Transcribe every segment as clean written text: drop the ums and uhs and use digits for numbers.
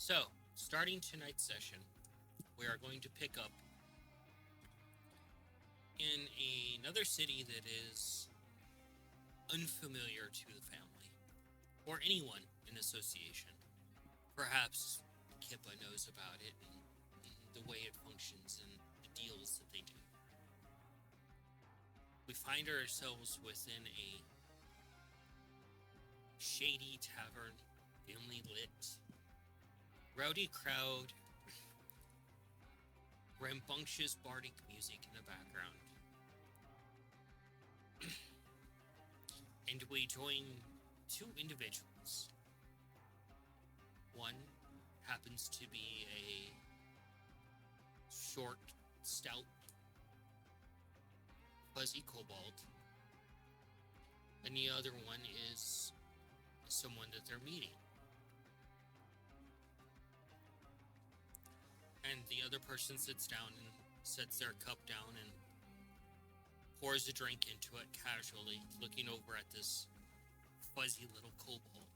So, starting tonight's session, we are going to pick up in another city that is unfamiliar to the family, or anyone in association. Perhaps Kippa knows about it and the way it functions and the deals that they do. We find ourselves within a shady tavern, dimly lit, rowdy crowd, rambunctious bardic music in the background. And we join two individuals. One happens to be a short, stout, fuzzy kobold, and the other one is someone that they're meeting. And the other person sits down and sets their cup down and pours a drink into it casually, looking over at this fuzzy little kobold.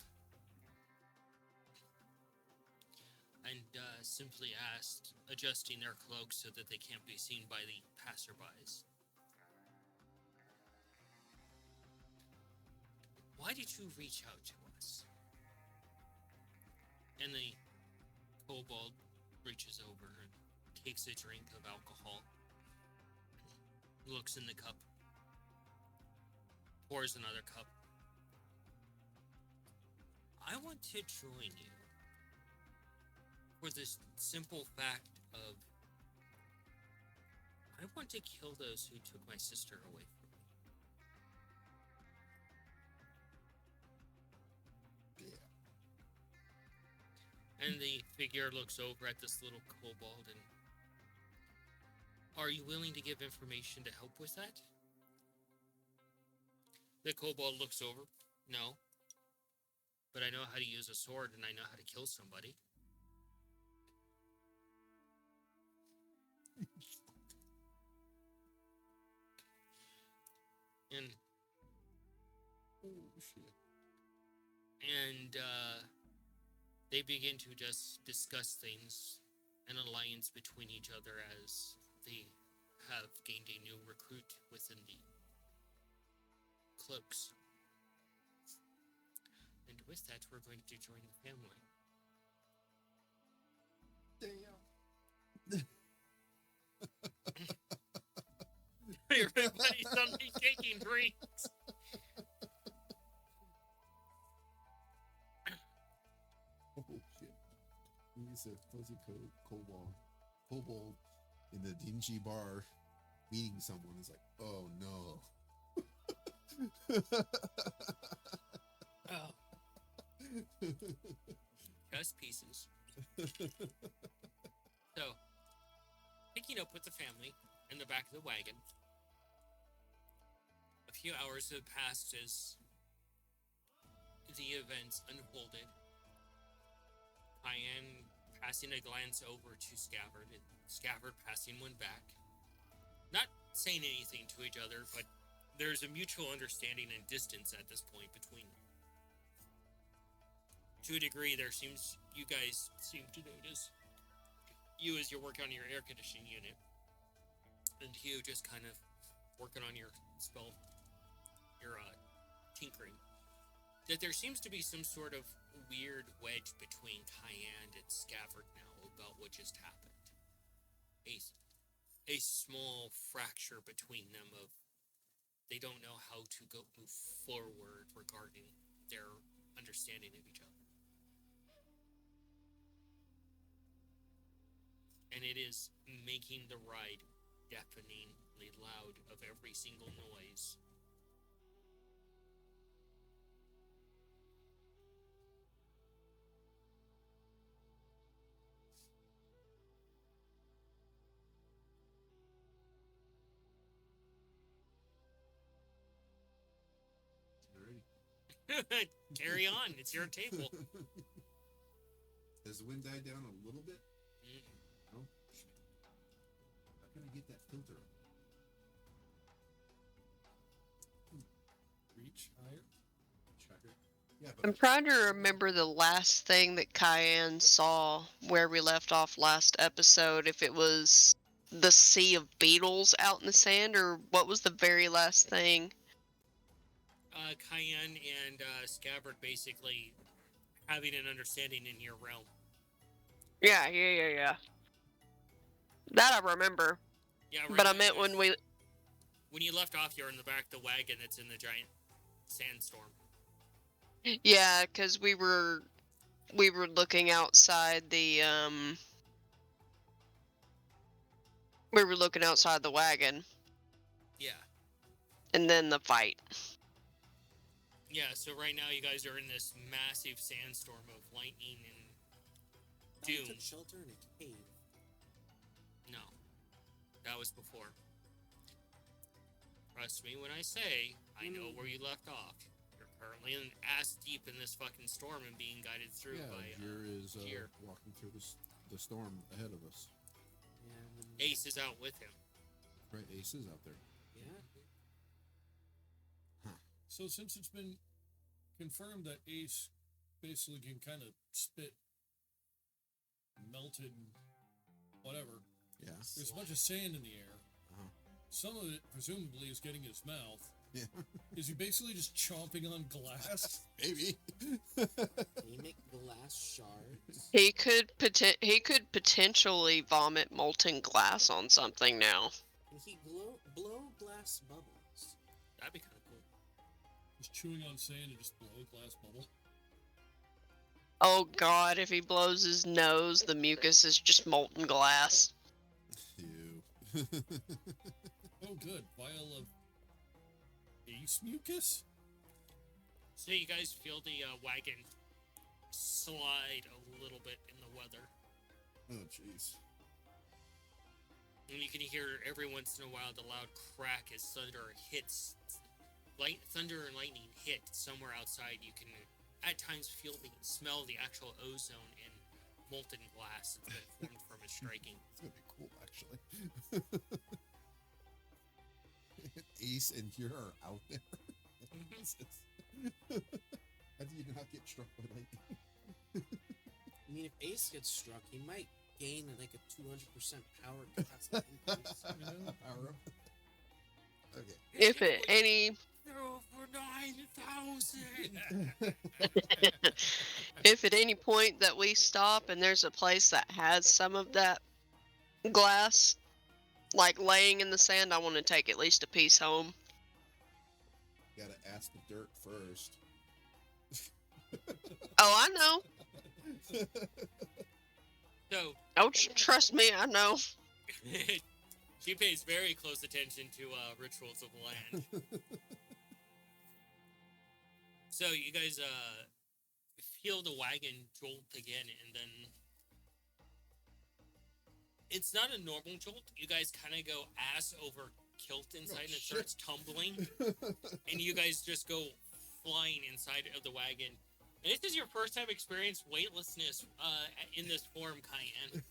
And simply asked, adjusting their cloaks so that they can't be seen by the passerbys. Why did you reach out to us? And the kobold reaches over and takes a drink of alcohol, looks in the cup, pours another cup. I want to join you for the simple fact of I want to kill those who took my sister away from me. And the figure looks over at this little kobold and, are you willing to give information to help with that? The kobold looks over, no. But I know how to use a sword and I know how to kill somebody. And oh shit. And they begin to just discuss things, an alliance between each other as they have gained a new recruit within the cloaks. And with that, we're going to join the family. Damn. Everybody's suddenly taking drinks. Oh shit. He's a fuzzy kobold in the dingy bar meeting someone. It's like, oh no. Oh. Just pieces. So, picking up with the family in the back of the wagon. A few hours have passed as the events unfolded. Cayenne passing a glance over to Scabbard, and Scabbard passing one back. Not saying anything to each other, but there's a mutual understanding and distance at this point between them. To a degree, you guys seem to notice. You as you're working on your air conditioning unit, and Hugh just kind of working on your spell, your tinkering. That there seems to be some sort of weird wedge between Cayenne and Scabbard now about what just happened. A small fracture between them of they don't know how to move forward regarding their understanding of each other. And it is making the ride deafeningly loud of every single noise. Carry on, it's your table. Has the wind died down a little bit? No? How can I get that filter up? Reach higher. Check it. Yeah, I'm but trying to remember the last thing that Cayenne saw where we left off last episode, if it was the sea of beetles out in the sand, or what was the very last thing? Cayenne and Scabbard basically having an understanding in your realm. Yeah. That I remember. Yeah, right But I now you meant guys, when we... when you left off, you're in the back of the wagon that's in the giant sandstorm. Yeah, because we were looking outside the, we were looking outside the wagon, Yeah. and then the fight. Yeah, so right now you guys are in this massive sandstorm of lightning and Thought we doom. took shelter in a cave. No, that was before. Trust me when I say I know where you left off. You're currently in ass deep in this fucking storm and being guided through yeah, by Jir is Jir. walking through the storm ahead of us. Yeah. Ace is out with him. Right, Ace is out there. Yeah. So since it's been confirmed that Ace basically can kind of spit melted whatever, Yeah. there's a bunch of sand in the air. Uh-huh. Some of it presumably is getting his mouth. Yeah. Is he basically just chomping on glass? Maybe. Can you make glass shards? He could potentially vomit molten glass on something now. Can he blow glass bubbles? That'd be kind of cool. Just chewing on sand and just blow a glass bubble. Oh god, if he blows his nose, the mucus is just molten glass. Ew. Oh, good. Vial of Ace mucus? So you guys feel the wagon slide a little bit in the weather. Oh, jeez. And you can hear every once in a while the loud crack as thunder hits. Thunder and lightning hit somewhere outside. You can at times smell the actual ozone in molten glass that's been formed from its striking. It's gonna be cool, actually. Ace and Jir are out there. How do you not get struck by lightning? I mean, if Ace gets struck, he might gain like a 200% power capacity increase. Power up. Okay. If at any Throw for 9,000! if at any point that we stop and there's a place that has some of that glass, like laying in the sand, I want to take at least a piece home. Gotta ask the dirt first. Oh, I know. So, Oh, trust me, I know. she pays very close attention to rituals of the land. So you guys feel the wagon jolt again, and then it's not a normal jolt. You guys kind of go ass over kilt inside, and it starts tumbling, and you guys just go flying inside of the wagon. And this is your first time experience weightlessness in this form, Cayenne.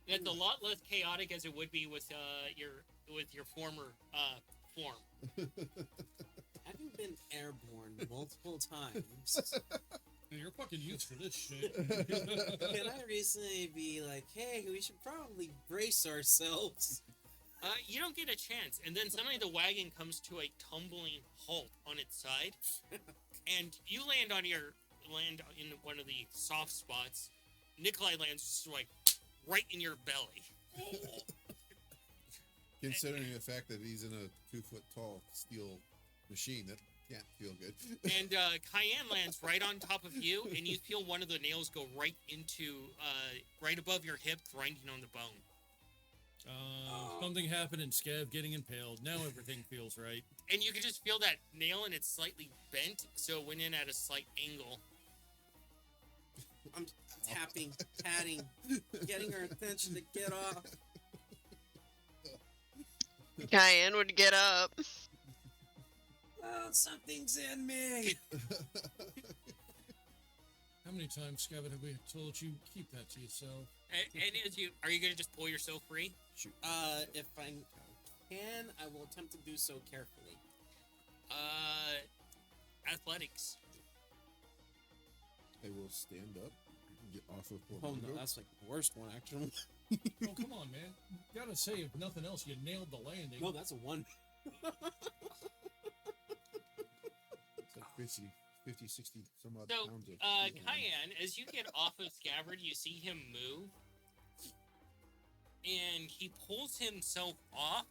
It's a lot less chaotic as it would be with your former form. Having been airborne multiple times, You're fucking used to this shit. can I reasonably be like, hey, we should probably brace ourselves? You don't get a chance, and then suddenly the wagon comes to a tumbling halt on its side, and you land in one of the soft spots. Nikolai lands just like right in your belly. Considering the fact that he's in a 2-foot tall steel machine, that can't feel good. And Cayenne lands right on top of you, and you feel one of the nails go right above your hip, grinding on the bone. Something happened in Scav getting impaled. Now everything feels right. And you can just feel that nail, and it's slightly bent, so it went in at a slight angle. I'm tapping, patting, getting her attention to get off. Cayenne would get up. Oh, something's in me. How many times, Scav, have we told you keep that to yourself? And are you going to just pull yourself free? Shoot. If I can, I will attempt to do so carefully. athletics. I will stand up and get off of Oh Polanco. no, that's like the worst one actually. Oh, come on, man. You gotta say, if nothing else, you nailed the landing. No, that's a 1. It's like 50, 60 some odd So, pounds of Cayenne, as you get off of Scabbard, you see him move, and he pulls himself off,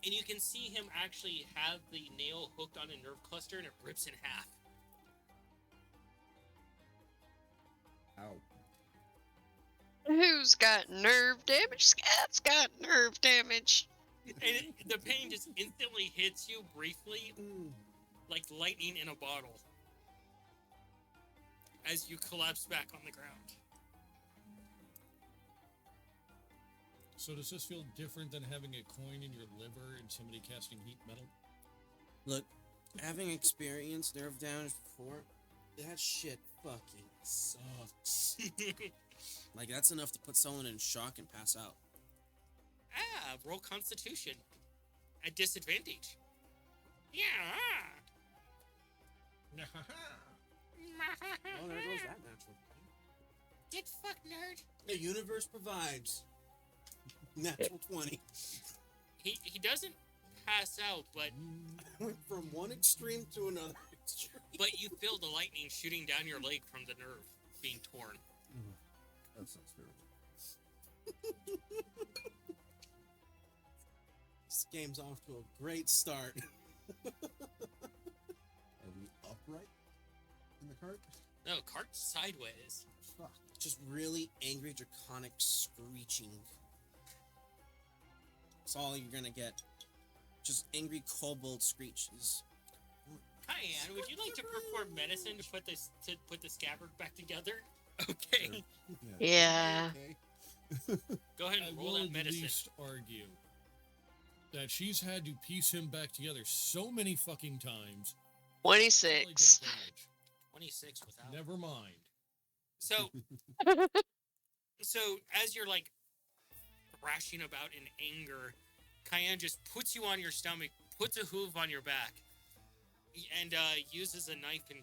and you can see him actually have the nail hooked on a nerve cluster, and it rips in half. Ow. Who's got nerve damage? Scat's got nerve damage. And the pain just instantly hits you briefly, like lightning in a bottle, as you collapse back on the ground. So does this feel different than having a coin in your liver and somebody casting heat metal? Look, having experienced nerve damage before, that shit fucking sucks. Like, that's enough to put someone in shock and pass out. Roll Constitution. At disadvantage. Yeah. Oh, there goes that natural. Get fucked, nerd. The universe provides. Natural 20. He doesn't pass out, but Went from one extreme to another extreme. you feel the lightning shooting down your leg from the nerve being torn. That sounds terrible. This game's off to a great start. Are we upright in the cart? No, cart sideways. Fuck. Just really angry, draconic screeching. That's all you're gonna get. Just angry kobold screeches. Cayenne, would you like to perform medicine to put the scabbard back together? Okay. Sure. Yeah. Okay. Go ahead I and will roll that at medicine. least argue that she's had to piece him back together so many fucking times. Probably did 26. damage. 26 without. Never mind. So, as you're like thrashing about in anger, Cayenne just puts you on your stomach, puts a hoof on your back, and uses a knife and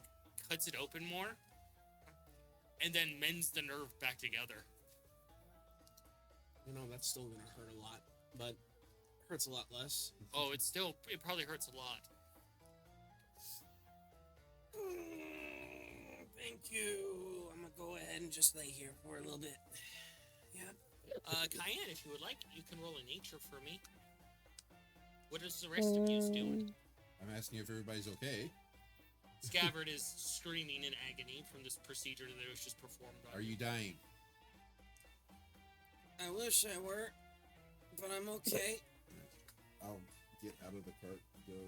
cuts it open more, and then mends the nerve back together. You know, that's still gonna hurt a lot, but hurts a lot less. Oh, it probably hurts a lot. Thank you. I'm gonna go ahead and just lay here for a little bit. Yep. Cayenne, if you would like, you can roll a nature for me. What is the rest of you doing? I'm asking if everybody's okay. Scabbard is screaming in agony from this procedure that was just performed on Are you dying? I wish I were, but I'm okay. I'll get out of the cart and go.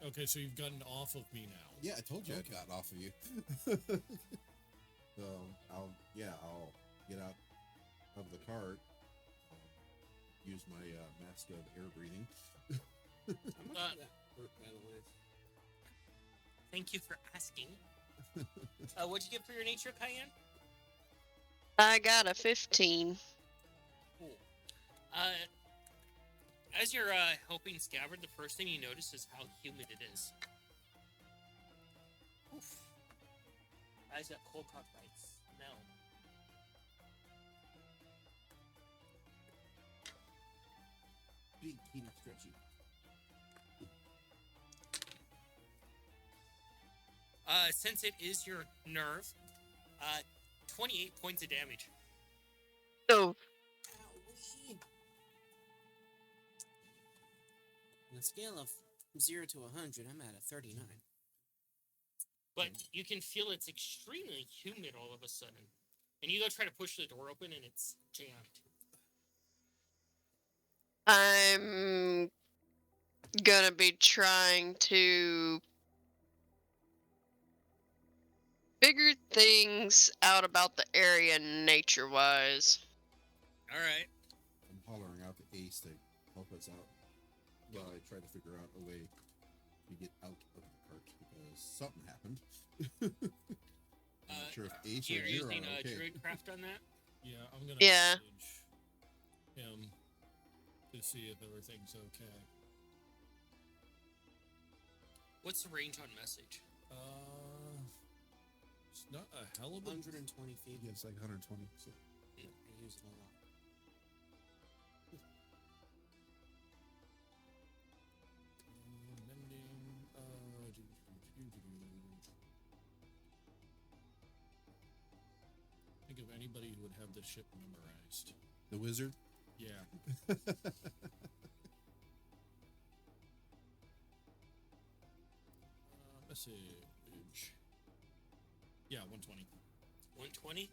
Okay, so you've gotten off of me now. Yeah, I told you Okay. I got off of you. So I'll get out of the cart. Use my mask of air breathing. How much did that hurt, by the way? Thank you for asking. What'd you get for your nature, Cayenne? I got a 15. Cool. As you're helping Scabbard, the first thing you notice is how humid it is. Oof. As that cold cockfight smell. Big, heated, stretchy. Since it is your nerve, 28 points of damage. Oh, Owie. On a scale of 0 to 100, I'm at a 39. But you can feel it's extremely humid all of a sudden. And you go try to push the door open and it's jammed. I'm gonna be trying to figure things out about the area nature-wise. Alright. I'm hollering out to Ace to help us out while I try to figure out a way to get out of the cart because something happened. I'm not sure if Ace or You're Zero using are okay. Druidcraft on that? Yeah, I'm gonna Yeah. message him to see if everything's okay. What's the range on message? It's not a hell of a 120 feet. Yeah, it's like 120. So. I use it a lot. Think of anybody who would have this ship memorized. The wizard? Yeah. Message. Yeah, 120. 120?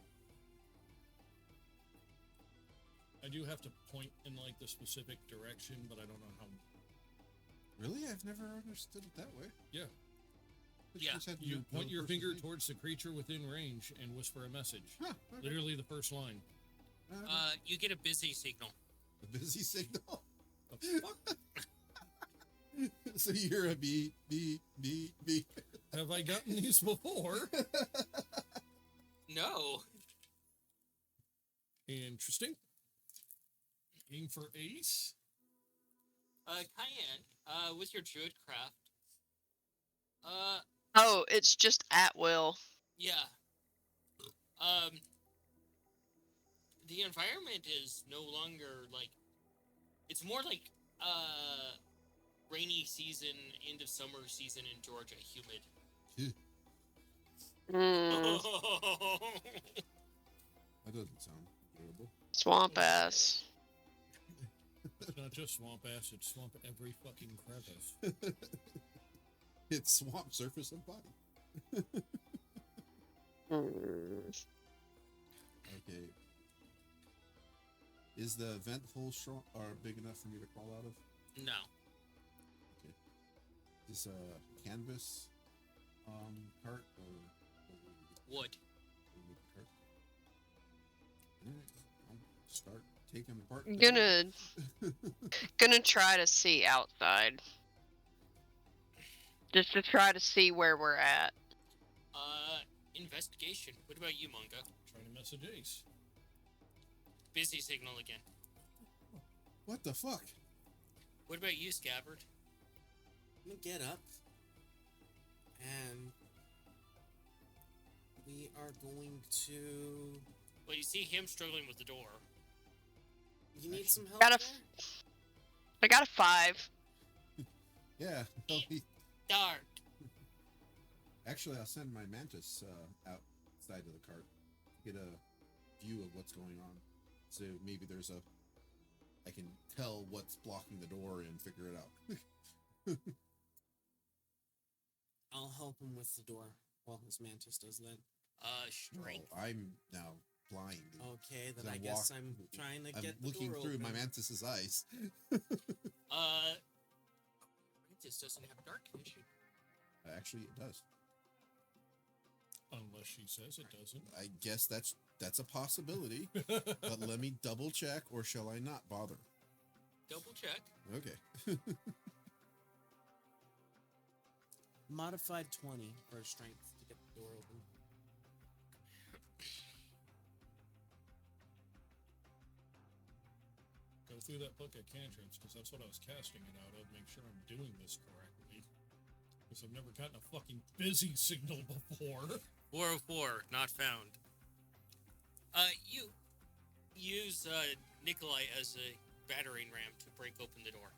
I do have to point in like the specific direction, but I don't know how. Really? I've never understood it that way. Yeah. But Yeah. just had to You know point the your person's finger name. towards the creature within range and whisper a message. Huh, okay. Literally the first line. You get a busy signal. A busy signal. The fuck? So you hear a beep, beep, beep, beep. Have I gotten these before? No. Interesting. Aim for ace. Cayenne, with your druid craft. Oh, it's just at will. Yeah. The environment is no longer like, it's more like, rainy season, end of summer season in Georgia, humid. Mm, That doesn't sound enjoyable. swamp ass. It's not just swamp ass, it's swamp every fucking crevice. It's swamp surface and body. Mm. Okay. Is the vent hole strong or big enough for me to crawl out of? No. Is this a canvas cart or Wood. wood cart? Alright, I'll start taking apart. Gonna try to see outside. Just to try to see where we're at. Investigation. What about you, Manga? Trying to message ace. Busy signal again. What the fuck? What about you, Scabbard? I'm gonna get up, and we are going to. Well, you see him struggling with the door. You need some help Got a there? I got a 5. Yeah. no, Dark. Actually, I'll send my mantis outside of the cart to get a view of what's going on. So maybe I can tell what's blocking the door and figure it out. I'll help him with the door while his mantis does that. Strength. No, I'm now blind. Okay, then So I guess I'm trying to I'm get the looking door through open. my mantis's eyes. This doesn't have dark vision. Actually, it does. Unless she says it doesn't. I guess that's a possibility. But let me double check, or shall I not bother? Double check. Okay. Modified 20 for strength to get the door open. Go through that book of cantrips, because that's what I was casting it out of. Make sure I'm doing this correctly. Because I've never gotten a fucking busy signal before. 404, not found. You use Nikolai as a battering ram to break open the door.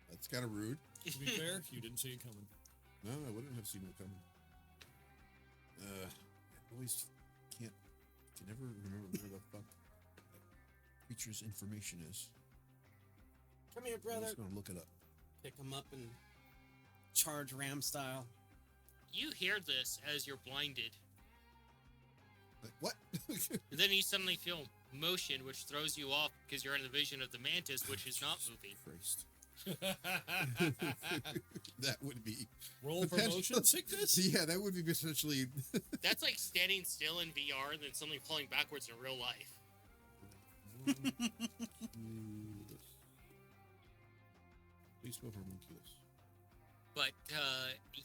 That's kind of rude. To be fair, you didn't see it coming. No, I wouldn't have seen it coming. I always can never remember where the fuck creature's information is. Come here, I'm brother. just gonna look it up. Pick him up and charge ram style. You hear this as you're blinded. Like, what? And then you suddenly feel motion, which throws you off because you're in the vision of the mantis, which is not moving. Christ. That would be Roll for potential- motion sickness? Yeah, that would be potentially. That's like standing still in VR and then suddenly falling backwards in real life. Please go homunculus. But,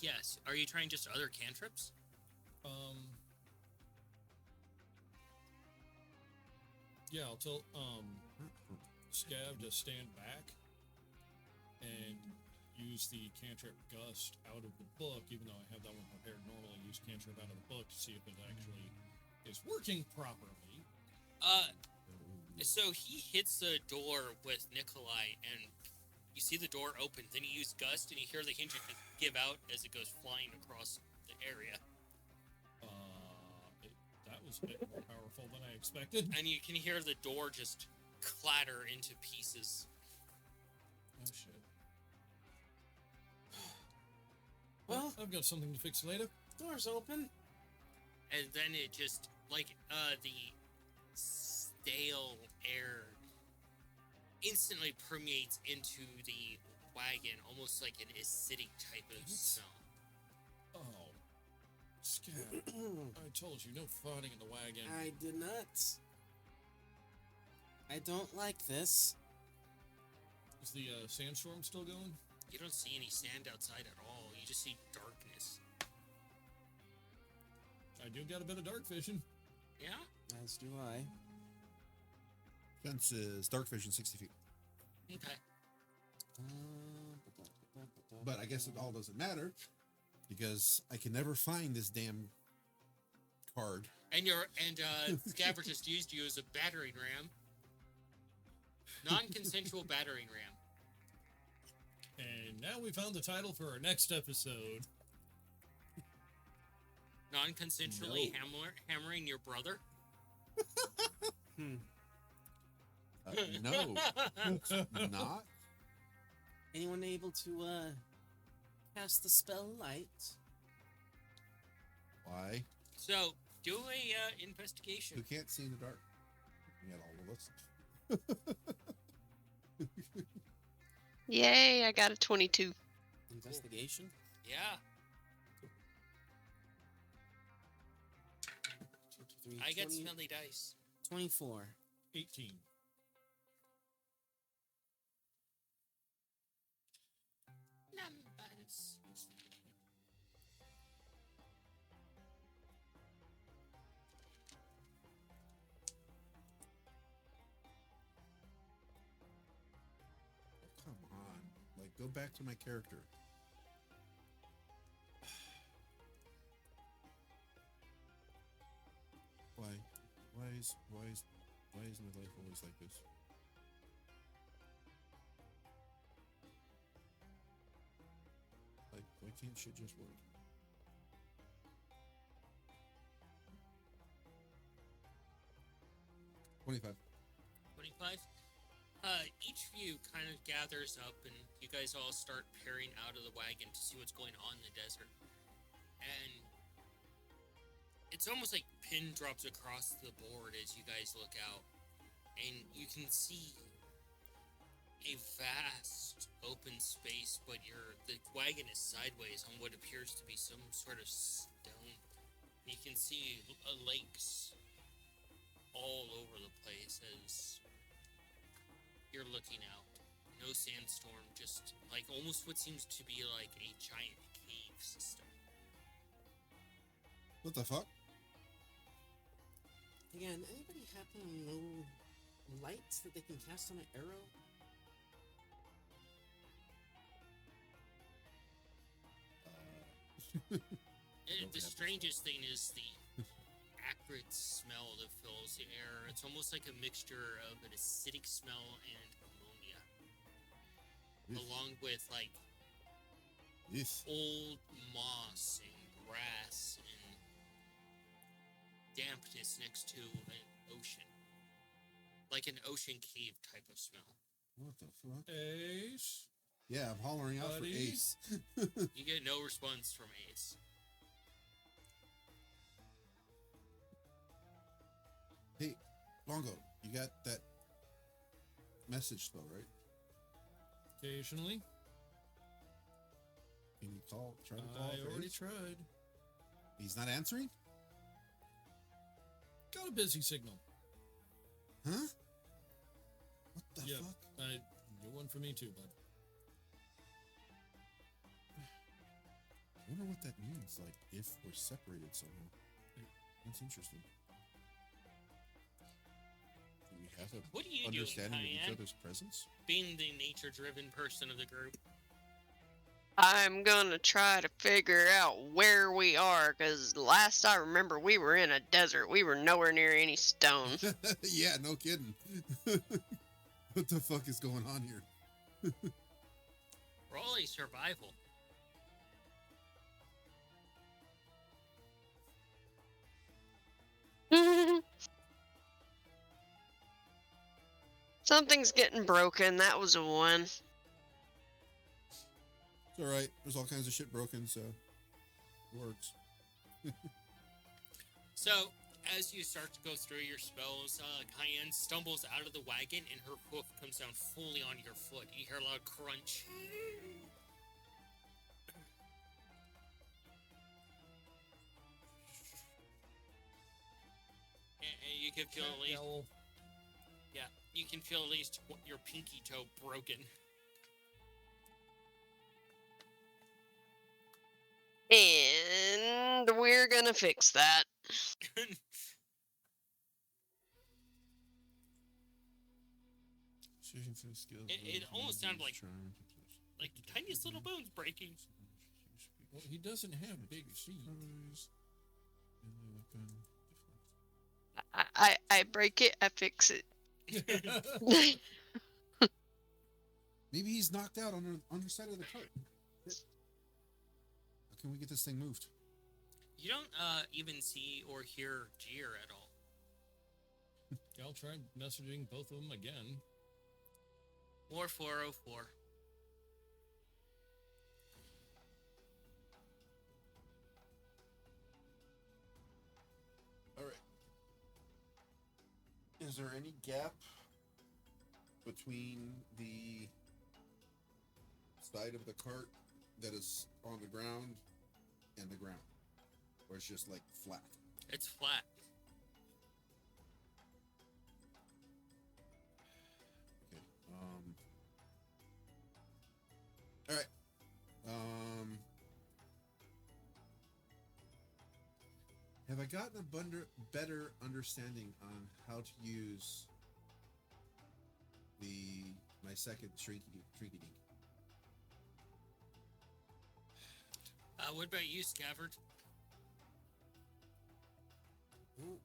yes. Are you trying just other cantrips? Yeah, I'll tell, Scav to stand back and use the cantrip Gust out of the book, even though I have that one prepared normally. Use cantrip out of the book to see if it actually is working properly. So he hits the door with Nikolai, and you see the door open. Then you use Gust, and you hear the hinges give out as it goes flying across the area. That was a bit more powerful than I expected. And you can hear the door just clatter into pieces. Oh, shit. Well, I've got something to fix later. door's open. And then it just, like, the stale air instantly permeates into the wagon, almost like an acidic type of smell. Oh. Scab. I told you, no farting in the wagon. I did not. I don't like this. Is the sandstorm still going? You don't see any sand outside at all. You just see darkness. I do got a bit of dark vision. Yeah? As do I. Fence is dark vision 60 feet. Okay. But I guess it all doesn't matter because I can never find this damn card. And Scaver just used you as a battering ram. Non-consensual battering ram. And now we found the title for our next episode. Non-consensually hammering your brother? No, not. Anyone able to cast the spell light? Why? So, do a investigation. Who can't see in the dark? We got all of us. Yay, I got a 22. Investigation? Yeah. 2, 3, I got 20, smelly dice. 24. 18. Numbers. Come on. Like, go back to my character. Why? Why is my life always like this? Like, why can't shit just work? $25. 25. Each of you kind of gathers up, and you guys all start peering out of the wagon to see what's going on in the desert. And it's almost like pin drops across the board as you guys look out, and you can see a vast open space, but the wagon is sideways on what appears to be some sort of stone. And you can see lakes all over the place as you're looking out. No sandstorm, just like almost what seems to be like a giant cave system. What the fuck? Again, anybody happen to know lights that they can cast on an arrow? The strangest thing is the acrid smell that fills the air. It's almost like a mixture of an acidic smell and ammonia, along with like Yes. old moss and grass and dampness next to an ocean. Like an ocean cave type of smell. What the fuck? Ace. Yeah, I'm hollering out Buddy? for Ace. You get no response from Ace. Hey, Longo, you got that message spell, right? Occasionally. Can you try to call I for already Ace? tried. He's not answering? Got a busy signal. Huh? What the Yep. fuck? New one for me too, bud. I wonder what that means, like, if we're separated somehow. That's interesting. Do we have What are an you doing, understanding of each Cayenne? other's presence? Being the nature-driven person of the group. I'm gonna try to figure out where we are, because last I remember we were in a desert. We were nowhere near any stone. Yeah, no kidding. What the fuck is going on here? Roll a survival. Something's getting broken. That was a 1. It's all right. There's all kinds of shit broken, so it works. So, as you start to go through your spells, Cayenne stumbles out of the wagon and her hoof comes down fully on your foot. You hear a loud crunch. And you can feel at least, yeah, you can feel at least your pinky toe broken. And we're gonna fix that. It almost sounded like the tiniest little bones breaking. Well, he doesn't have big feet. I break it, I fix it. Maybe he's knocked out on the underside of the cart. How can we get this thing moved? You don't even see or hear Jeer at all. I'll try messaging both of them again. More 404. All right. Is there any gap between the side of the cart that is on the ground and the ground? Or it's just like flat? It's flat. Okay. All right. Have I gotten a better understanding on how to use my second trinket? What about you, Scabbard? Well,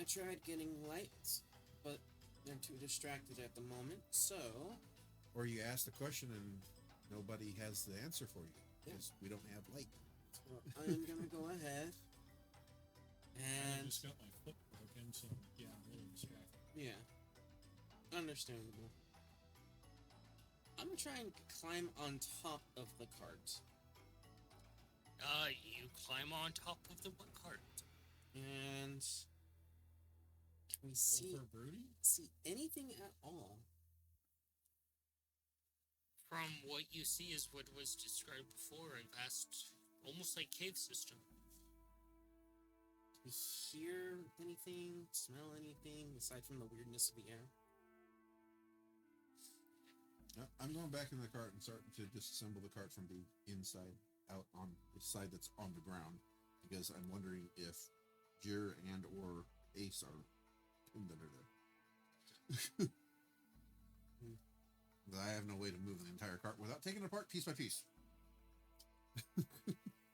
I tried getting lights, but they're too distracted at the moment, so... Or you ask the question and nobody has the answer for you because we don't have light. So I'm gonna go ahead I and... just got my foot broken, so yeah, I'm really distracted. Yeah. Understandable. I'm gonna try and climb on top of the cart. You climb on top of the one cart. And... Can we see anything at all? From what you see is what was described before, a vast, almost like cave system. Do we hear anything? Smell anything aside from the weirdness of the air? I'm going back in the cart and starting to disassemble the cart from the inside out on the side that's on the ground because I'm wondering if Jir and or Ace are pinned under there. I have no way to move the entire cart without taking it apart piece by piece.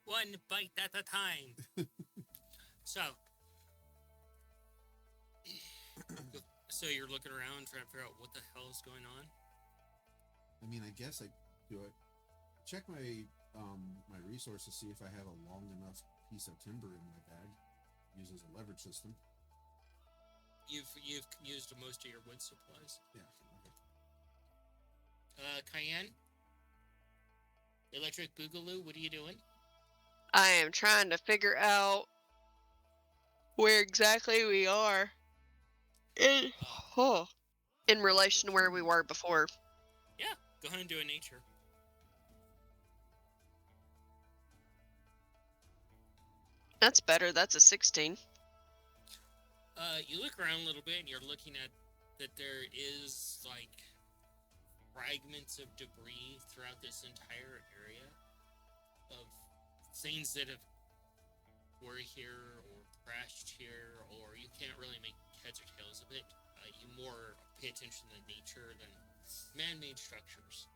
One bite at a time. So you're looking around trying to figure out what the hell is going on? I mean, I guess I check my my resources, see if I have a long enough piece of timber in my bag, use as a leverage system. You've used most of your wood supplies. Yeah. Okay. Cayenne? Electric Boogaloo, what are you doing? I am trying to figure out where exactly we are in relation to where we were before. Yeah, go ahead and do a nature. That's better. That's a 16. You look around a little bit and you're looking at that there is like fragments of debris throughout this entire area of things that have were here or crashed here, or you can't really make heads or tails of it. You more pay attention to nature than man-made structures.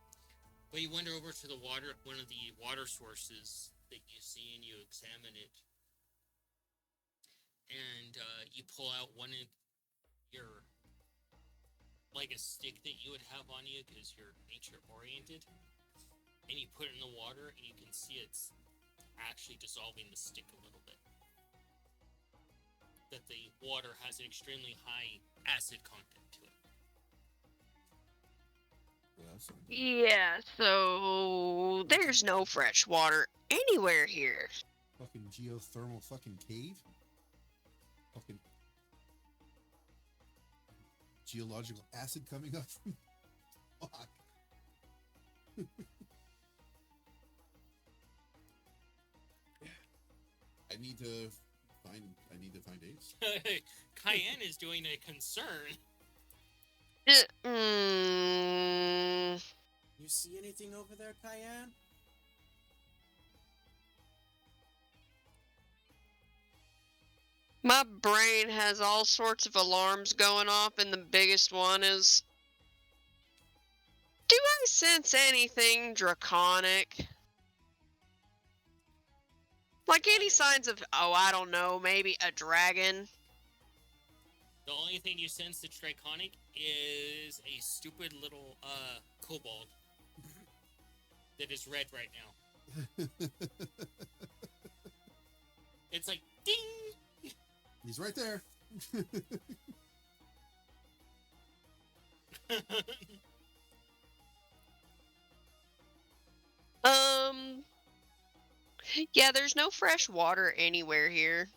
But you wander over to the water, one of the water sources that you see, and you examine it. And you pull out one of your, like a stick that you would have on you because you're nature oriented. And you put it in the water, and you can see it's actually dissolving the stick a little bit. That the water has an extremely high acid content to it. Yeah, so there's no fresh water anywhere here. Fucking geothermal fucking cave? Fucking geological acid coming up from... Fuck. I need to find Ace. Cayenne is doing a concern. You see anything over there, Cayenne? My brain has all sorts of alarms going off, and the biggest one is, do I sense anything draconic? Like any signs of, oh, I don't know, maybe a dragon? The only thing you sense that's draconic is a stupid little kobold that is red right now. It's like, ding! He's right there. Yeah, there's no fresh water anywhere here.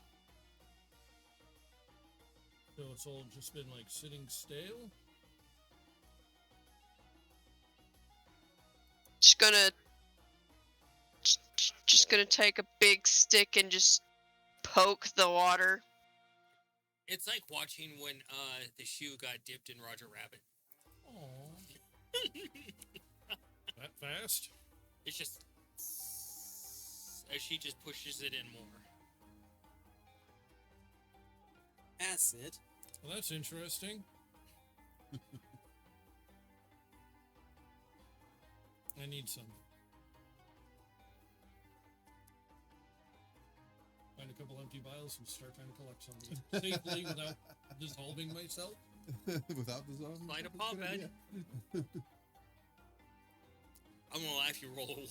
So it's all just been like sitting stale? Just gonna take a big stick and just poke the water. It's like watching when the shoe got dipped in Roger Rabbit. Aww. That fast? It's just as she just pushes it in more. Acid? Well, that's interesting. I need some. Find a couple empty vials and start trying to collect some safely without dissolving myself. Without dissolving? Find a pop bed. I'm gonna laugh you roll.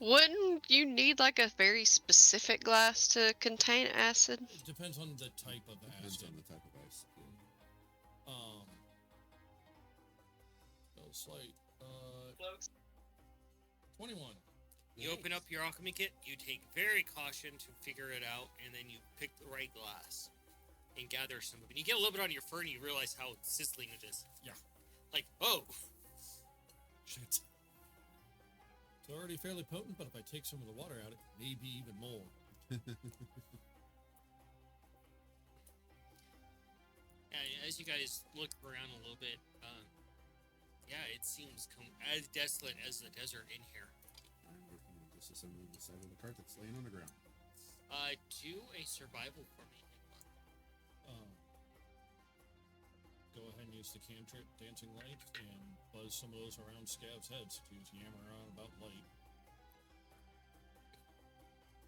Wouldn't you need like a very specific glass to contain acid? It depends on the type of Depends acid. on the type of ice. Spell slate. 21. You open up your alchemy kit, you take very caution to figure it out, and then you pick the right glass and gather some of it. You get a little bit on your fur and you realize how sizzling it is. Yeah. Like, oh! Shit. It's already fairly potent, but if I take some of the water out, it may be even more. Yeah, as you guys look around a little bit, yeah, it seems as desolate as the desert in here. I'm working on disassembling the side of the cart that's laying on the ground. Do a survival for me. Go ahead and use the cantrip Dancing Light and buzz some of those around Scav's heads to yammer around about light.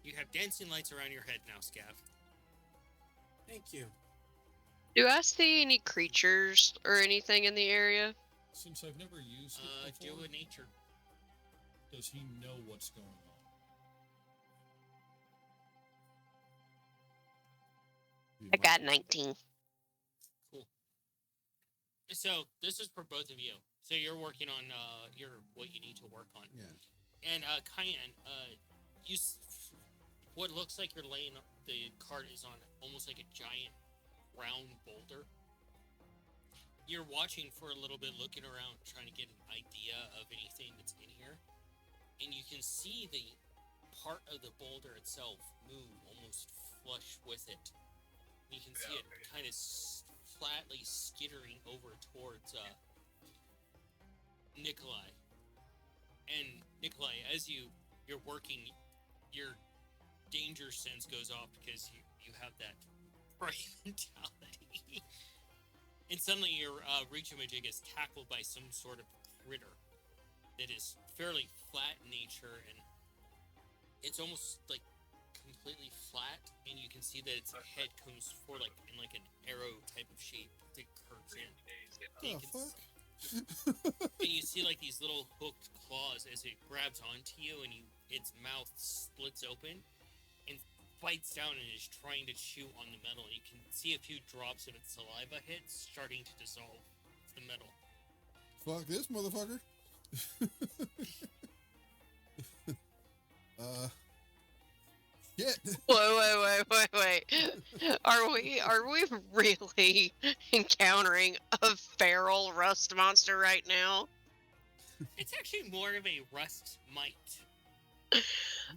You have dancing lights around your head now, Scav. Thank you. Do I see any creatures or anything in the area? Since I've never used it Do before, a nature. does he know what's going on? I got 19. Cool. So this is for both of you. So you're working on what you need to work on. Yeah. And Cayenne, what looks like you're laying the cart is on almost like a giant round boulder. You're watching for a little bit, looking around, trying to get an idea of anything that's in here, and you can see the part of the boulder itself move almost flush with it. You can see it kind of flatly skittering over towards Nikolai. And Nikolai, as you're working, your danger sense goes off because you have that prey mentality. And suddenly your reach-a-majig is tackled by some sort of critter that is fairly flat in nature, and it's almost like completely flat, and you can see that its head comes forward like in like an arrow type of shape that curves in. And The fuck? and you see like these little hooked claws as it grabs onto you, and its mouth splits open and bites down and is trying to chew on the metal. You can see a few drops of its saliva hits starting to dissolve the metal. Fuck this motherfucker. Shit. Wait. Are we really encountering a feral rust monster right now? It's actually more of a rust mite.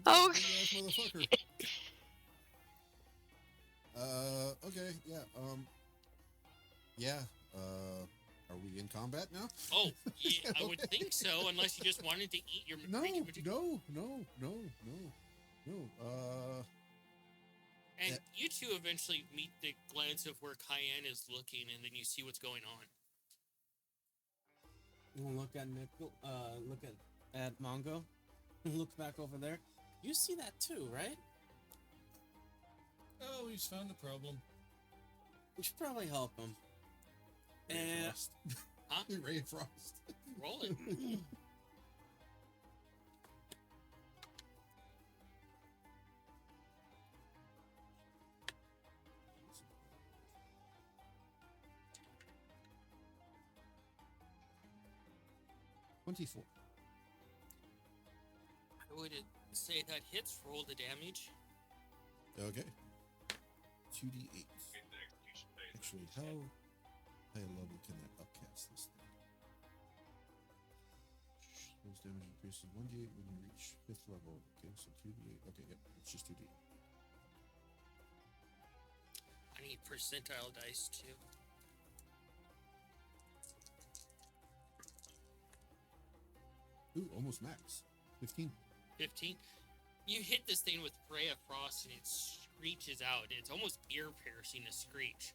Oh, Big ass motherfucker. Okay, yeah, yeah, are we in combat now? Oh, yeah, I would think so, unless you just wanted to eat your No, creature material. no. And you two eventually meet the glance of where Cayenne is looking, and then you see what's going on. We'll look at Nickel. Look at Mongo. Look back over there. You see that too, right? Oh, he's found the problem. We should probably help him. Ray of And Frost. Huh? Ray of Frost. Roll it. 24. I would say that hits. Roll the damage. Okay. 2d8. Actually, how high level can I upcast this thing? Most damage increases 1d8 when you reach 5th level. Okay, so 2d8. Okay, yep, it's just 2d8. I need percentile dice too. Ooh, almost max. 15. 15. You hit this thing with Ray of Frost, and it screeches out. It's almost ear-piercing to screech.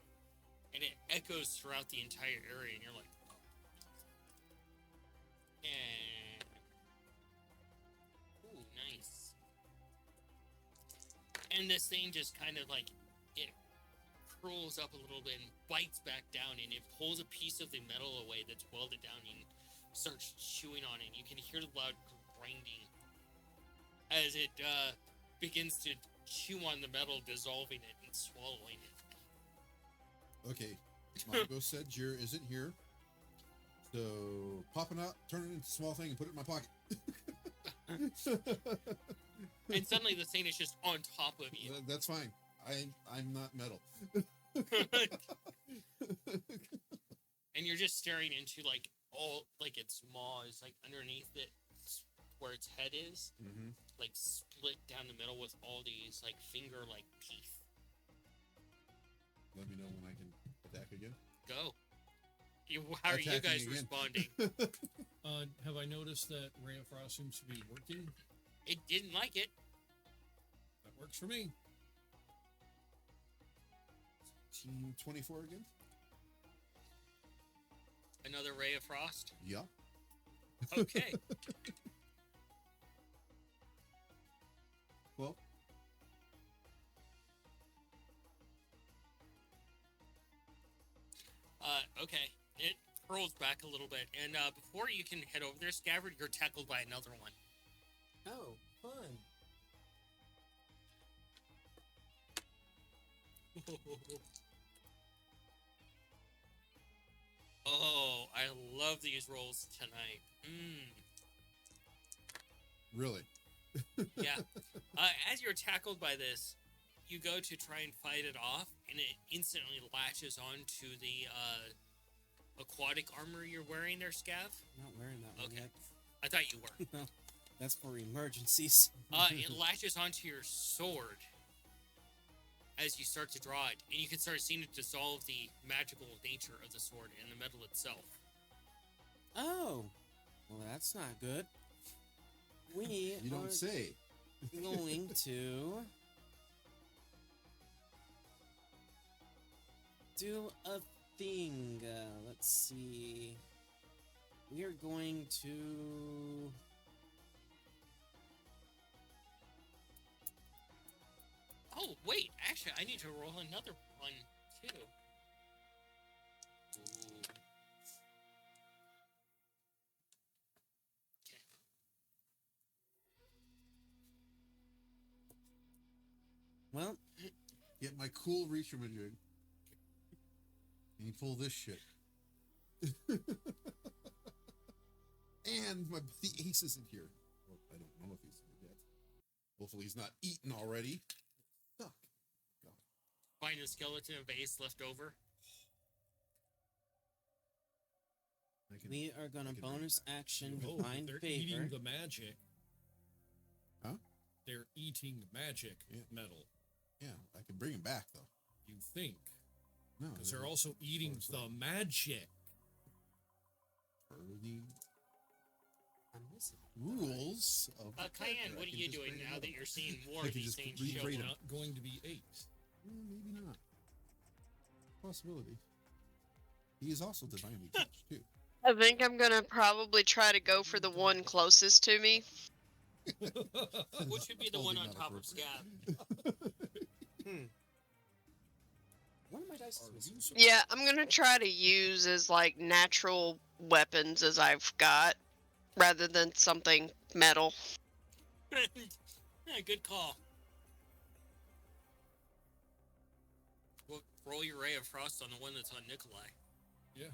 And it echoes throughout the entire area, and you're like, oh. And... Ooh, nice. And this thing just kind of like, it curls up a little bit and bites back down, and it pulls a piece of the metal away that's welded down and starts chewing on it. You can hear the loud grinding as it begins to chew on the metal, dissolving it and swallowing it. Okay. Mongo said Jir isn't here. So, pop it out, turn it into a small thing, and put it in my pocket. And suddenly the thing is just on top of you. That's fine. I'm not metal. And you're just staring into like all like its maw is like underneath it where its head is, like split down the middle with all these like finger like teeth. Let me know when I can attack again. Go. How are you Attacking guys again. responding? Have I noticed that Ray of Frost seems to be working? It didn't like it. That works for me. Team 24 again? Another Ray of Frost. Yeah. Okay. Well, Okay. It curls back a little bit, and before you can head over there, Scabbard, you're tackled by another one. oh, fun. Oh, I love these rolls tonight. really? Yeah. As you're tackled by this, you go to try and fight it off, and it instantly latches onto the aquatic armor you're wearing there, Scav. I'm not wearing that one Okay. yet. I thought you were. No, that's for emergencies. It latches onto your sword as you start to draw it, and you can start seeing it dissolve the magical nature of the sword and the metal itself. Oh, well, that's not good. We You are don't say. going to do a thing. Let's see. We are going to. Oh, wait. Actually, I need to roll another one, too. Ooh. Okay. Well, Get my cool reach imaging. And you pull this shit. And my the ace isn't here. Well, I don't know if he's here yet. Hopefully he's not eaten already. Fuck. God. Find a skeleton of ace left over. we are going to bonus action Oh, Divine they're Favor. eating the magic. Huh? They're eating magic Yeah. metal. Yeah, I can bring him back though. You think? No, Because they're also eating the magic. per the I'm missing. rules of the Cayenne, character. what I are can you just doing bring now another that you're one. seeing more I of can these just things read show right up? now. Not going to be 8. Maybe not. Possibility. He is also divinely touched too. I think I'm gonna probably try to go for the one closest to me. Which would be the one Totally on not top of appropriate. Scab? One of my dice is Are missing. you so- Yeah, I'm gonna try to use as like natural weapons as I've got, rather than something metal. Yeah, good call. Well, roll your Ray of Frost on the one that's on Nikolai. Yeah.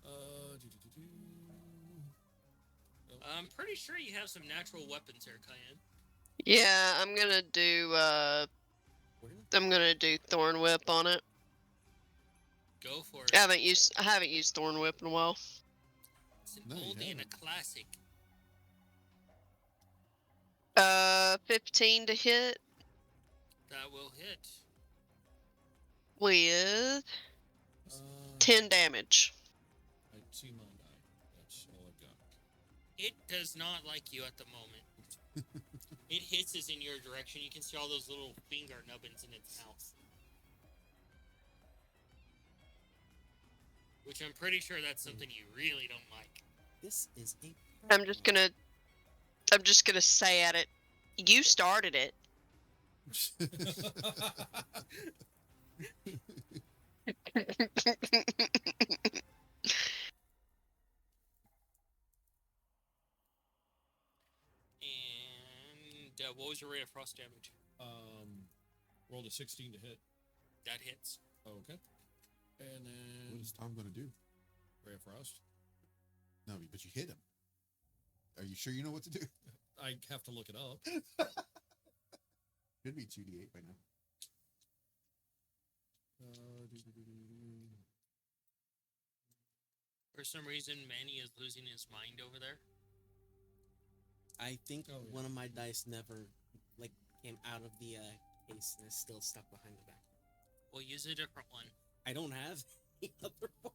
Do-do-do-do. I'm pretty sure you have some natural weapons there, Cayenne. Yeah, I'm gonna do Thorn Whip on it. Go for it. I haven't used Thorn Whip in a while. It's an No, you oldie and a haven't. classic. 15 to hit That will hit. with Uh, 10 damage. I see my die. That's all I've got. It does not like you at the moment. It hisses in your direction. You can see all those little finger nubbins in its mouth. Which I'm pretty sure that's something you really don't like. This is a. I'm just gonna say at it, you started it. And what was your rate of frost damage? Rolled a 16 to hit. That hits. Okay. And What then is Tom going to do? Ray of Frost. No, but you hit him. Are you sure you know what to do? I have to look it up. Could be 2d8 by now. For some reason, Manny is losing his mind over there. I think Oh, yeah. one of my dice never came out of the case and is still stuck behind the back. We'll use a different one. I don't have the other one.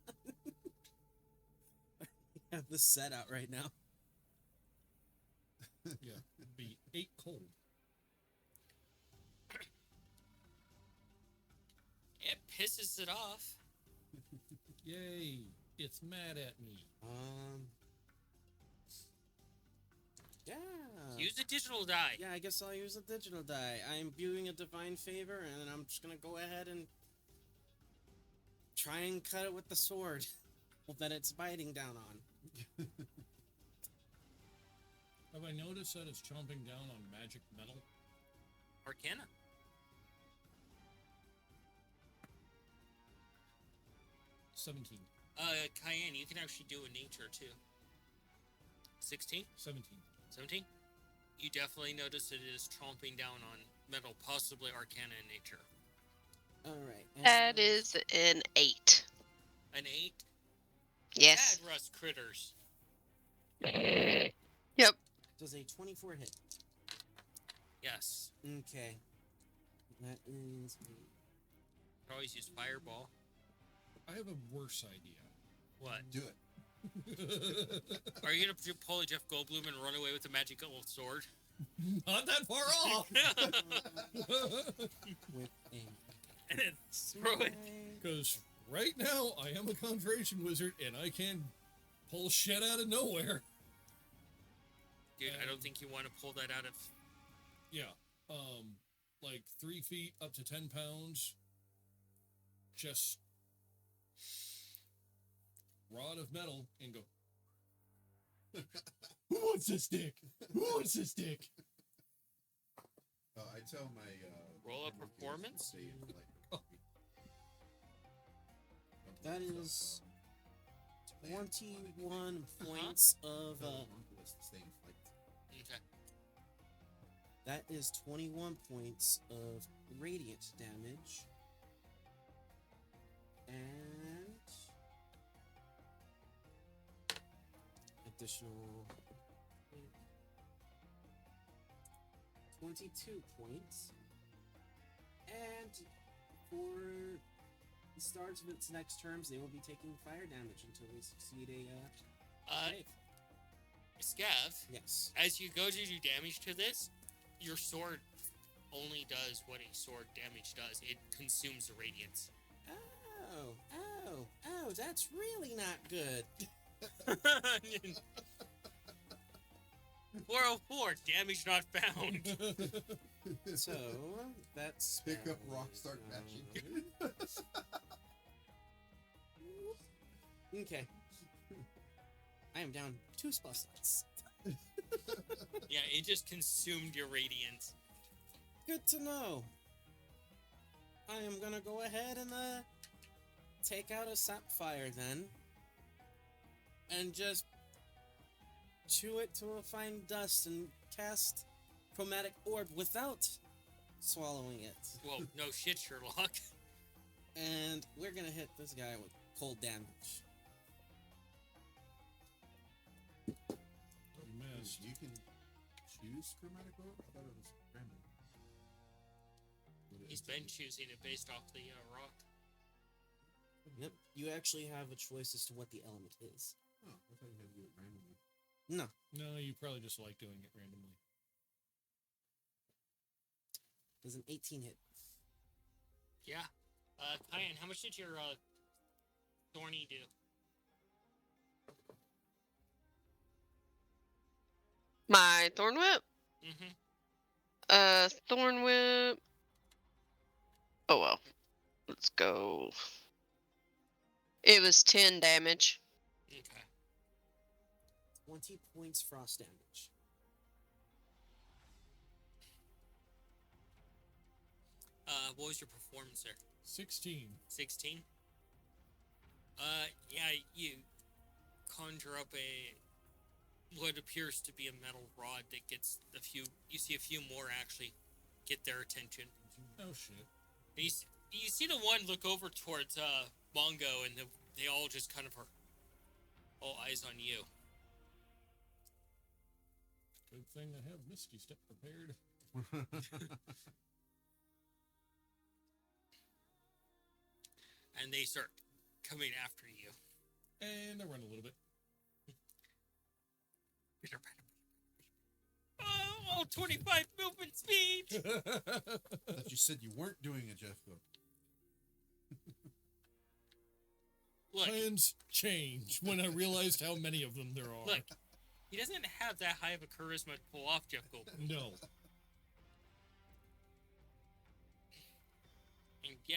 I have the set out right now. Yeah, it'd be 8 cold. It pisses it off. Yay! It's mad at me. Yeah. Use a digital die. Yeah, I guess I'll use a digital die. I'm viewing a divine favor, and then I'm just gonna go ahead and try and cut it with the sword that it's biting down on. Have I noticed that it's chomping down on magic metal? Arcana. Cayenne, you can actually do a nature too. 16? 17. 17? You definitely notice it is chomping down on metal, possibly arcana in nature. Alright. That is an 8. An 8? Yes. Bad rust critters. Yep. Does a 24 hit? Yes. Okay. That is. Could always use fireball. I have a worse idea. What? Do it. Are you gonna pull a Jeff Goldblum and run away with a magical sword? Not that far off! With a. And then throw it. Because right now, I am a conjuration wizard, and I can pull shit out of nowhere. Dude, I don't think you want to pull that out of... Yeah. Like 3 feet up to 10 pounds. Just rod of metal and go. Who wants this dick? Who wants this dick? I tell my Roll a my workers performance? to stay in the light. That is 21 Uh-huh. points of Stay in flight. Okay. that is 21 points of radiant damage. And additional 22 points. And for the start of its next terms, they will be taking fire damage until they succeed a save. Scav, Yes. as you go to do damage to this, your sword only does what a sword damage does. It consumes the radiance. Oh, that's really not good. 404, damage not found. So, that's... Pick up rock, start bashing. Okay. I am down 2 spell slots. Yeah, it just consumed your radiance. Good to know. I am gonna go ahead and take out a sapphire then, and just chew it to a fine dust and cast chromatic orb without swallowing it. Well, no shit, Sherlock. And we're gonna hit this guy with cold damage. You missed. You can choose chromatic orb? I thought it was random. He's been choosing it based off the rock. Yep, you actually have a choice as to what the element is. Oh, I thought you had to do it randomly. No, No, you probably just like doing it randomly. does an 18 hit? Yeah. Kyan, how much did your thorny do? My Thorn Whip? Mm-hmm. Thorn Whip. Oh well. Let's go. It was 10 damage. Okay. 20 points frost damage. What was your performance there? 16. 16? Yeah, you conjure up what appears to be a metal rod that gets you see a few more actually get their attention. Oh, shit. And you see the one look over towards, Mongo, and they all just kind of are all eyes on you. Good thing I have Misty Step prepared. And they start coming after you. And I run a little bit. Oh, 25 movement speed! That you said you weren't doing it, Jeff. Look, Plans change when I realized how many of them there are. look, he doesn't have that high of a charisma to pull off Jeff Goldblum. No. And yeah,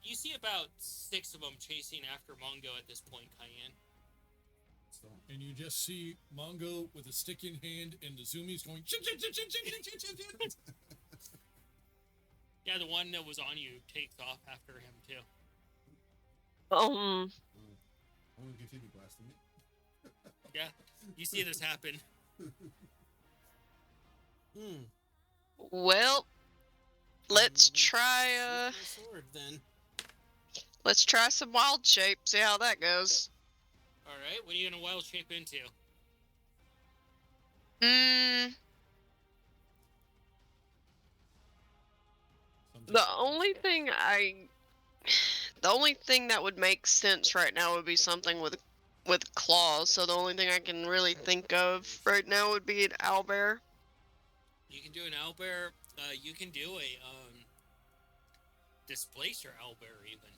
you see about 6 of them chasing after Mongo at this point, Cayenne. And you just see Mongo with a stick in hand and the zoomies going. Yeah, the one that was on you takes off after him too. I'm gonna continue blasting it. Yeah, you see this happen. Well, let's try Shoot my sword then. let's try some wild shape, see how that goes. Alright, what are you gonna wild shape into? The only thing that would make sense right now would be something with claws. So the only thing I can really think of right now would be an owlbear. You can do an owlbear, you can do a displacer owlbear even.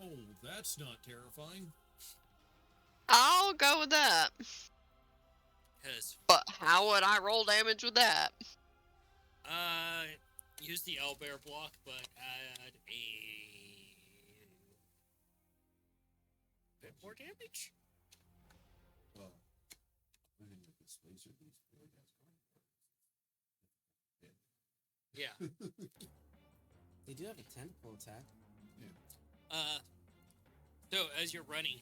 Oh, that's not terrifying. I'll go with that. Because, But how would I roll damage with that? use the owlbear block, but add a bit more damage. Well, I think with this laser beast really has Yeah. They do have a tentacle attack. So as you're running,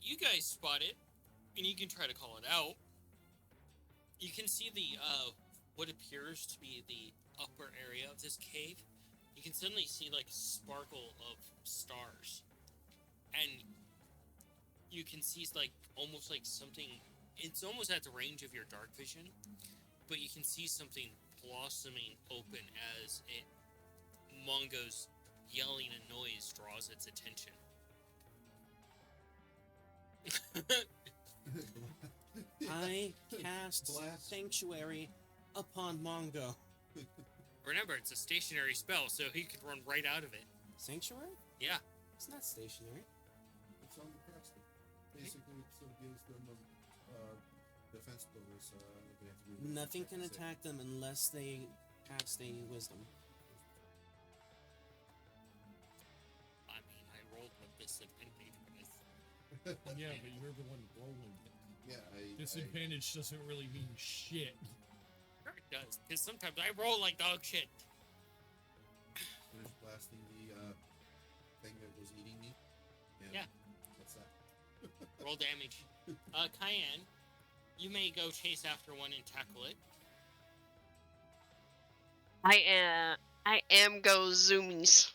you guys spot it, and you can try to call it out. You can see the, what appears to be the upper area of this cave. You can suddenly see, like, a sparkle of stars. And you can see, like, almost like something, it's almost at the range of your dark vision, but you can see something blossoming open as Mongo's yelling and noise draws its attention. I cast Blast. Sanctuary upon Mongo. Remember, it's a stationary spell, so he could run right out of it. Sanctuary? Yeah. It's not stationary. It's on the craftsman. Basically, it sort of gives them defense bonus. They have to do Nothing can save. attack them unless they cast a wisdom. I mean, I rolled with disadvantage for this. Yeah, but you're the one rolling. Yeah, Disadvantage doesn't really mean shit. Sure it does, because sometimes I roll like dog shit. finished blasting the thing that was eating me. And Yeah. What's that? Roll damage. Cayenne, you may go chase after one and tackle it. I am go zoomies.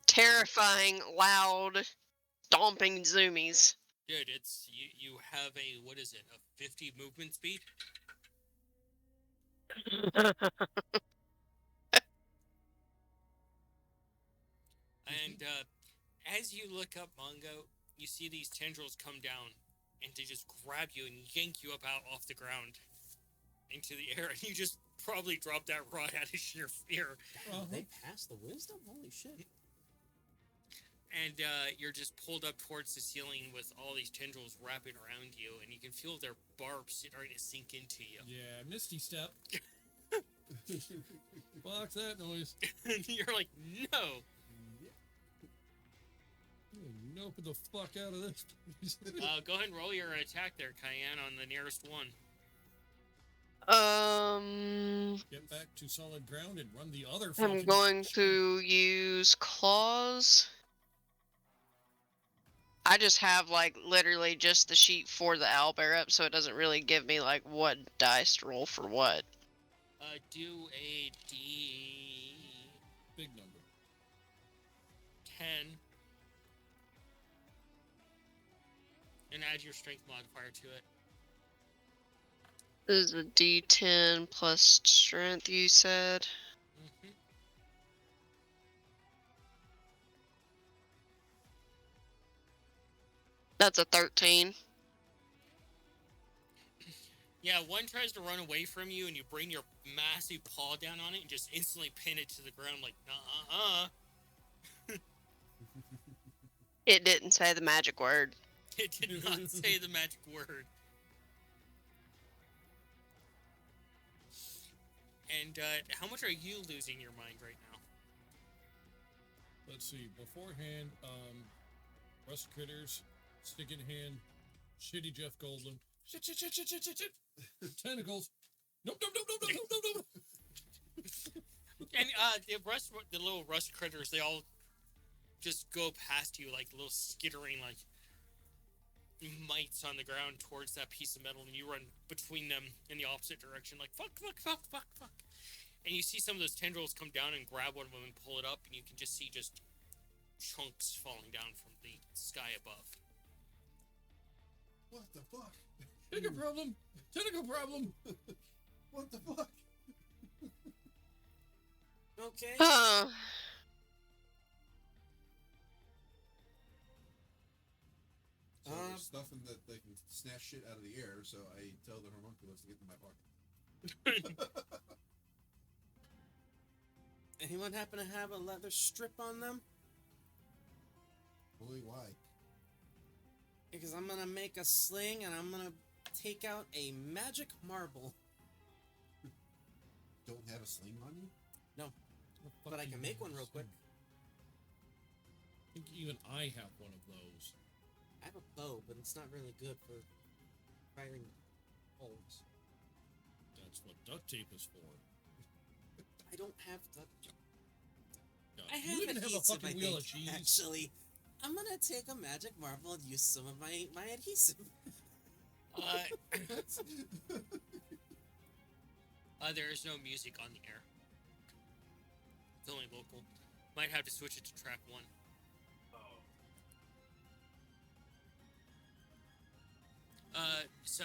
Terrifying, loud, stomping zoomies. Dude, it's you have a, what is it, a 50 movement speed? And as you look up Mongo, you see these tendrils come down and they just grab you and yank you up out off the ground into the air, and you just probably drop that rod out of sheer fear. They passed the wisdom? Holy shit. And you're just pulled up towards the ceiling with all these tendrils wrapping around you, and you can feel their barbs starting to sink into you. Yeah, Misty Step. Fuck that noise. And you're like, no! Nope the fuck out of this place. Go ahead and roll your attack there, Cayenne, on the nearest one. Get back to solid ground and run the other I'm fucking going to use claws. I just have, like, literally just the sheet for the owlbear up, so it doesn't really give me, like, what dice to roll for what. Do a big number. 10. And add your strength modifier to it. This is a D10 plus strength, you said? Mm-hmm. That's a 13. Yeah, one tries to run away from you, and you bring your massive paw down on it and just instantly pin it to the ground like, It didn't say the magic word. It did not say the magic word. And how much are you losing your mind right now? Let's see. Beforehand, Rust Critters, Stick in Hand, Shitty Jeff Goldblum. Shit. Tentacles. Nope. And the little rust critters, they all just go past you like little skittering like mites on the ground towards that piece of metal, and you run between them in the opposite direction like fuck. And you see some of those tendrils come down and grab one of them and pull it up, and you can just see just chunks falling down from the sky above. What the fuck? Tentacle problem. What the fuck? Okay. So there's stuff in that they can snatch shit out of the air, so I tell the homunculus to get in my pocket. Anyone happen to have a leather strip on them? Boy, why? Because I'm gonna make a sling and I'm gonna take out a magic marble. Don't have a sling on you? No, The fuck but I do can you make one use? real quick. I think even I have one of those. I have a bow, but it's not really good for firing holes. That's what duct tape is for. I don't have the. No, I you have even have a adhesive, fucking I wheel think, of cheese. actually. I'm gonna take a magic marble and use some of my adhesive. There is no music on the air. It's only local. Might have to switch it to track 1. So,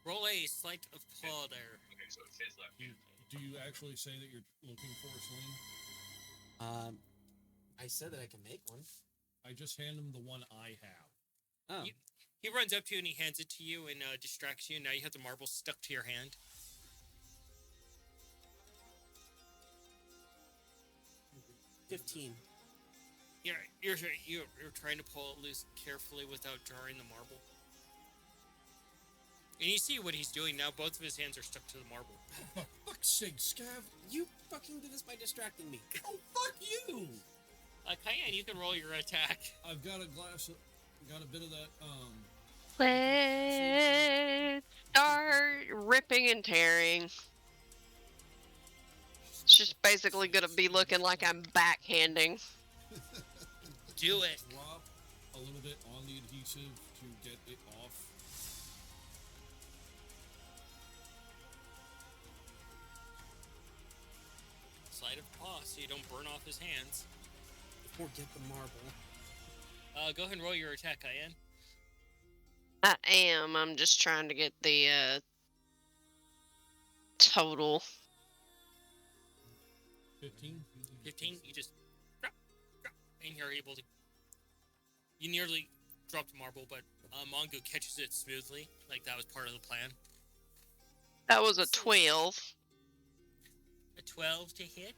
roll a sleight of claw there. Okay, so it's his left hand. Do you actually say that you're looking for a sling? I said that I can make one. I just hand him the one I have. Oh. He runs up to you and he hands it to you and distracts you. Now you have the marble stuck to your hand. 15. You're trying to pull it loose carefully without jarring the marble. And you see what he's doing now. Both of his hands are stuck to the marble. For fuck's sake, Scav! You fucking did this by distracting me. Oh, fuck you! Cayenne, you can roll your attack. I've got a glass of... Got a bit of that, Let's start ripping and tearing. It's just basically gonna be looking like I'm backhanding. Do it. Drop a little bit on the adhesive to get it off. Slide of paw so you don't burn off his hands. Or get the marble. Go ahead and roll your attack, Cayenne. I am. I'm just trying to get the total. 15? 15, you just drop, and you're able to. You nearly dropped the marble, but Mongo catches it smoothly, like that was part of the plan. That was a 12. A 12 to hit?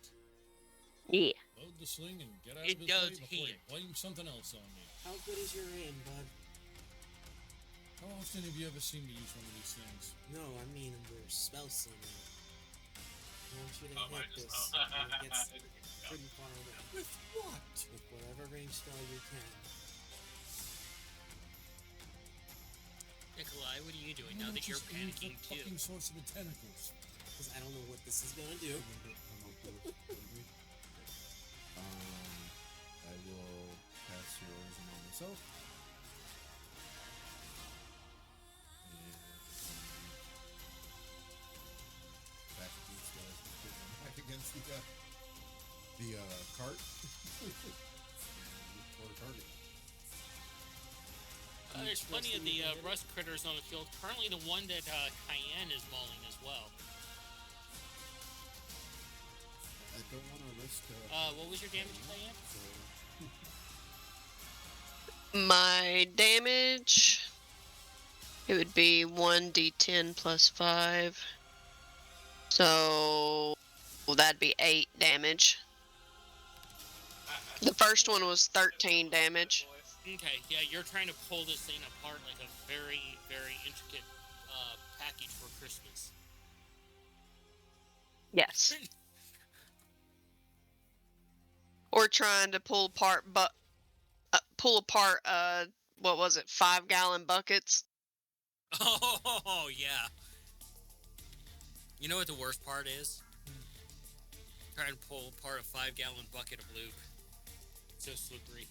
Yeah. Load the sling and get out It of his does way before hit. you blame something else on me. How good is your aim, bud? How often have you ever seen me use one of these things? No, I mean your spell slinger. I want you to Oh, I hit just this know. when it gets pretty far away. With what? With whatever range spell you can. Nikolai, what are you doing now that you're Just aim for panicking too? fucking source of the tentacles. Because I don't know what this is gonna do. I will pass heroism on myself. And back against the cart. And for a target. There's plenty of the rust critters on the field. Currently, the one that Cayenne is mauling as well. I don't want to risk. What was your damage, Cayenne? My damage, it would be 1d10 plus 5. So that'd be 8 damage. The first one was 13 damage. Okay, yeah, you're trying to pull this thing apart like a very, very intricate package for Christmas. Yes. Or trying to pull apart, what was it, 5-gallon buckets? Oh, yeah. You know what the worst part is? Trying to pull apart a 5-gallon bucket of lube. So slippery.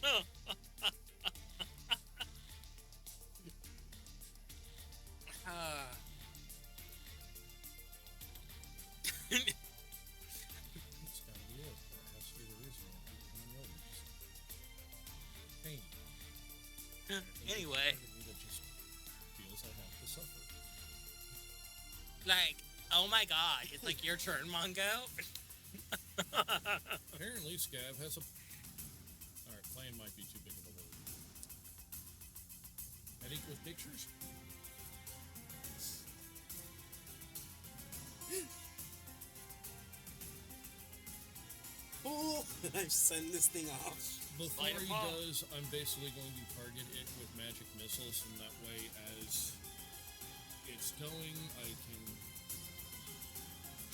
No. It's gotta be it. That has to be the reason. Pain. Anyway, That just feels I have to suffer. like, oh my god, it's like your turn, Mongo. Apparently, Scav has a... Alright, plan might be too big of a word. Headache with pictures? go! I send this thing off. Before Light a he bomb. does, I'm basically going to target it with magic missiles, and that way, as it's going, I can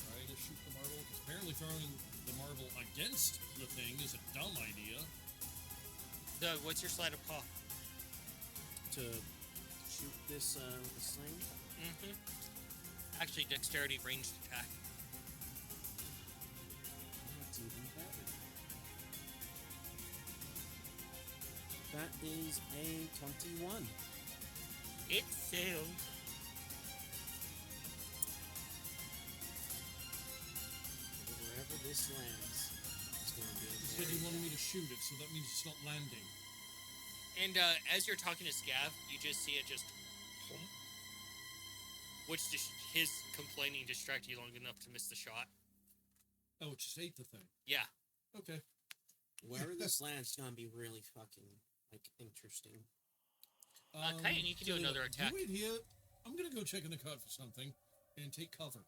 try to shoot the marble. Because apparently throwing the marble against the thing is a dumb idea. Doug, what's your sleight of paw? To shoot this with a sling. Mm-hmm. Actually, dexterity ranged attack. That's even better. That is a 21. It failed. Wherever this lands, it's going to be He a said he very wanted me bad. to shoot it, so that means it's not landing. And as you're talking to Scav, you just see it just... Which his complaining distracted you long enough to miss the shot. Oh, it just ate the thing. Yeah. Okay. Wherever this lands is going to be really fucking, like, interesting. Kayan, you can do tell another what, attack. You wait here. I'm gonna go check in the cart for something and take cover.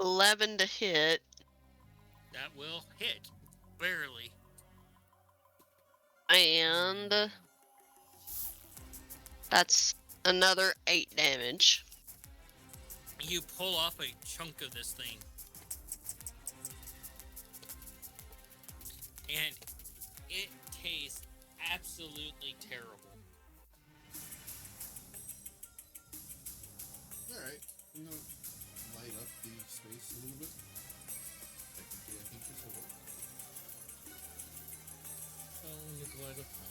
11 to hit. That will hit. Barely. And that's another 8 damage. You pull off a chunk of this thing. And it tastes absolutely terrible. Alright, I'm gonna light up the space a little bit. Technically, I think this will work. Oh, in the glide of fire.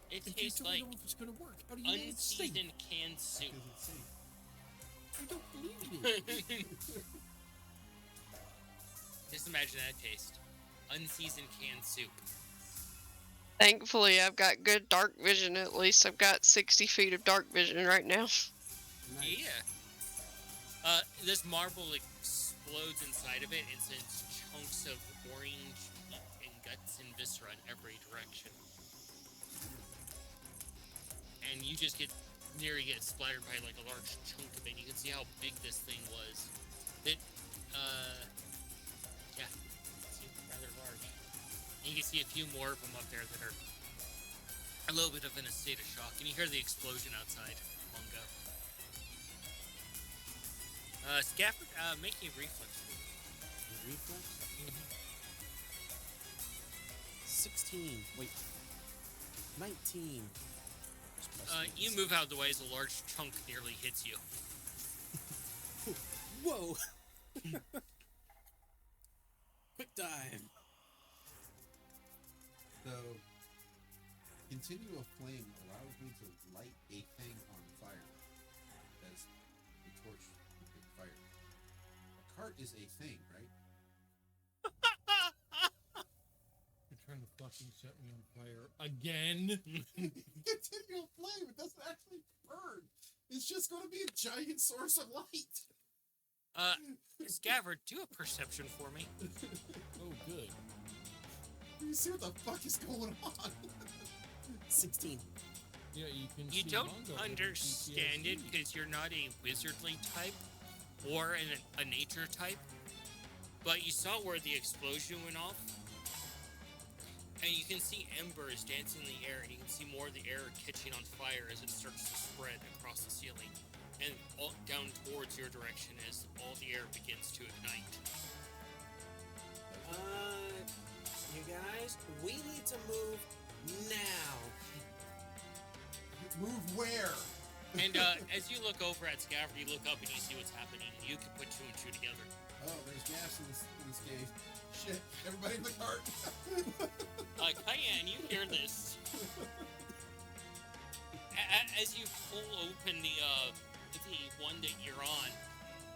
It If tastes you like don't know if it's gonna work, how do you know it's safe? unseasoned canned soup. Because it's safe. I don't believe you. Just imagine that taste. Unseasoned canned soup. Thankfully, I've got good dark vision. At least I've got 60 feet of dark vision right now. Nice. Yeah. This marble explodes inside of it and sends chunks of orange and guts and viscera in every direction. And you just get splattered by like a large chunk of it. You can see how big this thing was. It, yeah, it seems rather large. And you can see a few more of them up there that are a little bit of in a state of shock. And you hear the explosion outside. Mungo. Scafford, make a reflex. Reflex? 16. Wait. 19. You move out of the way as a large chunk nearly hits you. Whoa! Quick dive. So, continual flame allows me to light a thing on fire as the torch would take fire. A cart is a thing, right? You're trying to fucking set me on fire again. Continual flame, it doesn't actually burn. It's just going to be a giant source of light. Scafford, do a perception for me. Oh, good. You see what the fuck is going on? 16. Yeah, you can. You see don't Mongo with understand it PTSD. because you're not a wizardly type or a nature type, but you saw where the explosion went off, and you can see embers dancing in the air, and you can see more of the air catching on fire as it starts to spread across the ceiling, and all down towards your direction as all the air begins to ignite. You guys, we need to move now. Move where? And as you look over at Scafford, you look up and you see what's happening. You can put 2 and 2 together. Oh, there's gas in this cave. Shit, everybody in the cart. Cayenne, you hear this. As you pull open the one that you're on,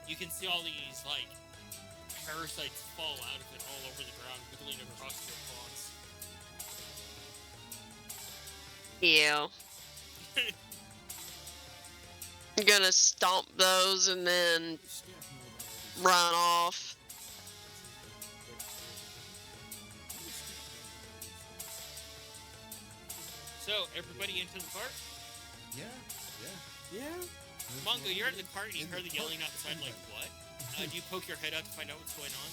you can see all these, like, parasites fall out of it all over the ground, wiggling across your paws. Yeah. I'm gonna stomp those and then run off. So, everybody into the cart? Yeah. Yeah. Mongo, you're in the cart and you In hear the the yelling cart. outside, like, what? Do you poke your head out to find out what's going on?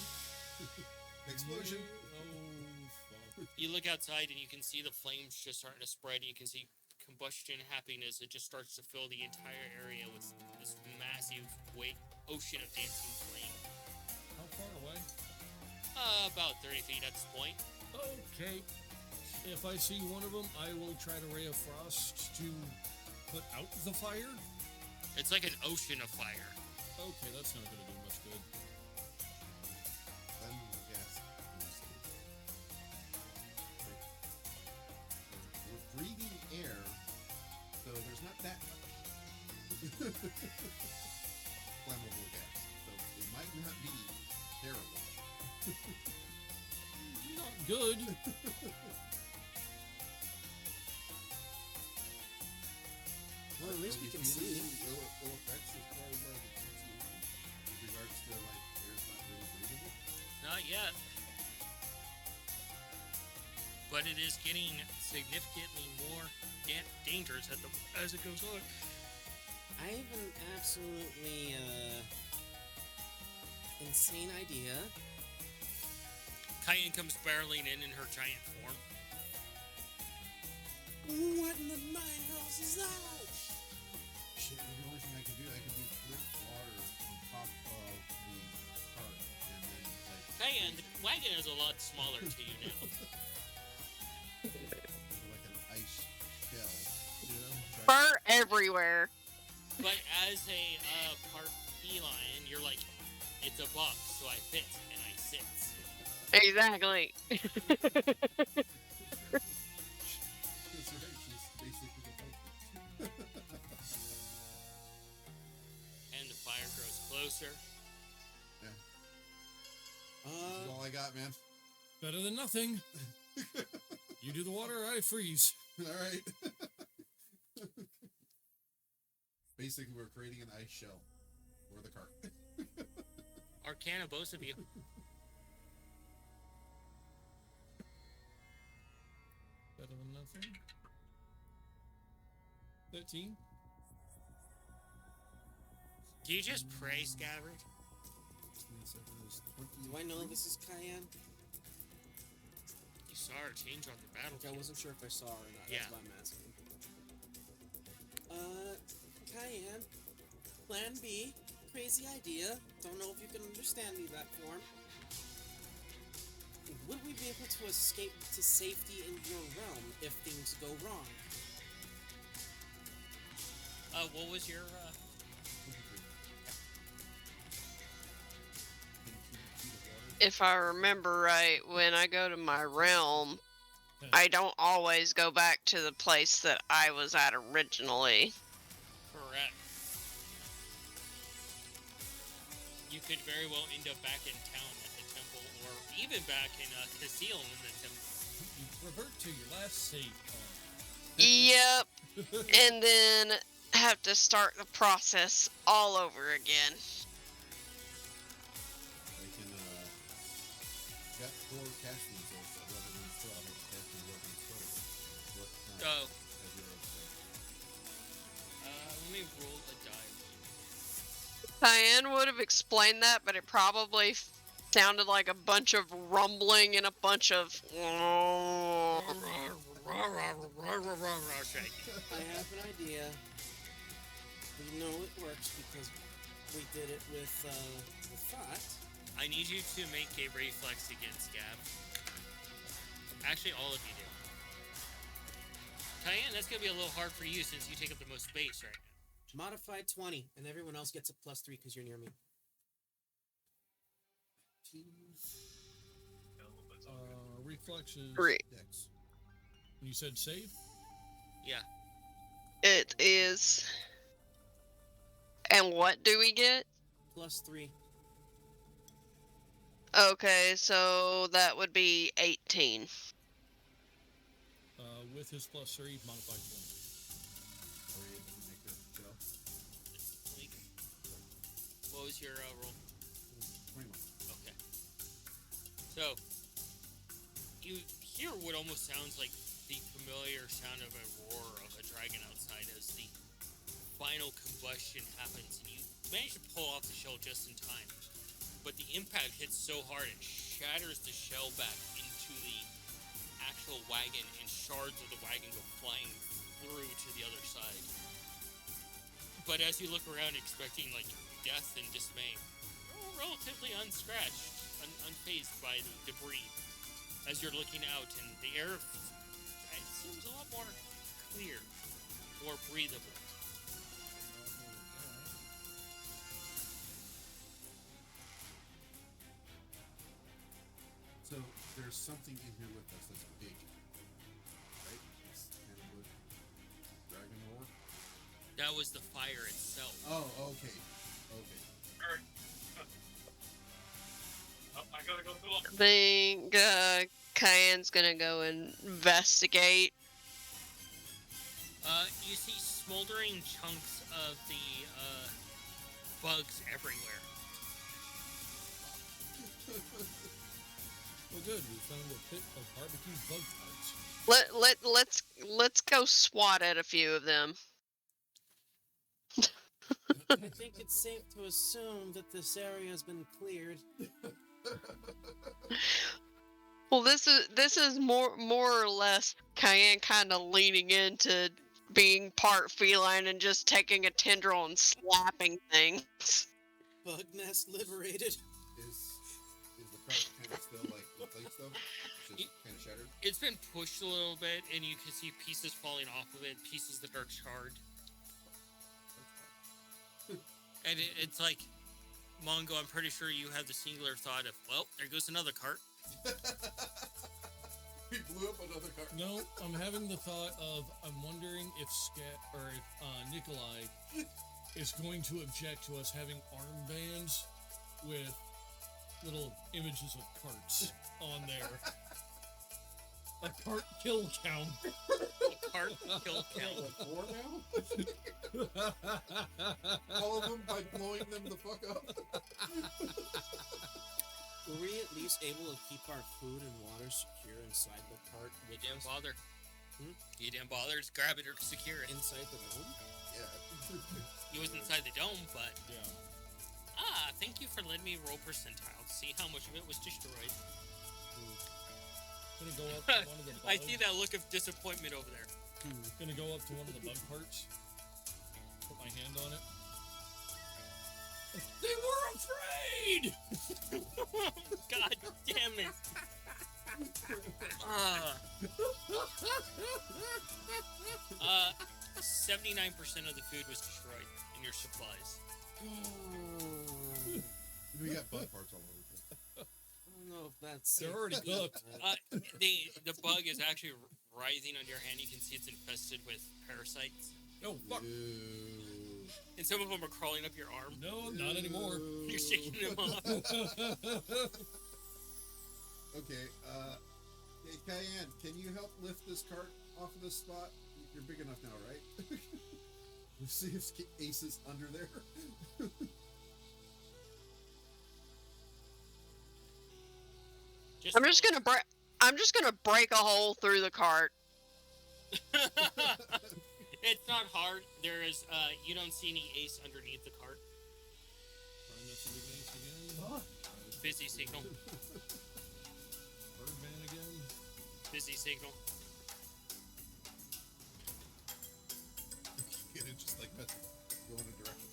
Explosion. Oh, fuck. You look outside and you can see the flames just starting to spread, and you can see combustion happening as it just starts to fill the entire area with this massive ocean of dancing flame. How far away? About 30 feet at this point. Okay. If I see one of them, I will try to ray of frost to put out the fire. It's like an ocean of fire. Okay, that's not going to do much good. Flammable gas. We're breathing air, so there's not that much flammable gas. So it might not be terrible. Not good. Well, at least we can see. Ill effects as far as like with regards to like air's not really breathable. Not yet. But it is getting significantly more dangerous as it goes on. I have an absolutely insane idea. Cayenne comes barreling in her giant form. What in the nine house is that? Shit, the only thing I can do flip water on top of the cart and then like Cayenne, the wagon is a lot smaller to you now. like an ice shell. You know? Fur everywhere. But as a part feline, you're like, it's a box, so I fit and I sit. Exactly. That's right, she's basically a monkey. And the fire grows closer. That's all I got, man. Better than nothing. You do the water, I freeze. Alright. Basically, we're creating an ice shell for the cart. Arcana, both of you. Better than nothing. 13. Do you just pray, Scabbard? Do I know this is Cayenne? You saw her change on the I battlefield. wasn't sure if I saw her or not. Yeah. That's why I'm asking. Cayenne. Plan B. Crazy idea. Don't know if you can understand me that form. Would we be able to escape to safety in your realm if things go wrong? What was your, If I remember right, when I go to my realm, I don't always go back to the place that I was at originally. correct? You could very well end up back in town at the temple, or even back in Castile in the temple. You revert to your last save Yep. And then have to start the process all over again. I can, got 4 casting resources, 11 in still. I have casting weapons still. What kind Oh. have you ever Let me roll a die. Diane would have explained that, but it probably sounded like a bunch of rumbling and a bunch of. I have an idea. We know it works because we did it with Thought. I need you to make a reflex against Gab. Actually, all of you do. Cayenne, that's gonna be a little hard for you since you take up the most space right now. Modified 20, and everyone else gets a +3 because you're near me. reflex is Dex. You said save? Yeah. It is. And what do we get? +3. Okay, so that would be 18. With his +3, modified 20. Are you able to make a shell? What was your roll? 21. Okay. So, you hear what almost sounds like the familiar sound of a roar of a dragon outside as the final combustion happens, and you manage to pull off the shell just in time. But the impact hits so hard it shatters the shell back into the actual wagon, and shards of the wagon go flying through to the other side. But as you look around expecting like death and dismay, you're relatively unscratched, unfazed by the debris. As you're looking out, and the air seems a lot more clear, more breathable. So there's something in here with us that's big, right? It's kind of what dragon roar. That was the fire itself. Oh, okay. Okay. Alright. Oh, I gotta go through. I think Cayenne's gonna go investigate. You see smoldering chunks of the bugs everywhere. Well, good. We found a pit of barbecue bug parts. Let's go swat at a few of them. I think it's safe to assume that this area has been cleared. Well, this is more or less Cayenne kind of leaning into being part feline and just taking a tendril and slapping things. Bug nest liberated. Is the cart kind of still like in place though? It's just kind of shattered. It's been pushed a little bit, and you can see pieces falling off of it, pieces that are charred. And it's like, Mongo, I'm pretty sure you have the singular thought of, well, there goes another cart. We blew up another cart. No, I'm having the thought of I'm wondering if Nikolai is going to object to us having armbands with little images of carts on there. A cart kill count. A cart kill count. Like 4 now? All of them by blowing them the fuck up. Were we at least able to keep our food and water secure inside the cart? You didn't bother. Hmm? You didn't bother to grab it or secure it. Inside the dome? Yeah. It was inside the dome, but... Yeah. Thank you for letting me roll percentile to see how much of it was destroyed. Gonna go up to one of the bugs. I see that look of disappointment over there. Gonna go up to one of the bug parts. Put my hand on it. They were afraid! God damn it. 79% of the food was destroyed in your supplies. We got bug parts all over the place. I don't know if that's... They're already cooked. The bug is actually writhing on your hand. You can see it's infested with parasites. Oh, fuck. Ew. And some of them are crawling up your arm. No, not anymore. You're shaking them off. Okay, hey, Cayenne, can you help lift this cart off of this spot? You're big enough now, right? Let's see if Ace is under there. I'm just gonna break a hole through the cart. It's not hard. There is, you don't see any Ace underneath the cart. Trying not to be nice again. Busy signal. Birdman again. Busy signal. Get it just like that. Go in a direction.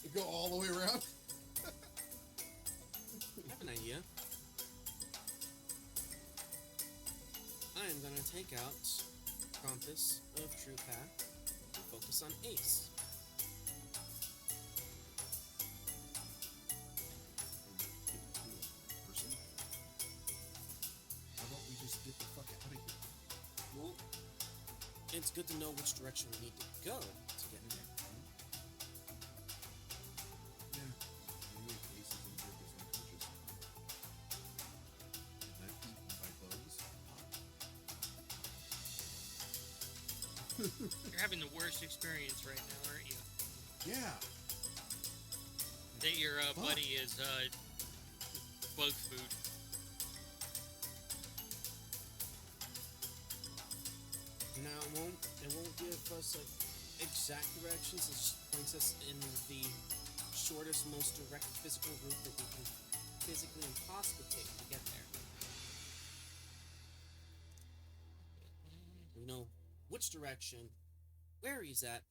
You go all the way around. I have an idea. I am gonna take out Compass of True Path and focus on Ace. How about we just get the fuck out of here? Well, it's good to know which direction we need to go to get there. Yeah. Maybe if Ace is in here because unconscious. And not eaten by bugs. You're having the worst experience right now, aren't you? Yeah. That your Fuck. buddy is bug food. Now it won't give us like exact directions. It just points us in the shortest, most direct physical route that we can physically and possibly take to get there. We know which direction, where he's at,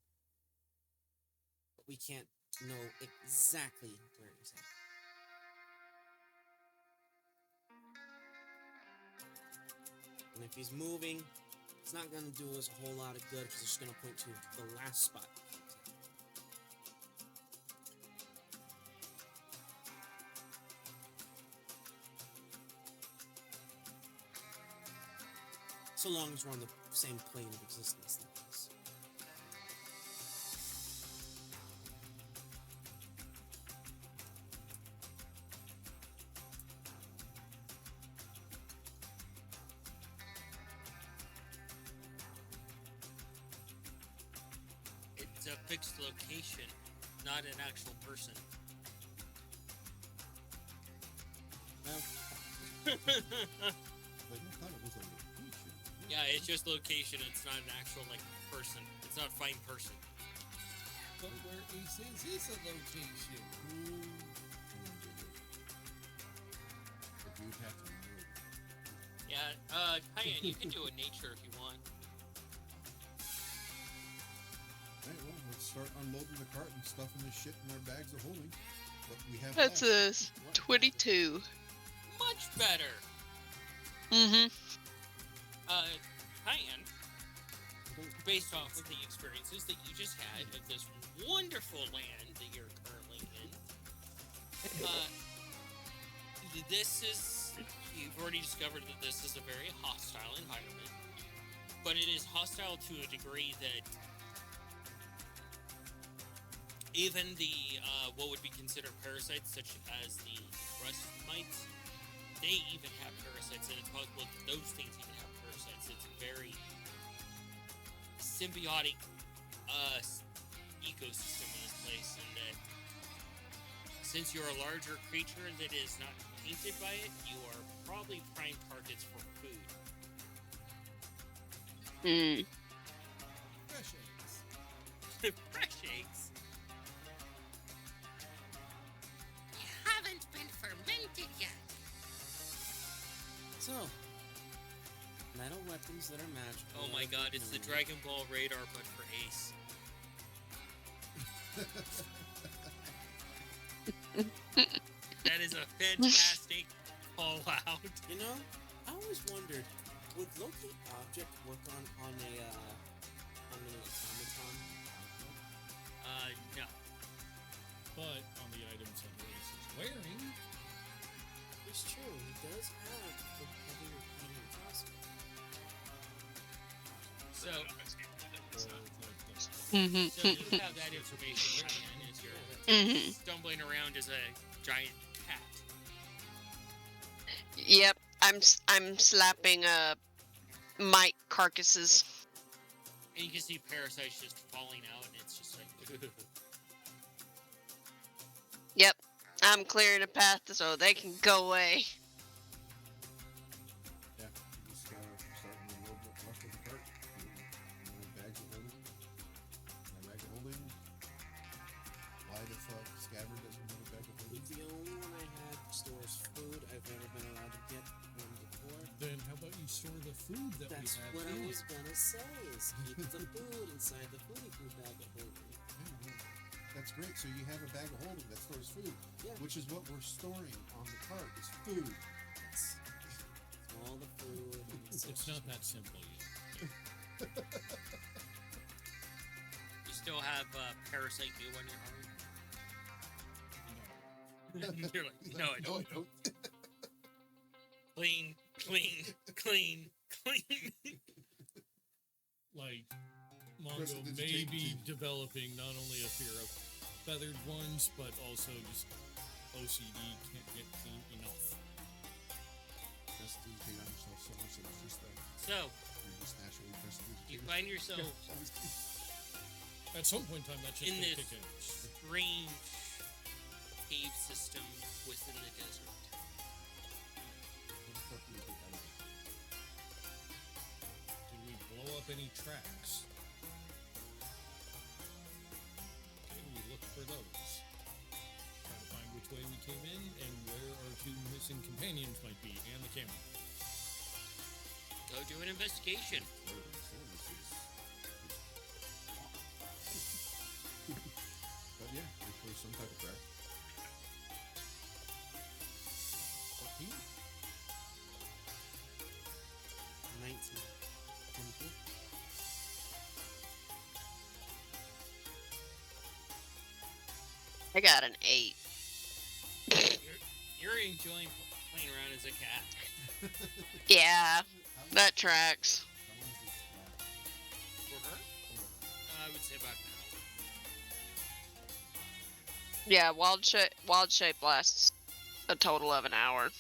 but we can't know exactly where he's at. And if he's moving, it's not going to do us a whole lot of good because it's just going to point to the last spot. So long as we're on the same plane of existence like this. It's a fixed location, not an actual person. Well, Like, I thought it was a location. Yeah, it's just location. It's not an actual like person. It's not find person. But where Ace is a location. But you'd have to know. Yeah, Cayenne, you can do a nature if you want. Alright, well, let's start unloading the cart and stuffing this shit in our bags of holding. What we have That's left. a 22. Much better. Mm-hmm. Cayenne, based off of the experiences that you just had of this wonderful land that you're currently in, this is, you've already discovered that this is a very hostile environment, but it is hostile to a degree that even the, what would be considered parasites, such as the rust mites, they even have parasites, and it's possible that those things even have parasites. It's a very symbiotic ecosystem in this place, and that since you're a larger creature that is not tainted by it, you are probably prime targets for food. Mm. Fresh eggs. Fresh eggs. You haven't been fermented yet. so, metal weapons that are magical. Oh my god, it's the Dragon Ball radar, but for Ace. That is a fantastic call out. You know, I always wondered, would Loki object work on an automaton? No. But on the items that Ace is wearing, It's true, he does have the heavy repeating crossbow. So, Mm-hmm. so you have that information, Ryan, as you're Mm-hmm. stumbling around as a giant cat. Yep. I'm slapping mite carcasses. And you can see parasites just falling out, and it's just like... Yep. I'm clearing a path so they can go away. Yeah, you just start unloading the rest of the cart. My bags of holding. My bag of holding. Why the fuck Scabbard doesn't have a bag of holding? The only one I had stores food. I've never been allowed to get one before. then how about you store the food that That's we have what I here? was gonna say, is keep the food inside the foodie food bag of holding. Yeah, that's great. So you have a bag of holding that stores food, Yeah. which is what we're storing on the cart is food. It's all the food. And It's not that simple yet. You still have parasite goo on your arm? You're like, no, I don't. don't. Clean, clean, clean, clean. Like, Chris, Mongo did you may take- be developing not only a fear of feathered ones, but also just OCD, can't get clean enough. Just you take on yourself so much that it's just So, you're just naturally you prestigious. find yourself At some point in time, that should in kick this in. strange cave system within the desert. What the fuck do you think I like? Did we blow up any tracks. Okay, we look for those. Try to find which way we came in and where our two missing companions might be, and the camera. Go do an investigation. But yeah, there's some type of crack. 14? 19. 22. I got an 8. You're enjoying playing around as a cat. Yeah, that tracks. For her? I would say about an Yeah, wild shape lasts a total of an hour.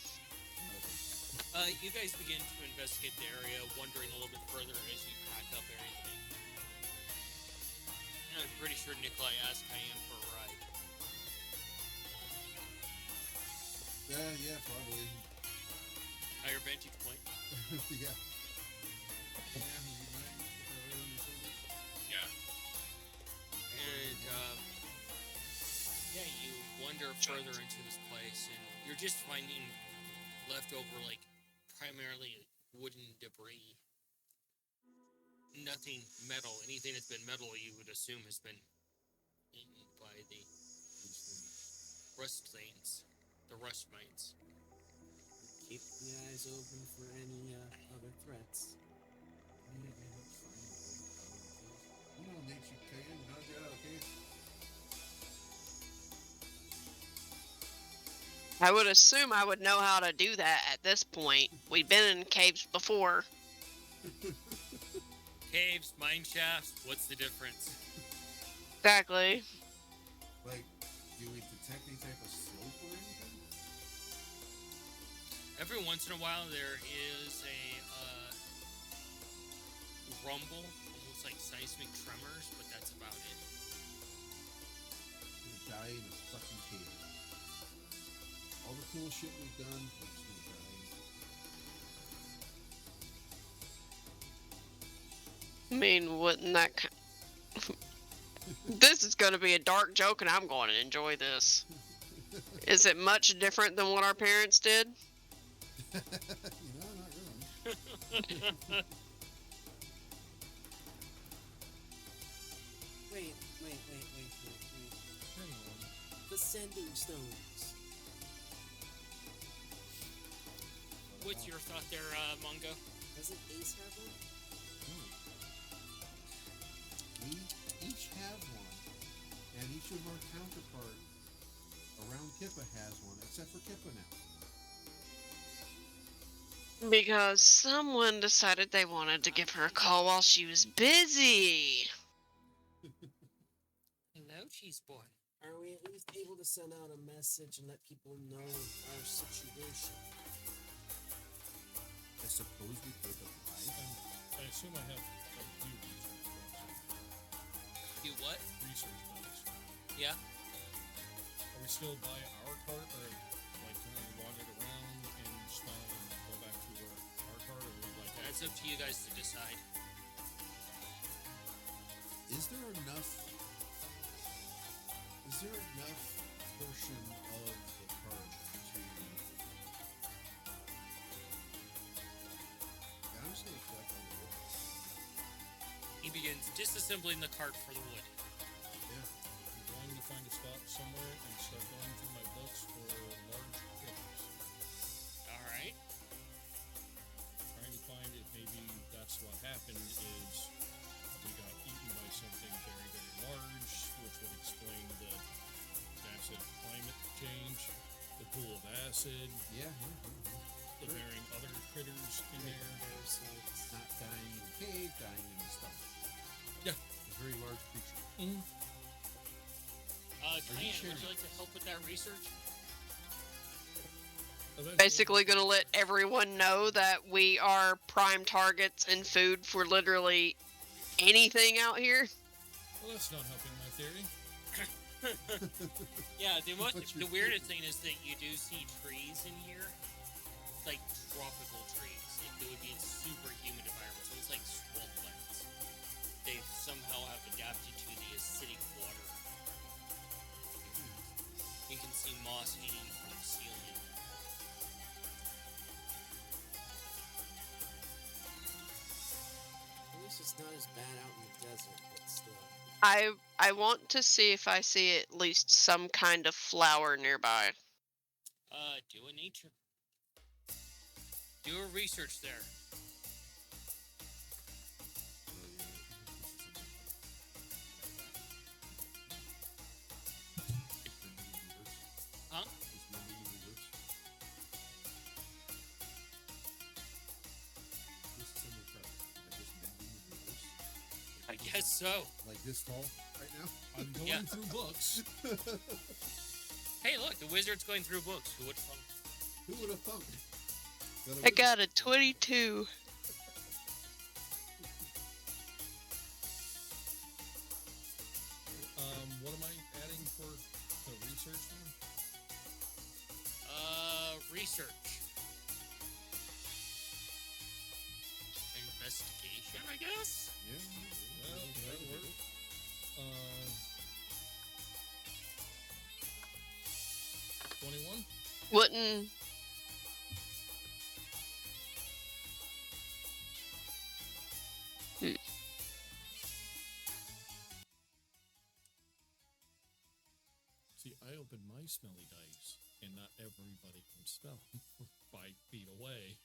hour. You guys begin to investigate the area, wandering a little bit further as you pack up everything. And I'm pretty sure Nikolai asked Cayenne for a ride. Yeah, probably. Higher vantage point. Yeah. Yeah. And, yeah, you wander further into this place, and you're just finding leftover, like, primarily wooden debris. Nothing metal. Anything that's been metal, you would assume, has been eaten by the rust stains, the rust mites. Keep the eyes open for any other threats. You know, Nate, you can not get out, okay? I would assume I would know how to do that at this point. We've been in caves before. Caves, mine shafts, what's the difference? Exactly. Like, do we detect any type of slope or anything? Every once in a while, there is a rumble, almost like seismic tremors, but that's about it. We're gonna die in a fucking cave. All the cool shit we've done, we're just gonna die. I mean, wouldn't that... This is going to be a dark joke, and I'm going to enjoy this. Is it much different than what our parents did? Not really. Wait. Hang on. The sending stones. What's your thought there, Mongo? Doesn't Ace have one? We each have one, and each of our counterpart around Kippa has one, except for Kippa now. Because someone decided they wanted to give her a call while she was busy. Hello, cheese boy. Are we at least able to send out a message and let people know our situation? I suppose we could have I assume I have a few research points. You what? Research points. Yeah? Are we still by our cart, or like can we wander around and spawn and go back to our cart, or we like? That's up to you guys to decide. Is there enough portion of the card to... I'm just gonna collect all the wood. He begins disassembling the cart for the wood. Yeah. I'm going to find a spot somewhere and start going through my books for large critters. Alright. Trying to find if maybe that's what happened is we got eaten by something very, very large, which would explain the acid climate change, the pool of acid, Yeah. the varying other critters in there. Parasites. Not dying in the cave, dying in the stomach. Yeah. A very large creature. Mm-hmm. Cayenne, sure? would you like to help with that research? Basically gonna let everyone know that we are prime targets and food for literally anything out here. Well, that's not helping my theory. Yeah, What's your the weirdest thing is that you do see trees in here. Like tropical trees. It that would be in super humid environments, almost like swamplands. They somehow have adapted to the acidic water. You can see moss hanging from the ceiling. At least it's not as bad out in the desert, but still. I want to see if I see at least some kind of flower nearby. Do a nature. Do a research there. Huh? I guess so. Like this tall right now? I'm going Yeah. through books. Hey, look, the wizard's going through books. Who would have thunk? Who would have thunk? That I got a 22. What am I adding for the research one? Research. Investigation, I guess? Yeah. Well, that'll work. 21? Wouldn't. See, I opened my smelly dice, and not everybody can smell 5 feet away.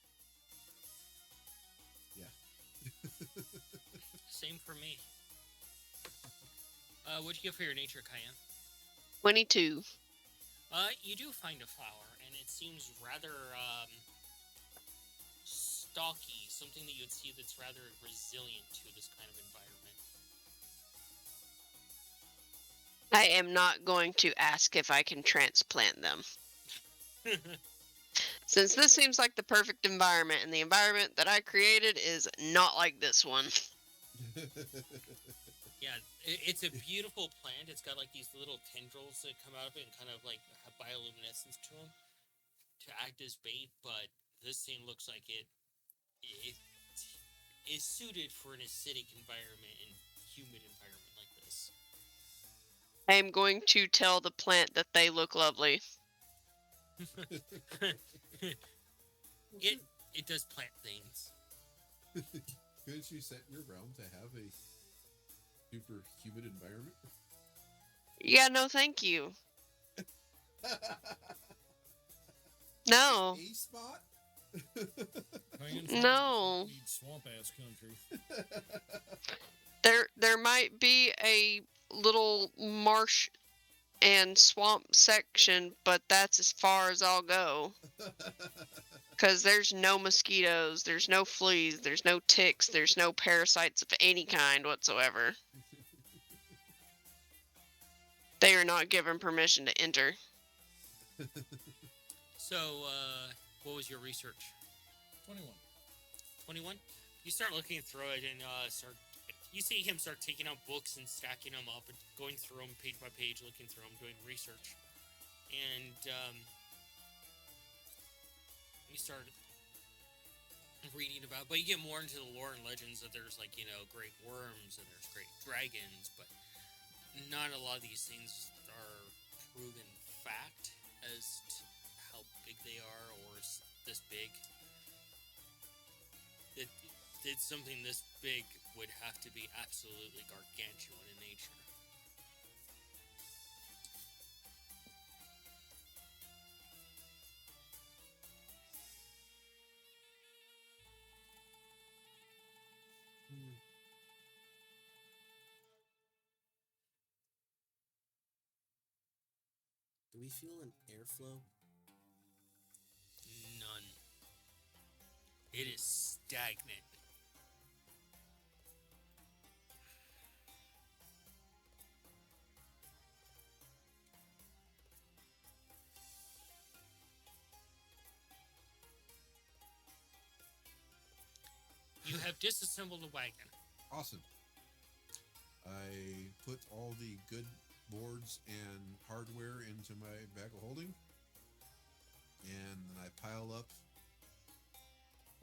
Yeah. Same for me. What'd you get for your nature, Cayenne? 22. You do find a flower, and it seems rather, stocky. Something that you'd see that's rather resilient to this kind of environment. I am not going to ask if I can transplant them. Since this seems like the perfect environment, and the environment that I created is not like this one. Yeah, it's a beautiful plant. It's got like these little tendrils that come out of it and kind of like have bioluminescence to them to act as bait, but this thing looks like it is suited for an acidic environment and humid environment like this. I am going to tell the plant that they look lovely. It does plant things. Couldn't you set your realm to have a super humid environment? Yeah, no thank you. No. A spot? No. Need swamp ass country. There might be a little marsh and swamp section, but that's as far as I'll go. Because there's no mosquitoes, there's no fleas, there's no ticks, there's no parasites of any kind whatsoever. They are not given permission to enter. So, what was your research? 21. 21? You start looking through it and you see him start taking out books and stacking them up and going through them page by page, looking through them, doing research. And you start reading about, but you get more into the lore and legends that there's like, great worms and there's great dragons, but not a lot of these things are proven fact as to how big they are or this big. That something this big would have to be absolutely gargantuan in nature. Do we feel an airflow? None. It is stagnant. You have disassembled a wagon. Awesome. I put all the good boards and hardware into my bag of holding, and then I pile up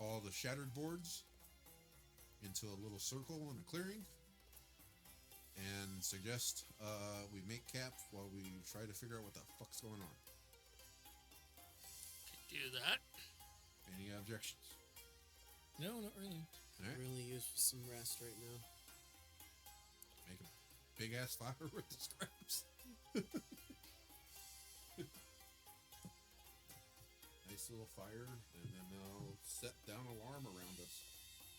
all the shattered boards into a little circle in a clearing and suggest we make camp while we try to figure out what the fuck's going on. Do that. Any objections? No, not really. All right. Really use some rest right now. Make a big ass fire with the scraps. Nice little fire, and then they'll set down alarm around us.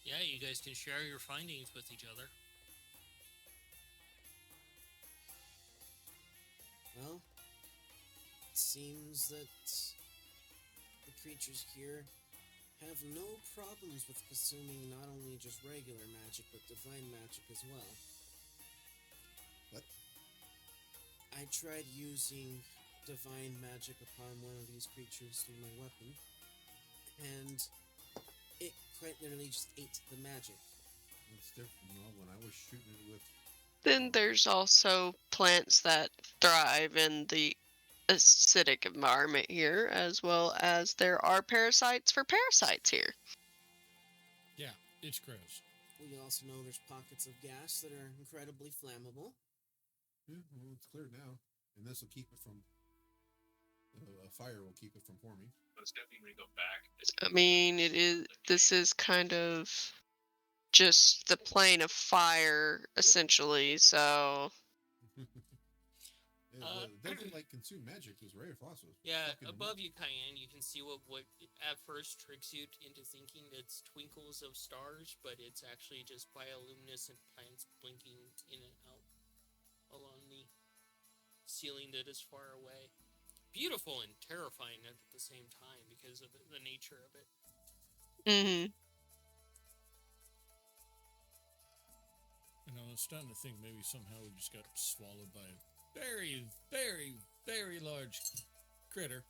Yeah, you guys can share your findings with each other. Well, it seems that the creatures here have no problems with consuming not only just regular magic, but divine magic as well. What? I tried using divine magic upon one of these creatures through my weapon, and it quite literally just ate the magic. It's different. You know, when I was shooting it with Then there's also plants that thrive in the acidic environment here, as well as there are parasites for parasites here. Yeah, it's gross. We also know there's pockets of gas that are incredibly flammable. yeah, well, it's clear now, and this will keep it from. A fire will keep it from forming. But it's definitely going to go back. I mean, this is kind of just the plane of fire, essentially, so... It doesn't like consume magic. This ray of phosphorus. Yeah, fucking above you, Cayenne, you can see what at first tricks you into thinking it's twinkles of stars, but it's actually just bioluminescent plants blinking in and out along the ceiling that is far away. Beautiful and terrifying at the same time because of the nature of it. Mm-hmm. And I was starting to think maybe somehow we just got swallowed by a very, very, very large critter,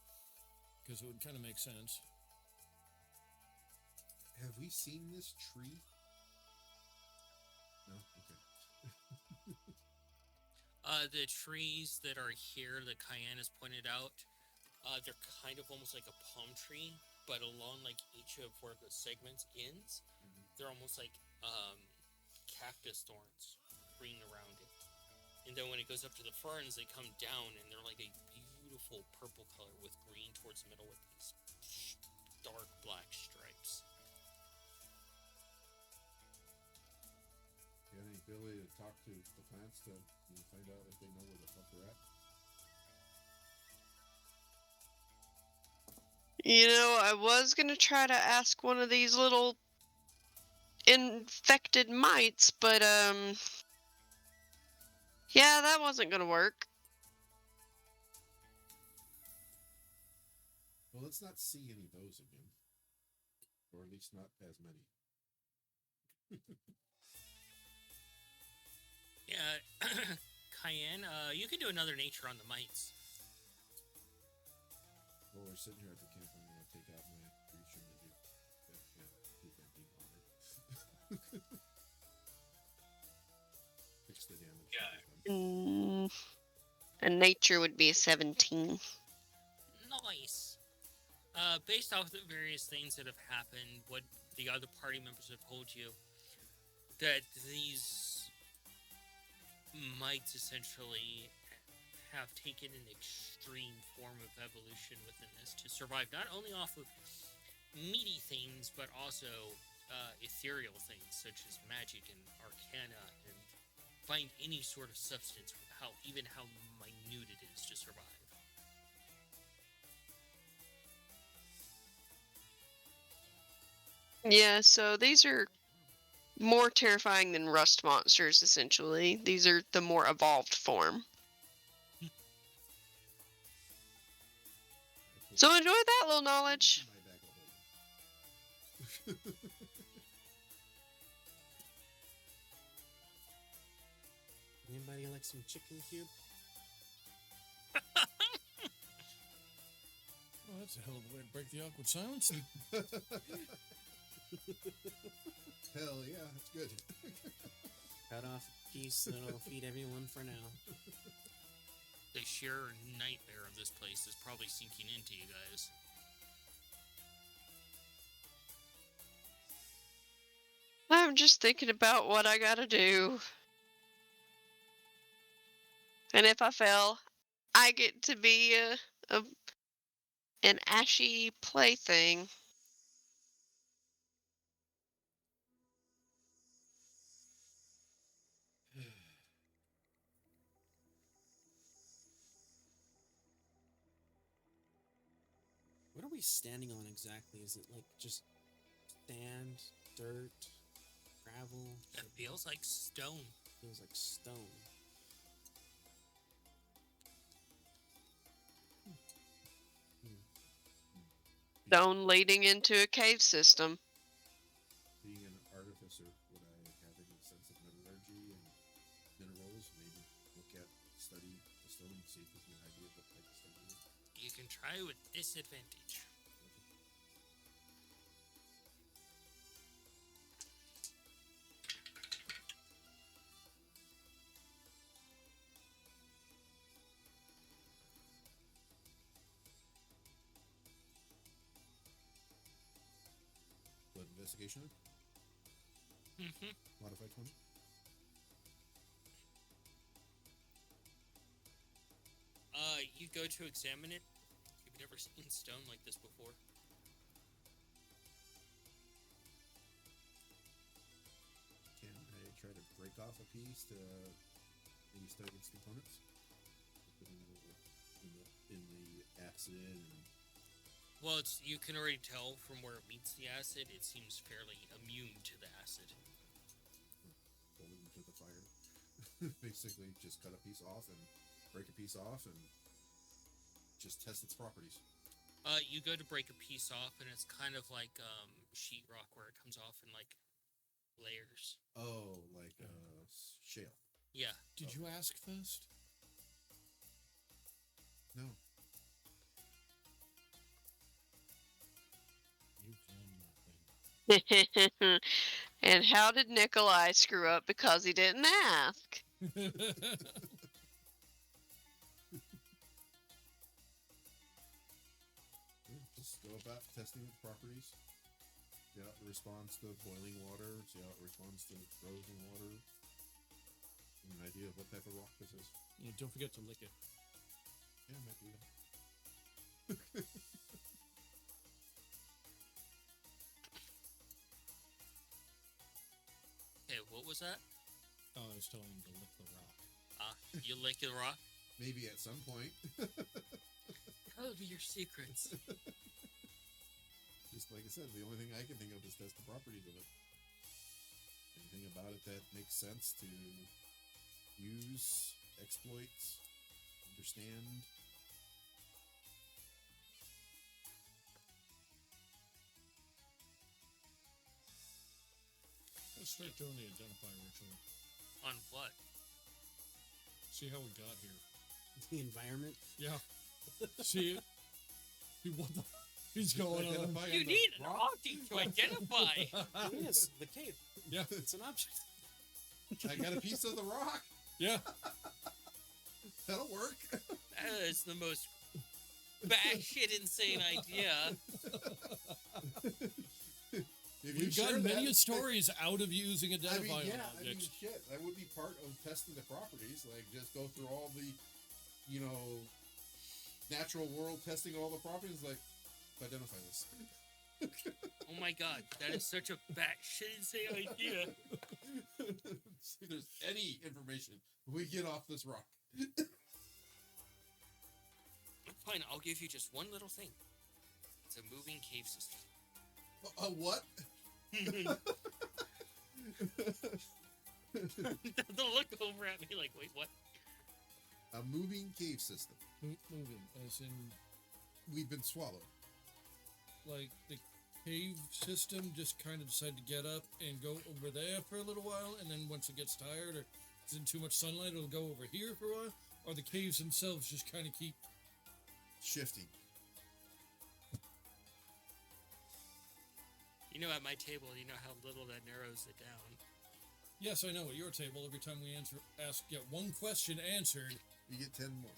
because it would kind of make sense. Have we seen this tree? No? Okay. The trees that are here that Cayenne has pointed out, they're kind of almost like a palm tree, but along like each of where the segments ends, they're almost like cactus thorns green around it. And then when it goes up to the ferns, they come down and they're like a beautiful purple color with green towards the middle with these dark black stripes. You have any ability to talk to the plants to find out if they know where the fuck we're at? You know, I was gonna try to ask one of these little infected mites, but, yeah, that wasn't gonna work. Well, let's not see any of those again. Or at least not as many. Yeah, Cayenne, you can do another nature on the mites. While we're sitting here at the camp, I'm going to take out my reach and do keep that deep on it. Fix the damage. Yeah. And nature would be a 17. Nice. Based off the various things that have happened, what the other party members have told you, that these mites essentially have taken an extreme form of evolution within this to survive not only off of meaty things, but also ethereal things such as magic and arcana, and find any sort of substance, how minute it is to survive. Yeah, so these are more terrifying than rust monsters, essentially. These are the more evolved form. So enjoy that little knowledge. My bag of holding. Anybody like some chicken cube? Oh, that's a hell of a way to break the awkward silence. Hell yeah, that's good. Cut off a piece that'll feed everyone for now. The sheer nightmare of this place is probably sinking into you guys. I'm just thinking about what I gotta do. And if I fail, I get to be an ashy plaything. What are we standing on exactly? Is it like just sand, dirt, gravel? It feels like stone. Feels like stone. Stone leading into a cave system. Being an artificer, would I have any sense of metallurgy and minerals? Maybe look at, study the stone, see if there's an idea of what type of stone it is. You can try with disadvantage. What, investigation? Mm-hmm. Modified 20? You go to examine it. You've never seen stone like this before. Can I try to break off a piece to maybe study its components? Put in the acid and... Well, you can already tell from where it meets the acid, it seems fairly immune to the acid. Pull it into the fire. Basically, just cut a piece off and break a piece off and just test its properties. You go to break a piece off, and it's kind of like sheetrock, where it comes off in like layers. Oh, like shale. Yeah. Did you ask first? No. You've done nothing. And how did Nikolai screw up because he didn't ask? Just go about testing its properties. See how it responds to boiling water. See how it responds to frozen water. An idea of what type of rock this is. Don't forget to lick it. Yeah, I might do that. Okay, what was that? Oh, I was telling him to lick the rock. You lick the rock? Maybe at some point. Tell me your secrets. Just like I said, the only thing I can think of is test the properties of it. Anything about it that makes sense to use, exploit, understand. Let's start doing the identify ritual. On what? See how we got here. The environment. Yeah. See it? What the is going on? Identify You on the need an rock? object to identify. Yes, the cave. Yeah. It's an object. I got a piece of the rock. Yeah. That'll work. That is the most batshit insane idea. If you We've share gotten many that- stories out of using I mean, identify yeah, on I mean, objects. shit. That would be part of testing the properties. Like, just go through all the, natural world testing all the properties. Like, identify this. Oh my god, that is such a batshit insane idea. See if there's any information we get off this rock. Fine, I'll give you just one little thing. It's a moving cave system. What? They'll look over at me like, wait, what? A moving cave system. Moving, as in, We've been swallowed. like, the cave system just kind of decide to get up and go over there for a little while, and then once it gets tired or it's in too much sunlight, it'll go over here for a while, or the caves themselves just kind of keep... Shifting. You know, at my table, you know how little that narrows it down. Yes, I know, at your table, every time we get one question answered, You get 10 more.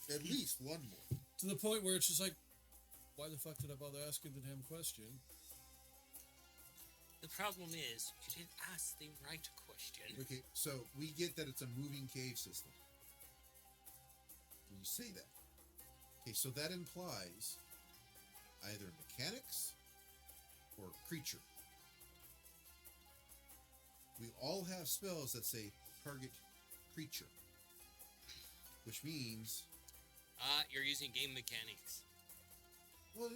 At least one more. to the point where it's just like, why the fuck did I bother asking the damn question? The problem is, you didn't ask the right question. Okay, so we get that it's a moving cave system. You say that. Okay, so that implies either mechanics or creature. We all have spells that say target creature, which means You're using game mechanics. well,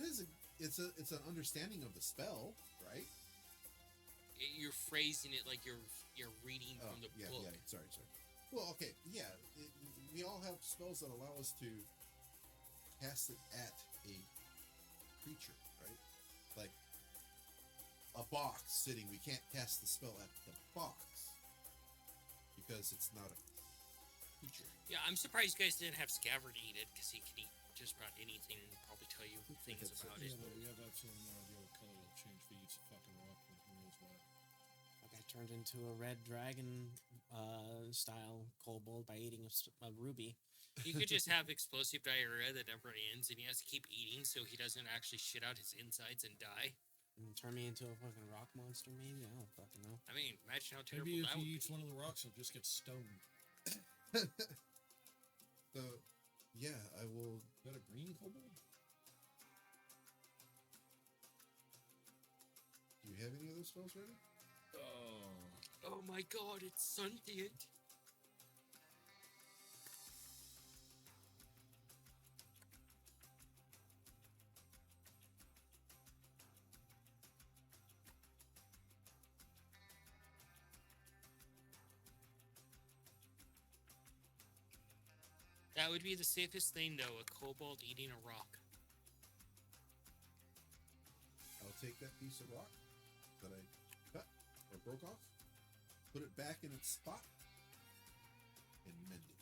it's an understanding of the spell, right? You're phrasing it like you're reading from the book. Yeah. Sorry. Well, okay, yeah. We all have spells that allow us to cast it at a creature, right? Like a box sitting, we can't cast the spell at the box because it's not a creature. Yeah, I'm surprised you guys didn't have Scabbard eat it, because he can eat just about anything and probably tell you things That's about Yeah, it. but we have absolutely no idea what color it'll change if he eats a fucking rock or who knows what. I got turned into a red dragon style kobold by eating a ruby. You could just have explosive diarrhea that never ends, and he has to keep eating so he doesn't actually shit out his insides and die. And turn me into a fucking rock monster, maybe? I don't fucking know. I mean, imagine how terrible Maybe if that would he eats be. one of the rocks, he'll just get stoned. So, yeah, I will. Is that a green kobold? Do you have any of those spells ready? Oh. Oh my god, it's sentient. That would be the safest thing, though, a kobold eating a rock. I'll take that piece of rock that I cut or broke off, put it back in its spot, and mend it.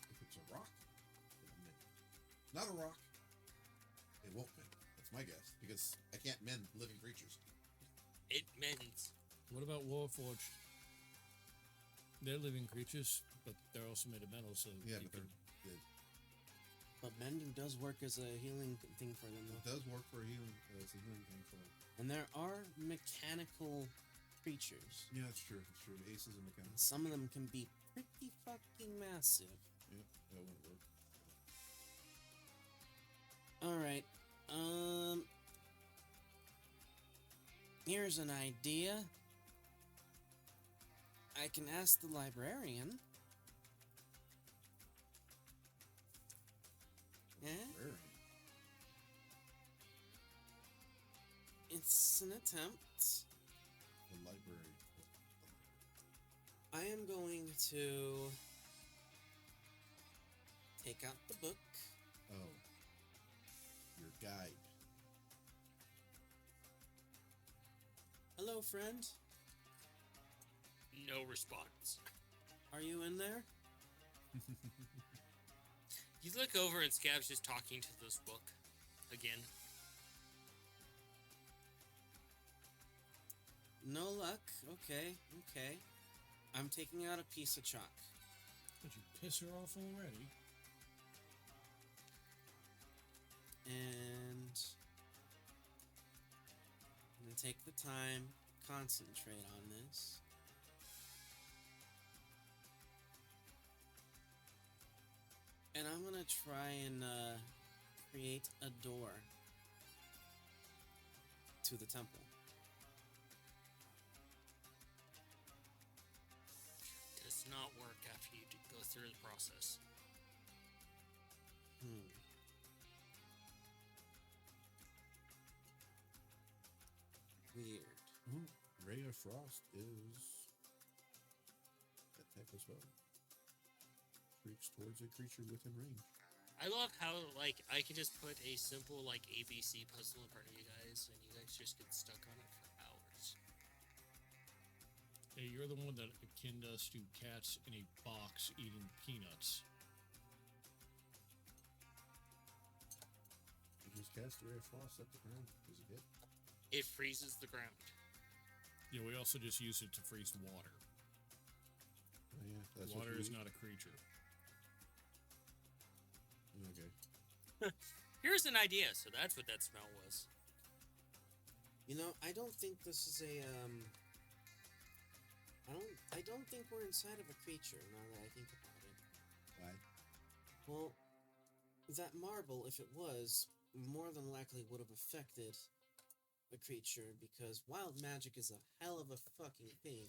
If it's a rock, it'll mend. Not a rock, it won't mend. That's my guess, because I can't mend living creatures. It mends. What about Warforged? They're living creatures, but they're also made of metal, so Yeah, you but can- But mending does work as a healing thing for them, it though. does work for healing. It's a healing thing for them. And there are mechanical creatures. Yeah, that's true. It's true. The aces and And mechanics. some of them can be pretty fucking massive. Yeah, that won't work. Alright. Here's an idea. I can ask the librarian. Eh? Rare. It's an attempt. The library. I am going to take out the book. Oh. Your guide. Hello, friend. No response. Are you in there? You look over and Scab's just talking to this book. Again. No luck. Okay. I'm taking out a piece of chalk. Did you piss her off already? And I'm gonna take the time, concentrate on this. And I'm gonna try and create a door to the temple. Does not work after you go through the process. Weird. Ray of Frost is that type of spell. Creeps towards a creature within range. I love how, like, I can just put a simple, like, ABC puzzle in front of you guys, and you guys just get stuck on it for hours. Hey, you're the one that akin us to cats in a box eating peanuts. You just cast Ray of Frost up the ground. Does it hit? It freezes the ground. Yeah, we also just use it to freeze water. Oh yeah, that's Water what is you not a creature. Okay. Here's an idea, so that's what that smell was. You know, I don't think this is a I don't think we're inside of a creature now that I think about it. Why? Well, that marble, if it was, more than likely would have affected a creature because wild magic is a hell of a fucking thing.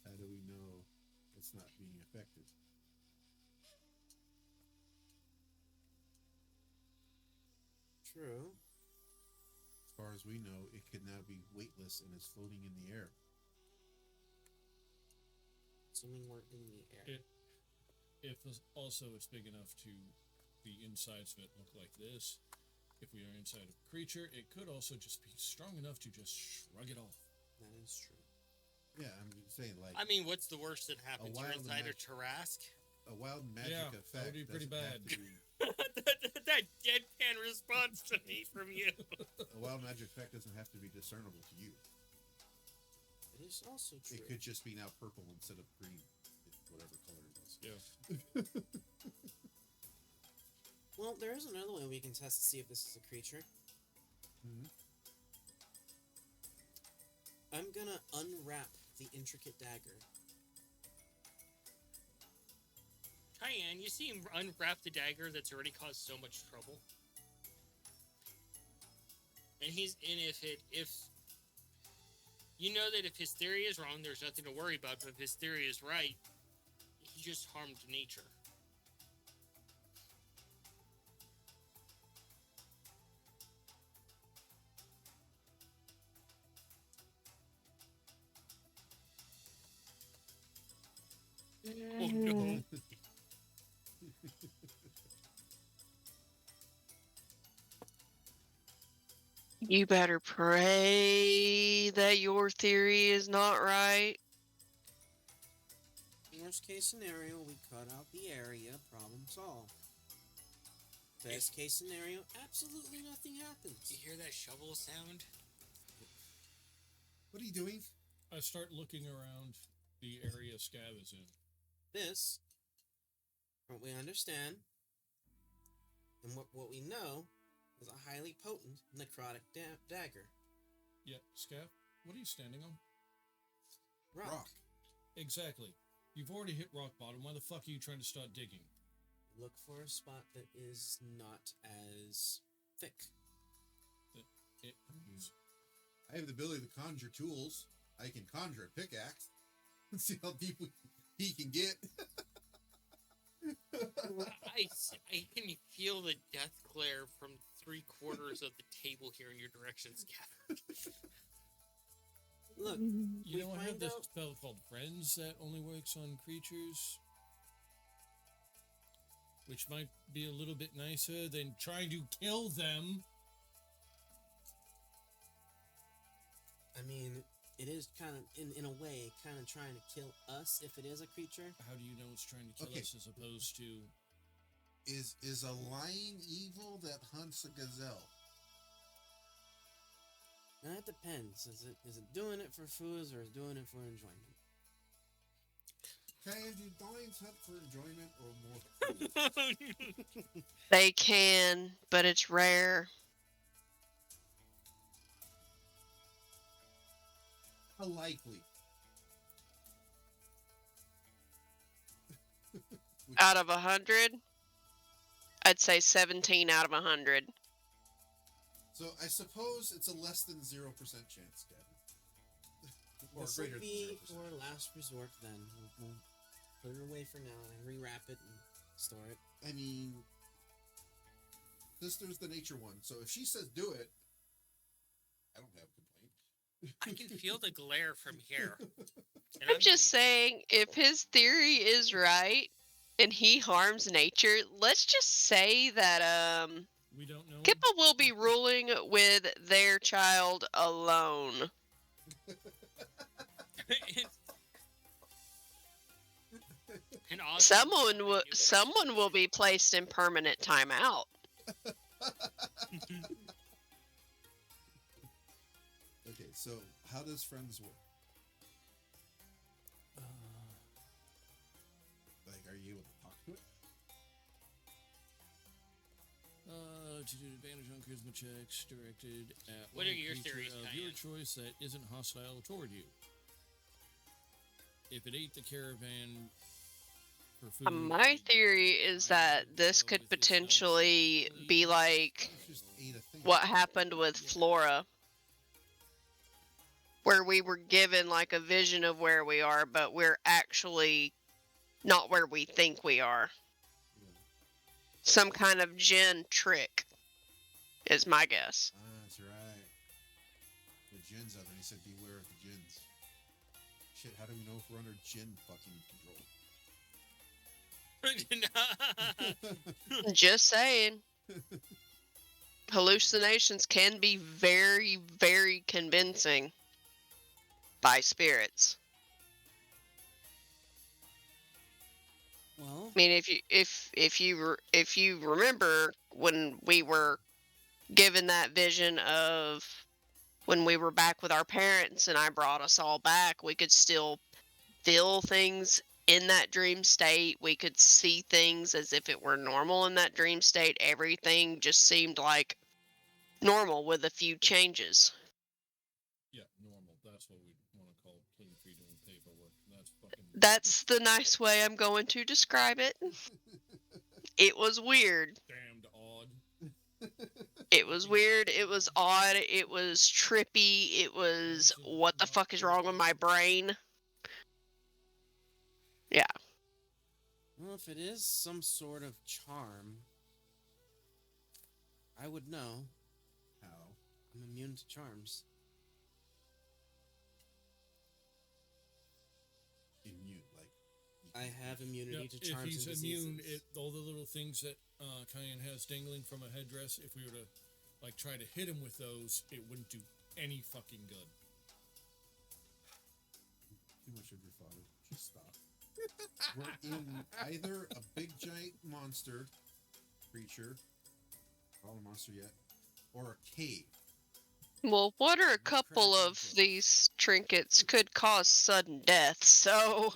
How do we know it's not being affected? True. As far as we know, it could now be weightless and is floating in the air. Assuming we're in the air. If also it's big enough to the insides of it look like this, if we are inside of a creature, it could also just be strong enough to just shrug it off. That is true. Yeah, I'm saying like I mean, what's the worst that happens? You're wild inside a magic- Tarrasque? a wild magic Yeah, effect. that would be pretty doesn't have bad. to be- that deadpan response to me from you. a wild magic effect doesn't have to be discernible to you. It is also true. It could just be now purple instead of green, whatever color it was. Yeah. Well, there is another way we can test to see if this is a creature. Mm-hmm. I'm gonna unwrap the intricate dagger. Cayenne, you see him unwrap the dagger that's already caused so much trouble. And if you know that if his theory is wrong, there's nothing to worry about, but if his theory is right, he just harmed nature. Oh no. You better pray that your theory is not right. Worst case scenario, we cut out the area, problem solved. Best case scenario, absolutely nothing happens. You hear that shovel sound? What are you doing? I start looking around the area Scav is in. This, from what we understand, and what we know, is a highly potent necrotic dagger. Yeah, Scav, what are you standing on? Rock. Exactly. You've already hit rock bottom. Why the fuck are you trying to start digging? Look for a spot that is not as thick. I have the ability to conjure tools. I can conjure a pickaxe. Let's see how deep he can get. I can feel the death glare from 3/4 of the table here in your direction, Scav. Look, You know, I have find this out- spell called Friends that only works on creatures, which might be a little bit nicer than trying to kill them. I mean, it is kind of, in a way, kind of trying to kill us if it is a creature. How do you know it's trying to kill Okay. us as opposed to... Is a lion evil that hunts a gazelle? That depends. Is it doing it for food or is it doing it for enjoyment? Can do lions hunt for enjoyment or more food? They can, but it's rare. How likely? Out of 100, I'd say 17 out of 100. So I suppose it's a less than 0% chance, Gavin. Or This greater will than be 0%. for last resort then. We'll put it away for now and rewrap it and store it. I mean, sister's the nature one, so if she says do it, I don't have a complaint. I can feel the glare from here. And I'm just saying, if his theory is right and he harms nature, let's just say that We don't know. Kippa will be ruling with their child alone. And Ozzy Someone will be placed in permanent timeout. Okay, so how does friends work? Like, are you able to talk to it? to do advantage on charisma checks directed at What one are your creature theories, of Diane? your choice that isn't hostile toward you. If it ate the caravan for food, My theory is that this could potentially be like It's just ate a thing. what happened with Flora, where we were given like a vision of where we are, but we're actually not where we think we are. Yeah. Some kind of djinn trick is my guess. Ah, that's right. The djinns out there. He said, beware of the djinns. Shit, how do we know if we're under djinn fucking control? Just saying. Hallucinations can be very, very convincing by spirits. Well, I mean, if you remember when we were given that vision of when we were back with our parents and I brought us all back, we could still feel things in that dream state. We could see things as if it were normal in that dream state. Everything just seemed like normal with a few changes. Yeah, normal. That's what we want to call clean free doing paperwork. That's fucking. That's the nice way I'm going to describe it. It was weird. Damned odd. It was weird. It was odd. It was trippy. It was, what the fuck is wrong with my brain? Yeah. well, if it is some sort of charm, I would know. How? I'm immune to charms. Immune, like. I have immunity to If charms he's and immune, diseases. all the little things that Cayenne has dangling from a headdress, if we were to like try to hit him with those, it wouldn't do any fucking good. Too much of your father. Just stop. We're in either a big giant monster creature, not a monster yet, or a cave. Well, what are a couple of these trinkets could cause sudden death, so...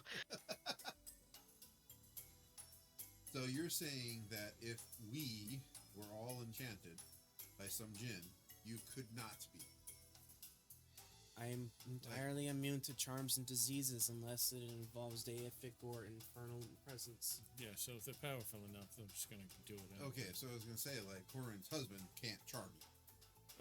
So you're saying that if we were all enchanted by some djinn, you could not be. I am entirely immune to charms and diseases unless it involves deific or infernal presence. Yeah, so if they're powerful enough, they're just gonna do it. Anyway. Okay, so I was gonna say, like, Corin's husband can't charm you.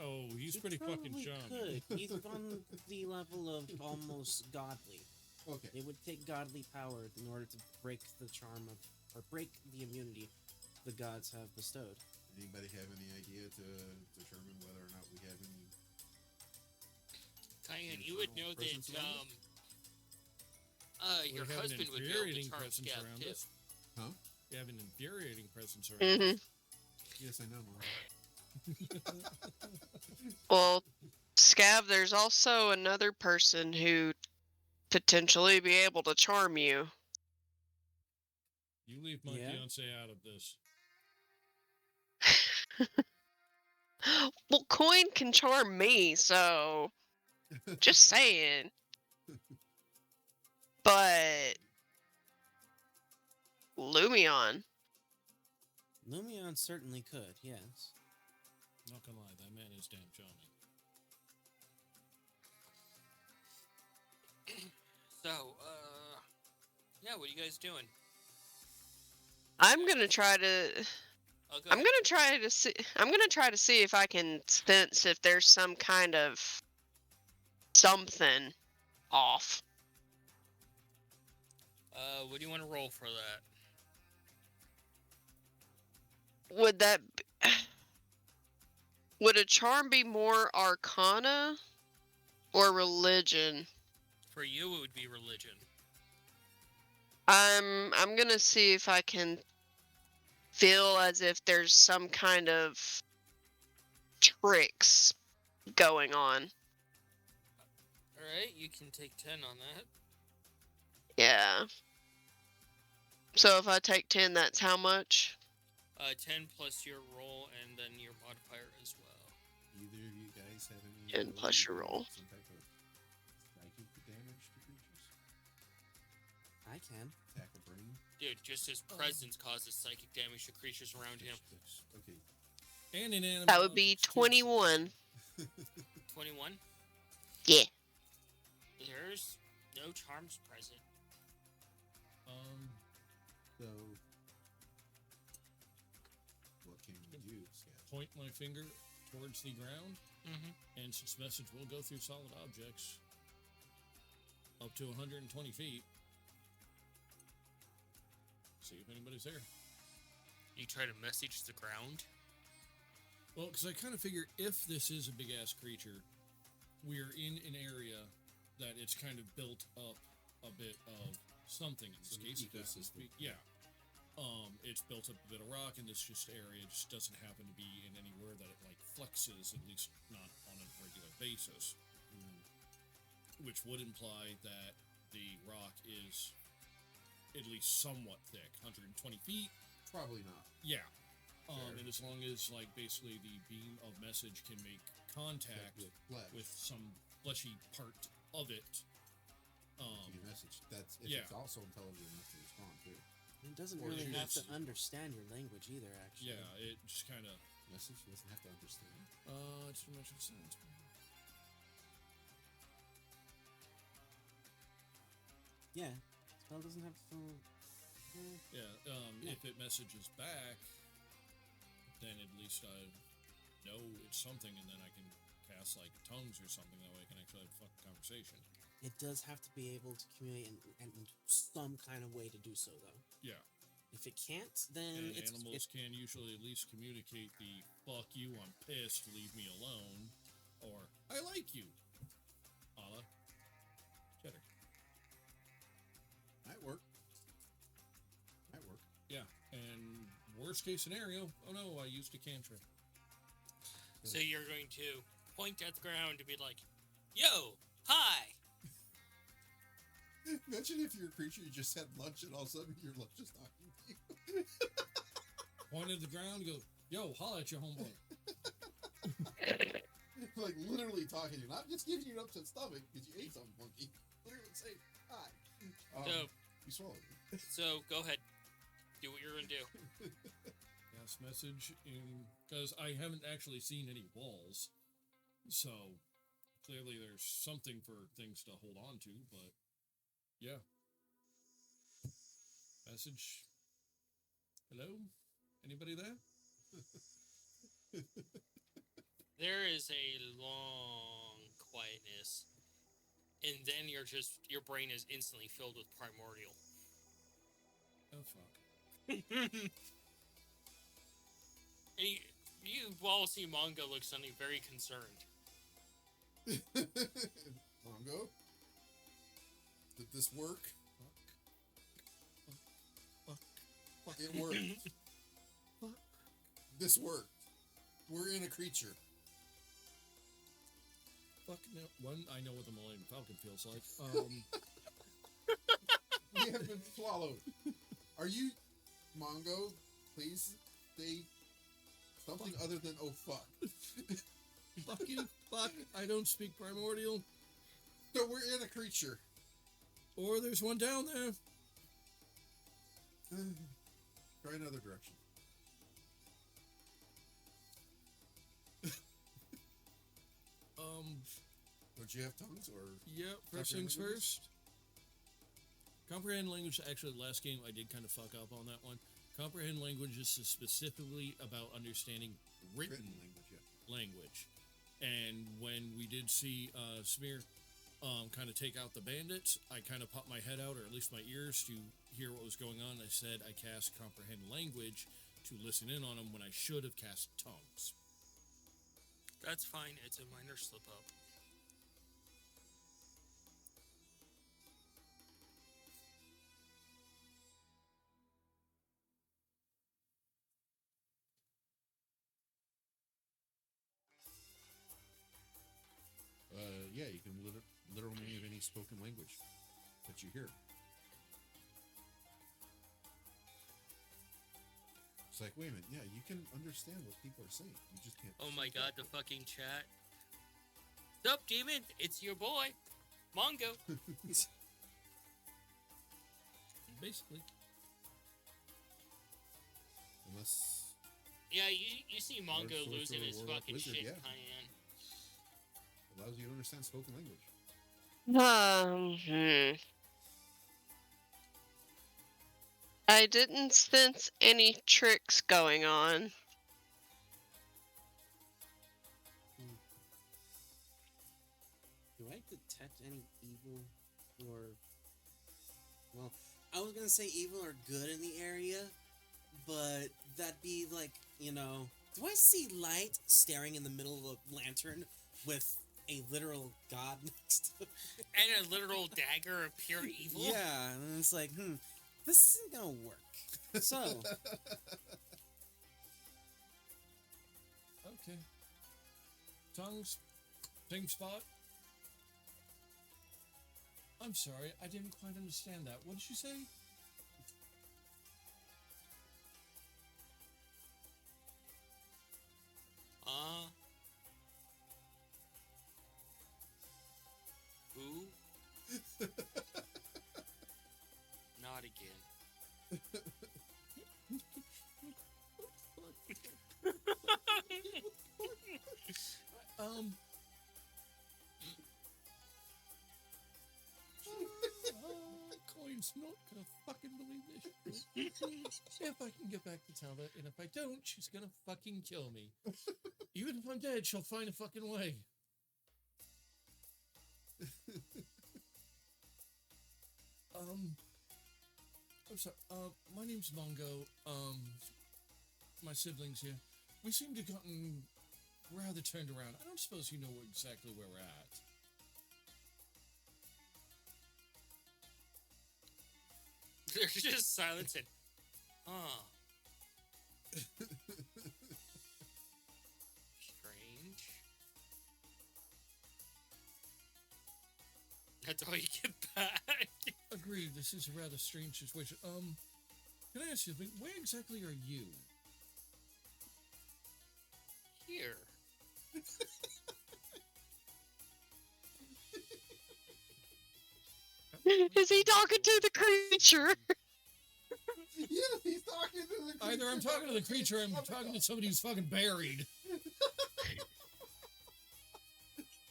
Oh, he's He pretty fucking probably charming. could. He's on the level of almost godly. Okay. It would take godly power in order to break the charm of, or break the immunity the gods have bestowed. Anybody have any idea to determine whether or not we have any? Cayenne, you would know that Presence around your We have an husband would be able to infuriating charm presence Scav around too. us. Huh? You have an infuriating presence around Mm-hmm. us. Yes, I know, Mom. Well, Scav, there's also another person who potentially be able to charm you. You leave my Yeah? fiance out of this. Well, Coin can charm me, so just saying. But Lumion, Lumion certainly could, yes. Not gonna lie, that man is damn charming. So, yeah, what are you guys doing? I'm gonna try to. Oh, go I'm ahead. gonna try to see. I'm gonna try to see if I can sense if there's some kind of something off. What do you want to roll for that? Would that? Would a charm be more Arcana or religion? For you, it would be religion. I'm gonna see if I can feel as if there's some kind of tricks going on. Alright, you can take 10 on that. Yeah. So if I take 10, that's how much? 10 plus your roll and then your modifier as well. Either of you guys have any? 10 ability plus to your do roll. Some type of psychic damage to creatures. I can. Attack a brain. Dude, just his presence causes psychic damage to creatures around him. Okay. And inanimate That would be objects, too. 21. 21. Yeah. There's no charms present. So, what can you do, Sketch? Point my finger towards the ground, Mm-hmm. and since message will go through solid objects up to 120 feet, see if anybody's there. You try to message the ground. Well, because I kind of figure if this is a big ass creature, we're in an area that it's kind of built up a bit of something. In this Some case, if that ecosystem. would be- yeah. It's built up a bit of rock, and this just area just doesn't happen to be in anywhere that it like flexes, at least not on a regular basis. Which would imply that the rock is at least somewhat thick, 120 feet. Probably not. Yeah. Fair. And as long as like basically the beam of message can make contact With flesh. with some fleshy part of it. To your message. That's yeah. It's also intelligent enough to respond too. It doesn't Or really it have to is- understand your language either, actually. Yeah, it just kind of Message doesn't have to understand. it's too much of a sense. Yeah. Spell doesn't have to. Yeah, if it messages back, then at least I know it's something, and then I can cast like tongues or something. That way, I can actually have a fucking conversation. It does have to be able to communicate in some kind of way to do so, though. Yeah, If it can't, then and it's animals can usually at least communicate the "fuck you, I'm pissed, leave me alone," or "I like you." A la Cheddar. Might work. Might work. Yeah, and worst case scenario, oh no, I used a cantrip. So you're going to point at the ground to be like, "Yo, hi." Imagine if you're a creature, you just had lunch, and all of a sudden your lunch is talking to you. Point at the ground, go, yo, holla at your homeboy. Like literally talking to you, not just giving you an upset stomach because you ate something funky. Literally say hi. So- You swallowed it. So go ahead, do what you're gonna do. Gas message in because I haven't actually seen any walls, so clearly there's something for things to hold on to. But yeah, message. Hello, anybody there? There is a long quietness, and then your brain is instantly filled with primordial. Oh fuck. And you all see Mongo look suddenly very concerned. Mongo? Did this work? It worked. This worked. We're in a creature. Fuck no. One, I know what the Millennium Falcon feels like. We have been swallowed. Are you, Mongo? Please say something other than "oh fuck." Fuck you. Fuck. I don't speak primordial. So we're in a creature. Or there's one down there. Try another direction. Don't you have tongues or? Yeah, first things Comprehend language? first. Comprehend language, actually, last game I did kind of fuck up on that one. Comprehend language is specifically about understanding written Language, yeah. language. And when we did see Smear kind of take out the bandits, I kind of popped my head out, or at least my ears, to hear what was going on. I said I cast Comprehend language to listen in on them when I should have cast tongues. That's fine. It's a minor slip up. Yeah, you can literally name any spoken language that you hear. It's like, wait a minute, yeah, you can understand what people are saying. You just can't. Oh my god, the fucking chat. Sup, demon? It's your boy, Mongo. Basically. Unless Yeah, you see Mongo Sorcerer, losing his warlock, fucking wizard, shit, yeah. Cayenne. Allows you to understand spoken language. I didn't sense any tricks going on. Do I detect any evil or... Well, I was gonna say evil or good in the area, but that'd be like, you know... Do I see light staring in the middle of a lantern with a literal god next to it? And a literal dagger of pure evil? Yeah, and it's like, this isn't gonna work. So... Okay. Tongues, same spot. I'm sorry, I didn't quite understand that. What did you say? Who? Not again. Coin's not gonna fucking believe this. If I can get back to Talbot, and if I don't, she's gonna fucking kill me. Even if I'm dead, she'll find a fucking way. I'm sorry. My name's Mongo. My siblings here. We seem to have gotten rather turned around. I don't suppose you know exactly where we're at. There's just silence and, strange. That's all you get back. Agreed, this is a rather strange situation. Can I ask you, where exactly are you? Here. Is he talking to the creature? Yeah, he's talking to the creature. Either I'm talking to the creature or I'm talking to somebody who's fucking buried.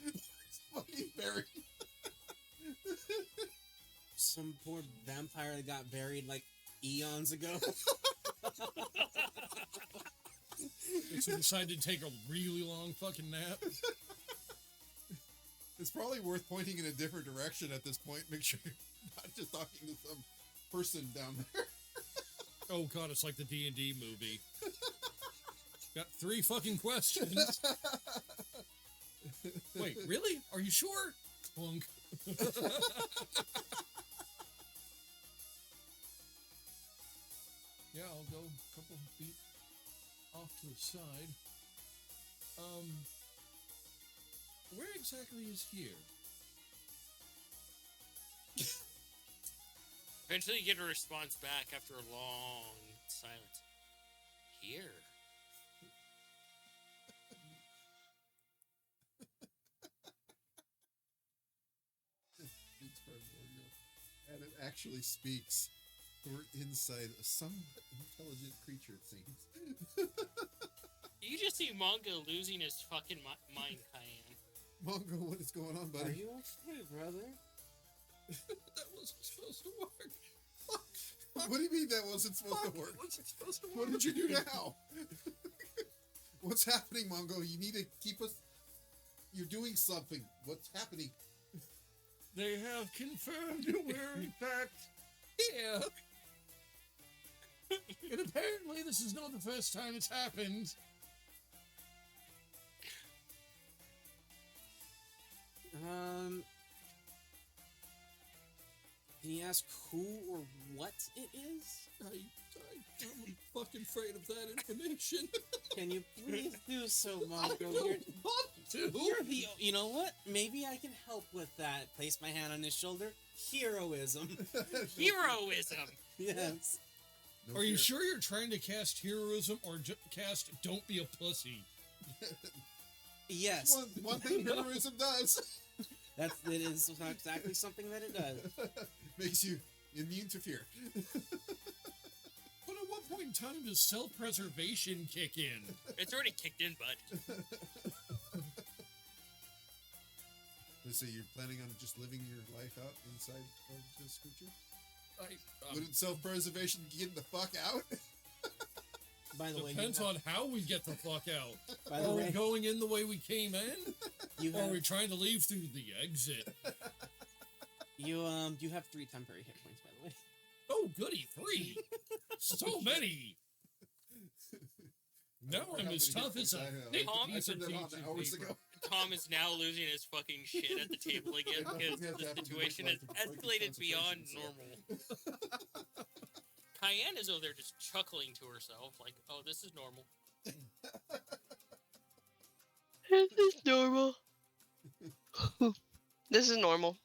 He's fucking buried. Some poor vampire that got buried like eons ago. So decided to take a really long fucking nap. It's probably worth pointing in a different direction at this point. Make sure you're not just talking to some person down there. Oh god, it's like the D&D movie. Got 3 fucking questions. Wait, really? Are you sure? Clunk. Yeah, I'll go a couple feet off to the side. Where exactly is here? Eventually you get a response back after a long silence. Here. It's primordial. And it actually speaks. We're inside a somewhat intelligent creature, it seems. You just see Mongo losing his fucking mind, Cayenne. Mongo, what is going on, buddy? Are you okay, brother? That wasn't supposed to work. What do you mean that wasn't supposed to work? Wasn't supposed to work. What did you do now? What's happening, Mongo? You need to keep us... You're doing something. What's happening? They have confirmed we're in fact here. And apparently this is not the first time it's happened. Can you ask who or what it is? I'm fucking afraid of that information. Can you please do so, I Mongo? don't You're want to. you know what? Maybe I can help with that. Place my hand on his shoulder. Heroism. Heroism! Yes. No Are you fear. sure you're trying to cast heroism or cast don't be a pussy? Yes. One thing heroism does. It is exactly something that it does. Makes you immune to fear. But at what point fucking time does self-preservation kick in? It's already kicked in, bud. So you're planning on just living your life out inside of this creature? I, Wouldn't self-preservation get the fuck out? By the way, depends on how we get the fuck out. By the Are we way, going in the way we came in? you Or are have, we trying to leave through the exit? you have 3 temporary hit points. By the way. Oh, goody, 3! So many! Now I'm as tough as a thick Tom, piece of turned it on teaching hours paper. ago. Tom is now losing his fucking shit at the table again because the situation has escalated beyond normal. Cayenne is over there just chuckling to herself, like, oh, this is normal. This is normal. This is normal.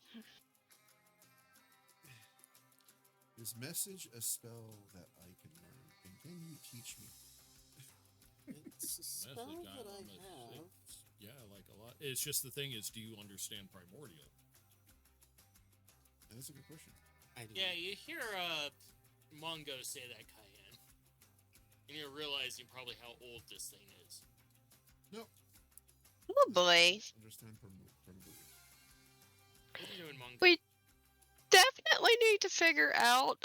Is message a spell that I can learn? And can you teach me? It's a spell Message, that I I'm have. Yeah, like a lot. It's just the thing is, do you understand Primordial? That's a good question. I do. Yeah, you hear Mongo say that, Cayenne. And you're realizing probably how old this thing is. No. Oh boy. Understand primordial. What are you doing, Mongo? We definitely need to figure out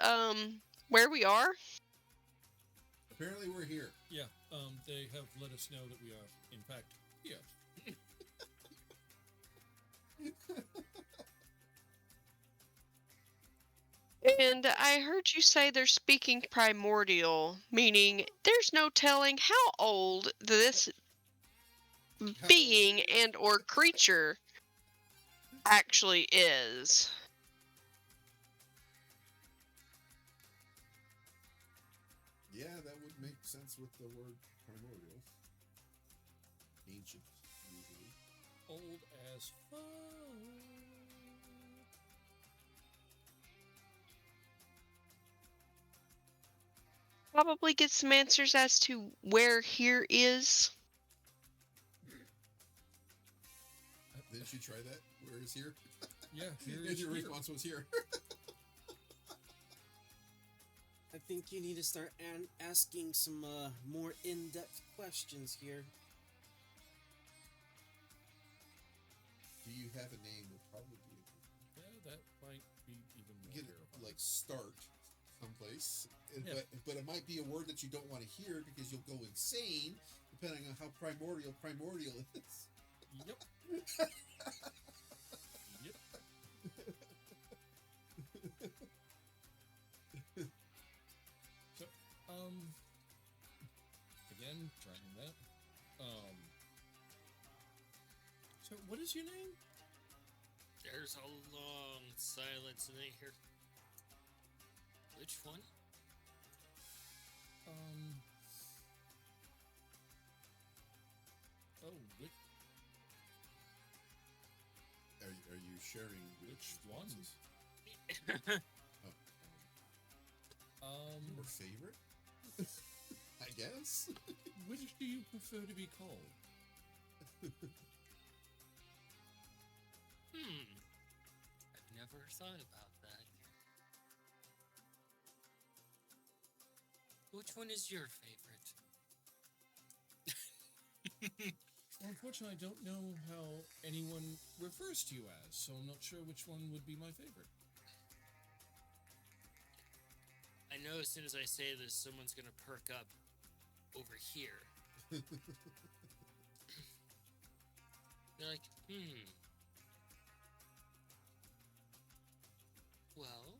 where we are. Apparently we're here. Yeah, they have let us know that we are, in fact, here. And I heard you say they're speaking primordial, meaning there's no telling how old this being and or creature actually is. Yeah, that would make sense with the word primordial. Ancient, usually. Old as fuck. Probably get some answers as to where here is. Didn't you try that? Where is here? Yeah, here And is your here. response was here. I think you need to start asking some more in-depth questions here. Do you have a name? Would probably be Yeah, that might be even more get terrifying. like start someplace, Yeah. but it might be a word that you don't want to hear because you'll go insane depending on how primordial is. Yep. Yep. So, again, trying that. So what is your name? There's a long silence, and they hear. Which one? Oh, Are you sharing which one? Oh, your favorite? I guess. Which do you prefer to be called? I've never thought about that. Which one is your favorite? Well, unfortunately, I don't know how anyone refers to you as, so I'm not sure which one would be my favorite. I know as soon as I say this, someone's gonna perk up over here. They're like, well,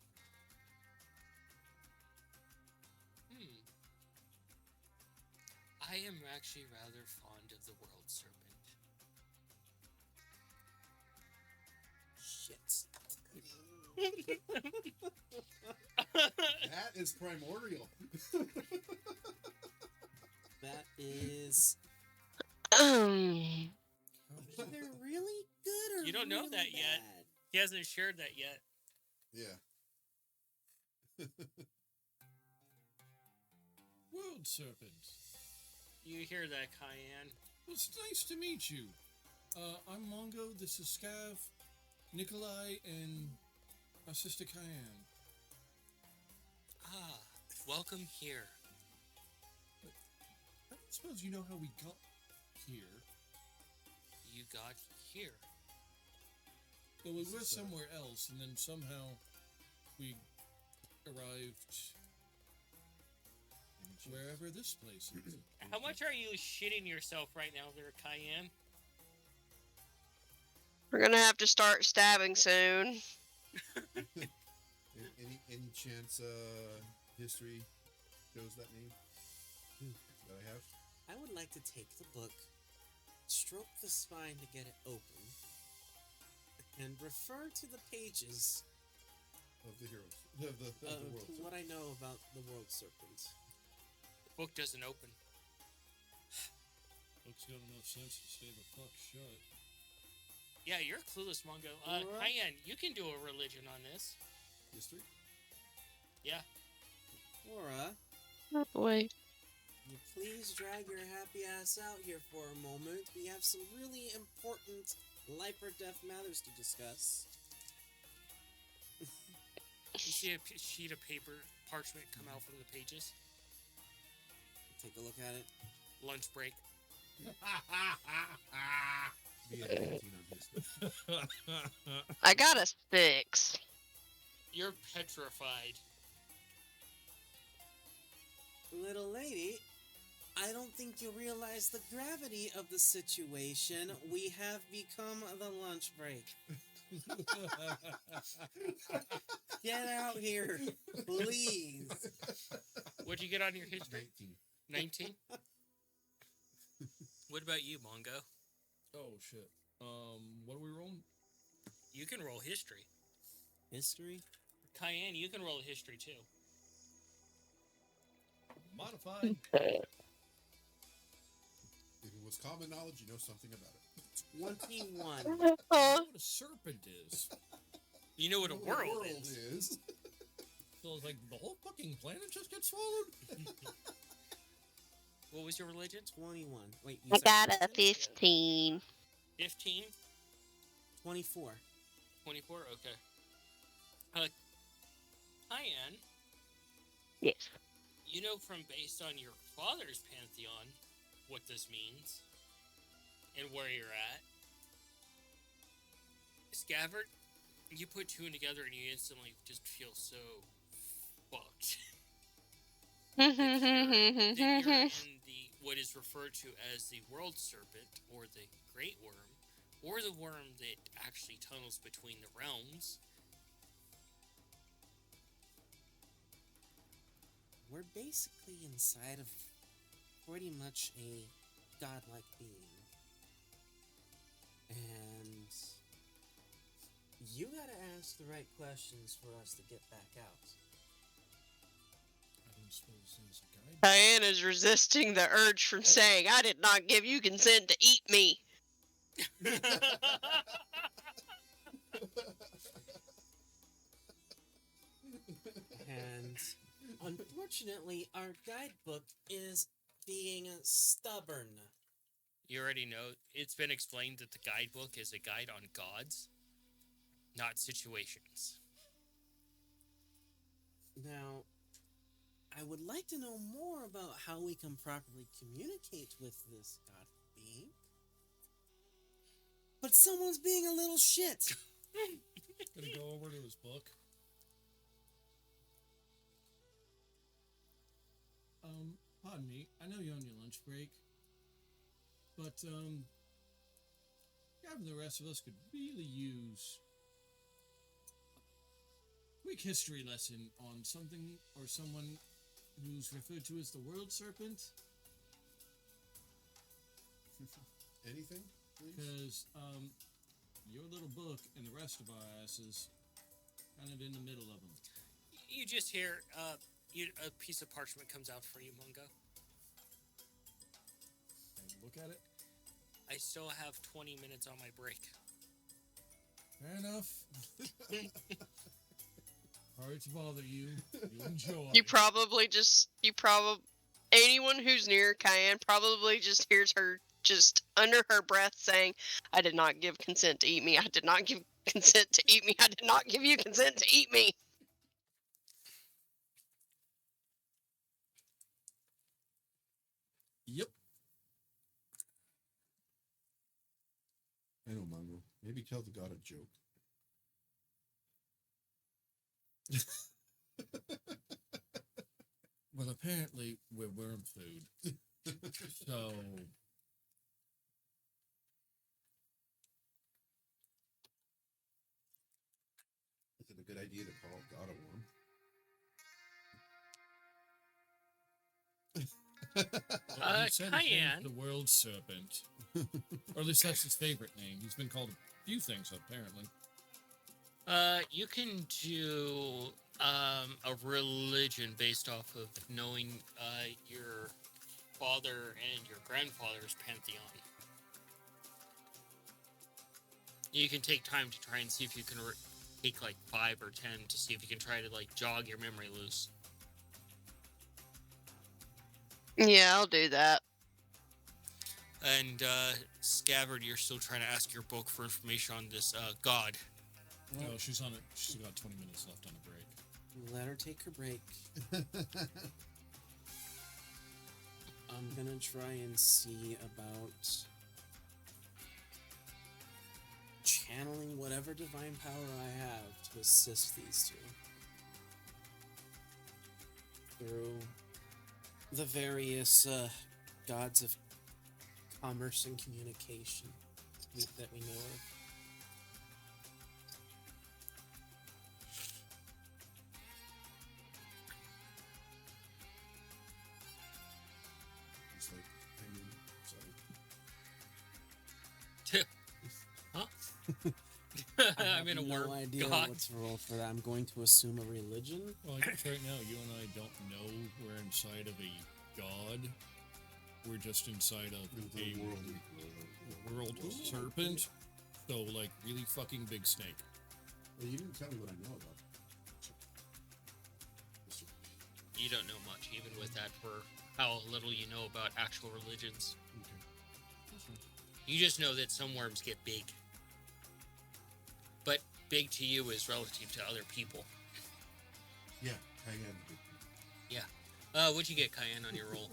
I am actually rather fond of the world serpent. Shit. That is primordial. That is Um, either really good or You don't know really that yet. bad. He hasn't shared that yet. Yeah. World Serpent. You hear that, Cayenne? Well, it's nice to meet you. I'm Mongo, this is Scav, Nikolai, and our sister Cayenne. Ah, welcome here. suppose you know how we got here. You got here. Well, we were somewhere else, and then somehow we arrived wherever this place is. How much are you shitting yourself right now there, Cayenne? We're gonna have to start stabbing soon. Any chance history shows that name that I have? I would like to take the book, stroke the spine to get it open, and refer to the pages Of the heroes. Of the world. to what I know about the world serpent. The book doesn't open. Book's got enough sense to stay the fuck shut. Yeah, you're clueless, Mongo. Alright. Cayenne, you can do a religion on this. History? Yeah. Laura, Wait. can you please drag your happy ass out here for a moment? We have some really important life or death matters to discuss. You see a sheet of paper, parchment come out from the pages. Take a look at it. Lunch break. Be at 19 on history. I got a 6. You're petrified. Little lady, I don't think you realize the gravity of the situation. We have become the lunch break. Get out here, please. What'd you get on your history? 19. 19? What about you, Mongo? Oh shit. What are we rolling? You can roll history. History? Cayenne, you can roll history too. Modified. If it was common knowledge, you know something about it. 21. You know what a serpent is. You know what a What world is. So it's like the whole fucking planet just gets swallowed. What was your religion? 21. Wait, you I said got a religion? 15. 15? 24. 24? Okay. Cayenne, Yes. you know from based on your father's pantheon what this means and where you're at. Scabbard, you put two and together and you instantly just feel so fucked. that you're in the what is referred to as the world serpent or the great worm or the worm that actually tunnels between the realms. We're basically inside of pretty much a godlike being. And you gotta ask the right questions for us to get back out. I don't suppose there's a guide. Diana's resisting the urge from saying, I did not give you consent to eat me. And unfortunately, our guidebook is being stubborn. You already know, it's been explained that the guidebook is a guide on gods, not situations. Now, I would like to know more about how we can properly communicate with this god being. But someone's being a little shit. Gonna go over to his book. Pardon me. I know you're on your lunch break, but Gavin, the rest of us could really use a quick history lesson on something or someone who's referred to as the world serpent. Anything, please? Because your little book and the rest of our asses kind of in the middle of them. You just hear a piece of parchment comes out for you, Mungo. And look at it. I still have 20 minutes on my break. Fair enough. Sorry to bother you. You enjoy. Anyone who's near Cayenne probably just hears her just under her breath saying, I did not give consent to eat me. I did not give consent to eat me. I did not give you consent to eat me. Yep. Maybe tell the god a joke. Well, apparently we're worm food. So Is it a good idea to call God a worm? well, he said his name's Cayenne. the world serpent. Or at least that's his favorite name. He's been called a few things, apparently. You can do a religion based off of knowing your father and your grandfather's pantheon. You can take time to try and see if you can take like 5 or 10 to see if you can try to like jog your memory loose. Yeah, I'll do that. And Scabbard, you're still trying to ask your book for information on this god. Well, she's on it. She's got 20 minutes left on a break. Let her take her break. I'm gonna try and see about channeling whatever divine power I have to assist these two through the various gods of commerce and communication that we know of. He's like, I mean, sorry. Huh? I'm in a no worm idea god. what to roll for that. I'm going to assume a religion. Well, I guess right now you and I don't know we're inside of a god. We're just inside of The a world. world serpent. So, like, really fucking big snake. Well, you didn't tell me what I know about. You don't know much, even with that, for how little you know about actual religions. Okay. You just know that some worms get big. But big to you is relative to other people. Yeah, Cayenne. What'd you get, Cayenne, on your roll?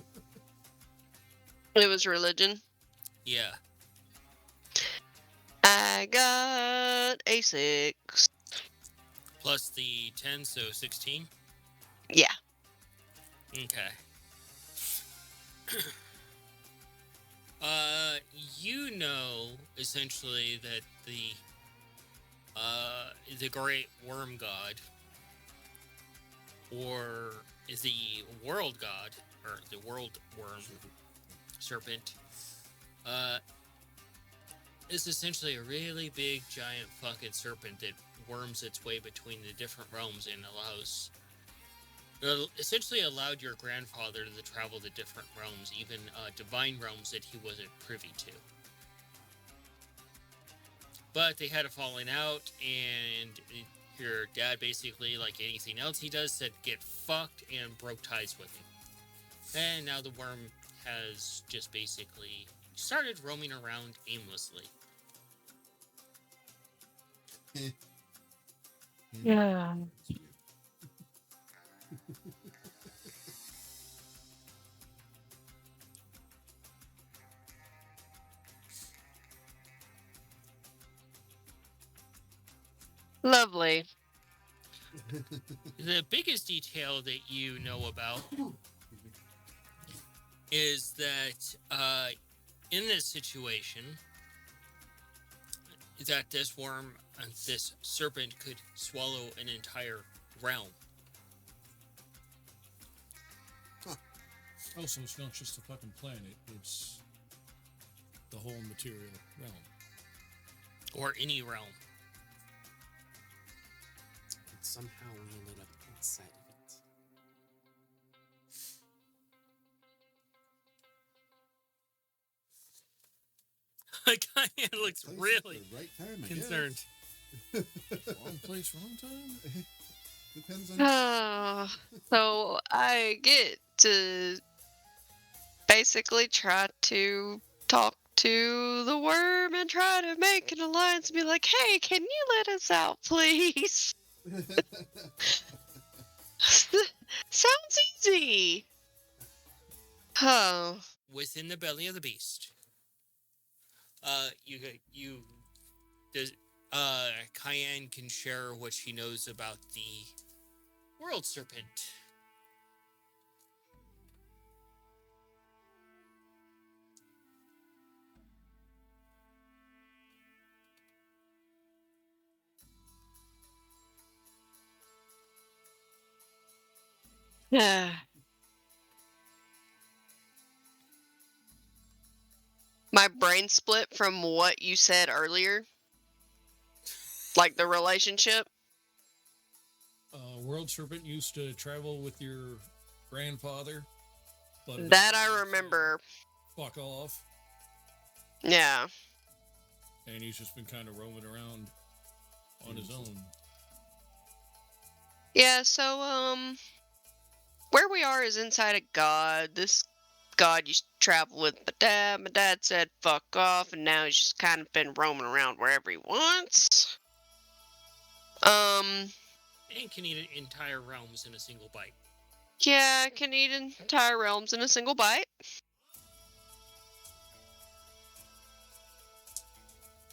It was religion. Yeah. I got a 6. Plus the 10, so 16? Yeah. Okay. You know, essentially, that the great worm god, or the world god, or the world worm serpent, is essentially a really big, giant fucking serpent that worms its way between the different realms and essentially allowed your grandfather to travel to different realms, even divine realms that he wasn't privy to. But they had a falling out, and your dad basically, like anything else he does, said get fucked and broke ties with him. And now the worm has just basically started roaming around aimlessly. Yeah. Lovely. The biggest detail that you know about is that in this situation, that this worm, this serpent, could swallow an entire realm. Oh, so it's not just a fucking planet, it's the whole material realm. Or any realm. And somehow we ended up inside of it. Cayenne looks Place at really the right time, I concerned. Wrong place, wrong time? guess. Depends on. So I get to basically try to talk to the worm and try to make an alliance and be like, hey, can you let us out, please? Sounds easy. Oh. Within the belly of the beast, you Does Cayenne can share what she knows about the World Serpent. My brain split from what you said earlier. Like the relationship. World Serpent used to travel with your grandfather, but That I remember. fuck off, Yeah. and he's just been kind of roaming around on his own. Yeah, so, where we are is inside a god. This god used to travel with my dad. My dad said fuck off, and now he's just kind of been roaming around wherever he wants. And can eat entire realms in a single bite. Yeah, can eat entire realms in a single bite.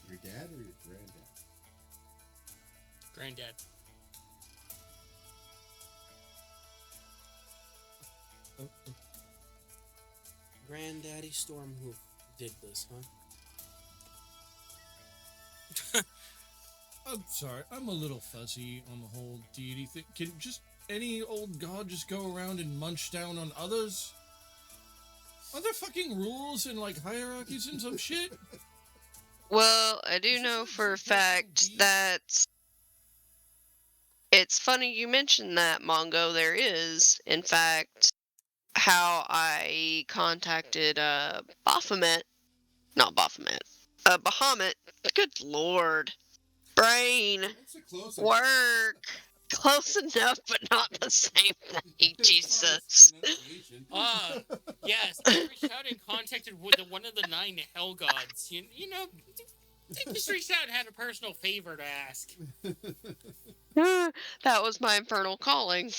Your dad or your granddad? Granddad. Granddaddy Stormhoof did this, huh? I'm sorry, I'm a little fuzzy on the whole deity thing. Can just any old god just go around and munch down on others? Are there fucking rules and like hierarchies and some shit? Well, I do know for a fact that it's funny you mentioned that, Mongo. There is, in fact, how I contacted Baphomet. Not Baphomet. Bahamut. Good lord. Brain. That's a close Work. Close enough, but not the same thing. Jesus. Yes, I reached out and contacted with one of the 9 hell gods. You know, they just reached out and had a personal favor to ask. That was my infernal calling.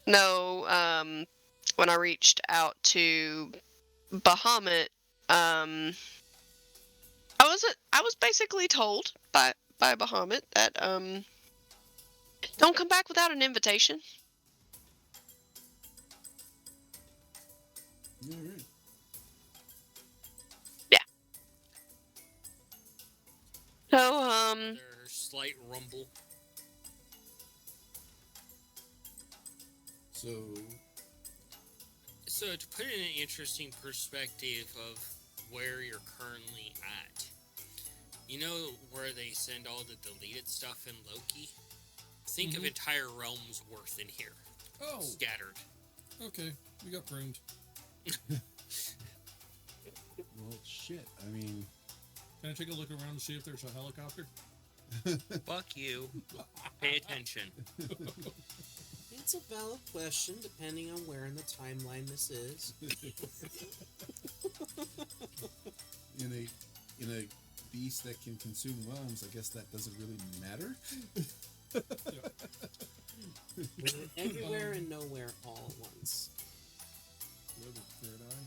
No, when I reached out to Bahamut, I was basically told by Bahamut that don't come back without an invitation. All right. Yeah. So Their slight rumble. So to put it in an interesting perspective of where you're currently at, you know where they send all the deleted stuff in Loki? Think of entire realms worth in here. Oh, Scattered. okay, we got pruned. Well, shit. I mean, Can I take a look around to see if there's a helicopter? Fuck you. Pay attention. It's a valid question, depending on where in the timeline this is. in a beast that can consume realms, I guess that doesn't really matter. Everywhere and nowhere all at once. Third eye.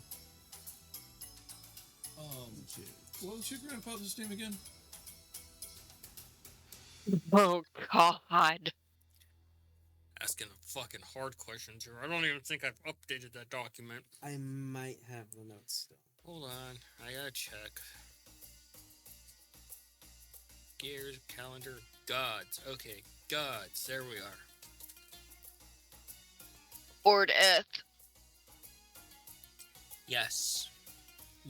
Shit. What was your grandfather's name again? oh god. Asking fucking hard questions here. I don't even think I've updated that document. I might have the notes still. Hold on. I gotta check. Gears, calendar, gods. Okay, gods. There we are. Lord Eth. Yes.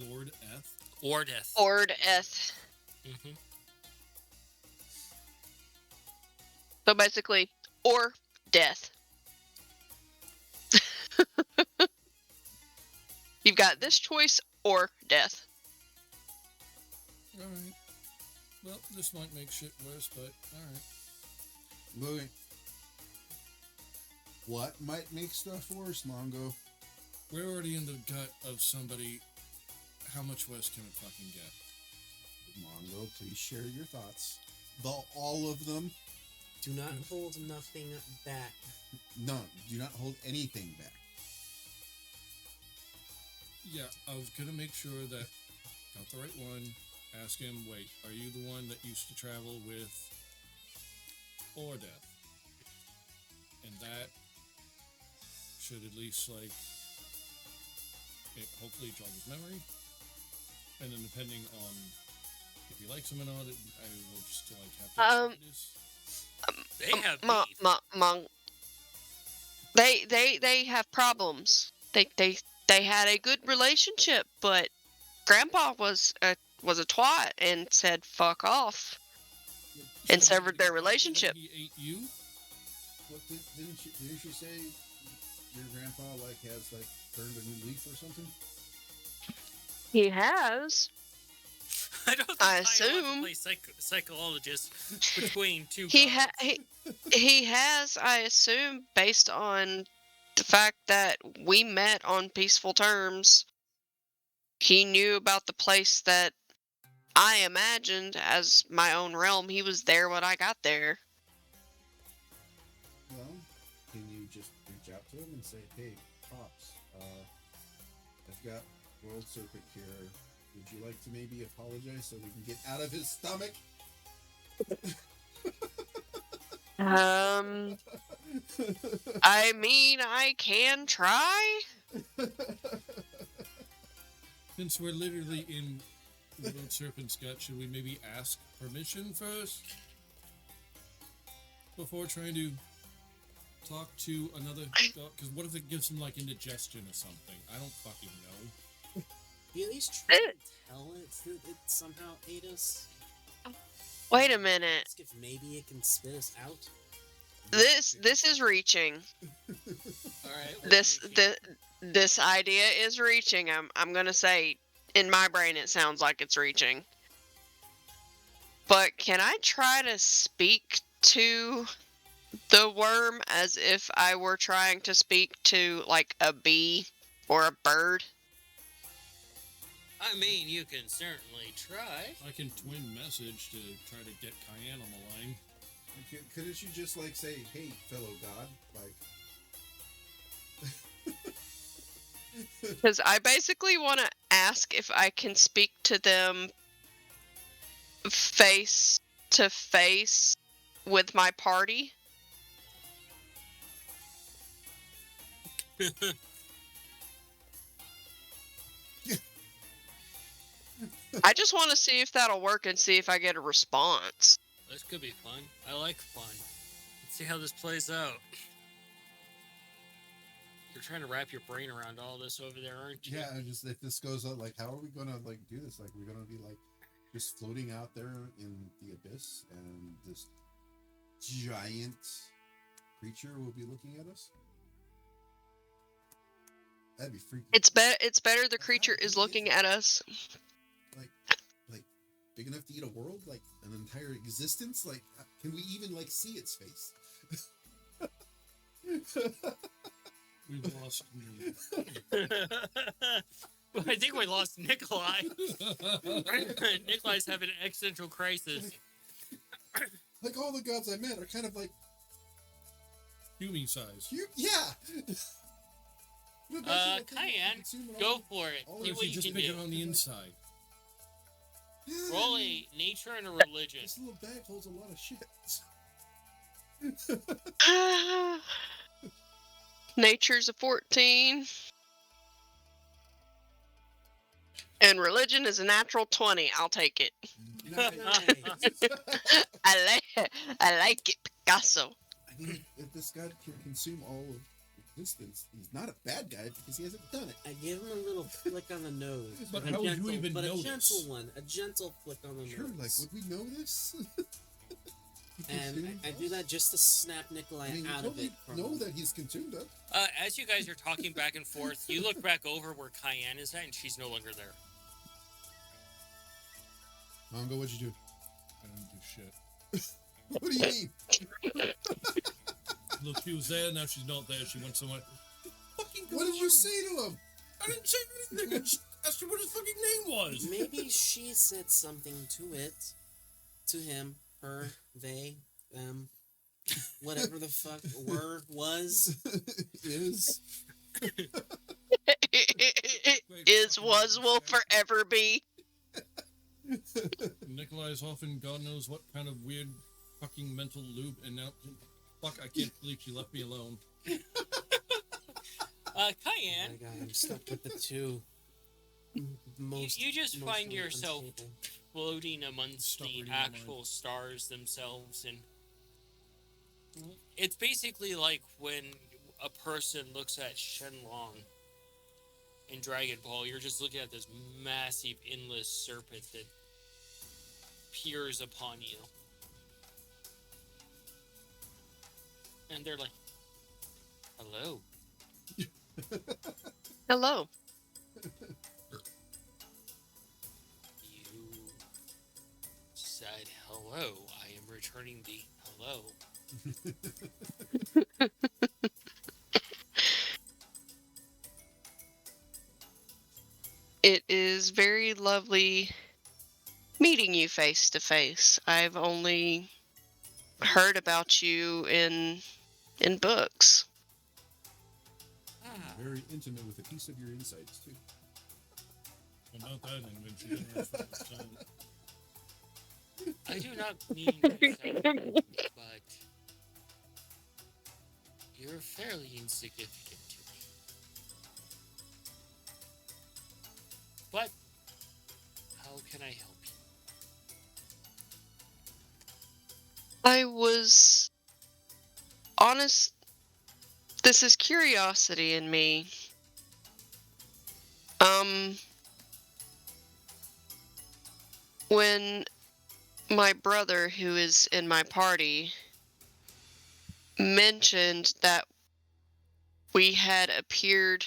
Lord Eth. Ordeth. Lord Eth. Mm-hmm. So basically, or death. You've got this choice or death. Alright. Well, this might make shit worse, but alright. Moving. What might make stuff worse, Mongo? We're already in the gut of somebody. How much worse can it fucking get? Mongo, please share your thoughts. All of them. Do not hold nothing back. No, do not hold anything back. Yeah, I was gonna make sure that got the right one. Ask him, wait, are you the one that used to travel with or death? And that should at least, like, it hopefully jog his memory. And then depending on if he likes him or not, I will just, like, have to say this. They have beef. They have problems. They had a good relationship, but Grandpa was a twat and said fuck off and severed their relationship. He ate you? What didn't you say your grandpa like has like turned a new leaf or something? He has. I don't think I wants to assume. play psychologist between two He gods. he has, I assume, based on the fact that we met on peaceful terms. He knew about the place that I imagined as my own realm. He was there when I got there. Well, can you just reach out to him and say, hey, Pops, I've got World Serpent here. Would you like to maybe apologize so we can get out of his stomach? I mean, I can try. Since we're literally in the World Serpent's gut, should we maybe ask permission first? Before trying to talk to another god? Because what if it gives him, like, indigestion or something? I don't fucking know. You at least try to tell it that it somehow ate us. Wait a minute. Ask if maybe it can spit us out. This is reaching. All right. This idea is reaching. I'm gonna say, in my brain, it sounds like it's reaching. But can I try to speak to the worm as if I were trying to speak to, like, a bee or a bird? I mean, you can certainly try. I can twin message to try to get Cayenne on the line. Couldn't you just like say, hey, fellow god, like... Because I basically want to ask if I can speak to them face to face with my party. I just want to see if that'll work and see if I get a response. This could be fun. I like fun. Let's see how this plays out. You're trying to wrap your brain around all this over there, aren't you? Yeah, and just if this goes on, like, how are we gonna like do this? Like, we're gonna be like just floating out there in the abyss, and this giant creature will be looking at us. That'd be freaky. It's better the creature is looking at us. Like big enough to eat a world, like an entire existence. Like, can we even like see its face? We've lost me. Well, I think we lost Nikolai. Nikolai's having an existential crisis. Like, all the gods I met are kind of like Human size. yeah. Cayenne, go for it. all See of what You you just can pick do. it on the inside. Yeah, Roll a nature and a religion. This little bag holds a lot of shit. Nature's a 14. And religion is a natural 20. I'll take it. I like it, Picasso. I mean, if this god can consume all of existence, he's not a bad guy because he hasn't done it. I give him a little flick on the nose. But a how would you gentle, even but know a gentle this? one. A gentle flick on the Sure, like, nose. would we know this? And I do that just to snap Nikolai I mean, out we of it. totally know that he's consumed it. As you guys are talking back and forth, you look back over where Cayenne is at, and she's no longer there. Mongo, what'd you do? I don't do shit. What do you mean? Look, she was there, now she's not there. She went somewhere. Fucking What did you say to him? I didn't say anything. I just asked her what his fucking name was. Maybe she said something to it. To him, her, they, them, whatever the fuck was. Is Is, was, will forever be. Nikolai's off in God knows what kind of weird fucking mental loop, and now, fuck, I can't believe she left me alone. Oh Cayenne, my god, I'm stuck with the two most. you just find emotionally yourself unstable. floating amongst Stop the reading my mind. actual stars themselves, and it's basically like when a person looks at Shenlong in Dragon Ball. You're just looking at this massive, endless serpent that peers upon you, and they're like, "Hello." Hello. You said hello. I am returning the hello. It is very lovely meeting you face to face. I've only heard about you in books. Very intimate with a piece of your insides too. Well, not that invention. That's what it's done. I do not mean to sound rude, but you're fairly insignificant to me. But how can I help you? I was honest. This is curiosity in me. When my brother, who is in my party, mentioned that we had appeared.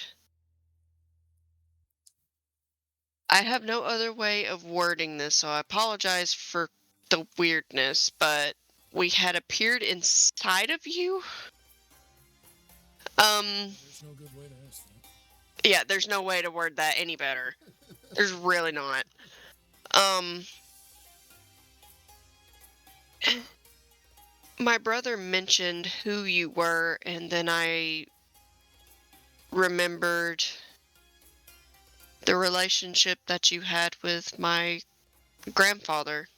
I have no other way of wording this, so I apologize for the weirdness, but we had appeared inside of you? There's no good way to ask that. Yeah, there's no way to word that any better. There's really not. My brother mentioned who you were, and then I remembered the relationship that you had with my grandfather.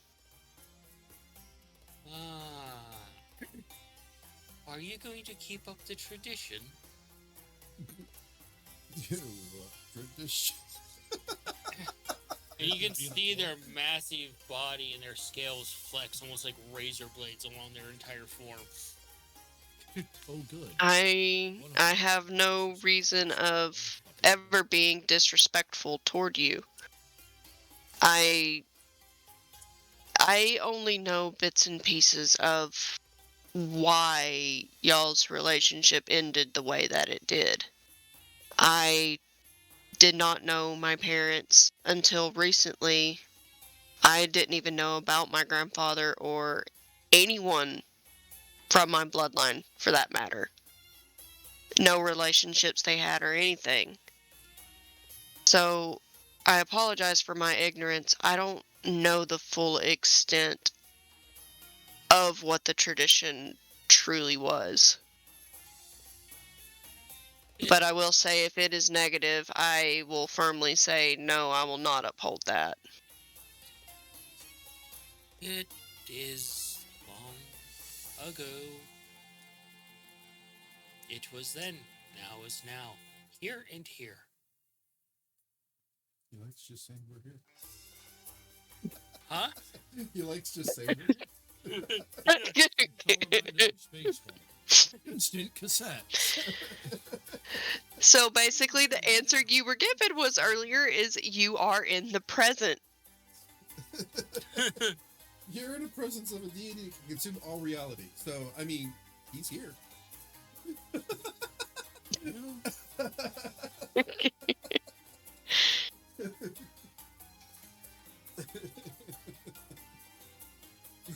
Are you going to keep up the tradition? You tradition. And you can see their massive body and their scales flex almost like razor blades along their entire form. Oh, good. I have no reason of ever being disrespectful toward you. I only know bits and pieces of why y'all's relationship ended the way that it did. I did not know my parents until recently. I didn't even know about my grandfather or anyone from my bloodline, for that matter. No relationships they had or anything. So, I apologize for my ignorance. I don't know the full extent of what the tradition truly was. But I will say, if it is negative, I will firmly say, no, I will not uphold that. It is long ago. It was then, now is now, here and here. He likes just saying we're here. Huh? He likes just saying we're here. Instant cassette. So basically, the answer you were given was earlier is you are in the present. You're in the presence of a deity that can consume all reality. So, I mean, he's here.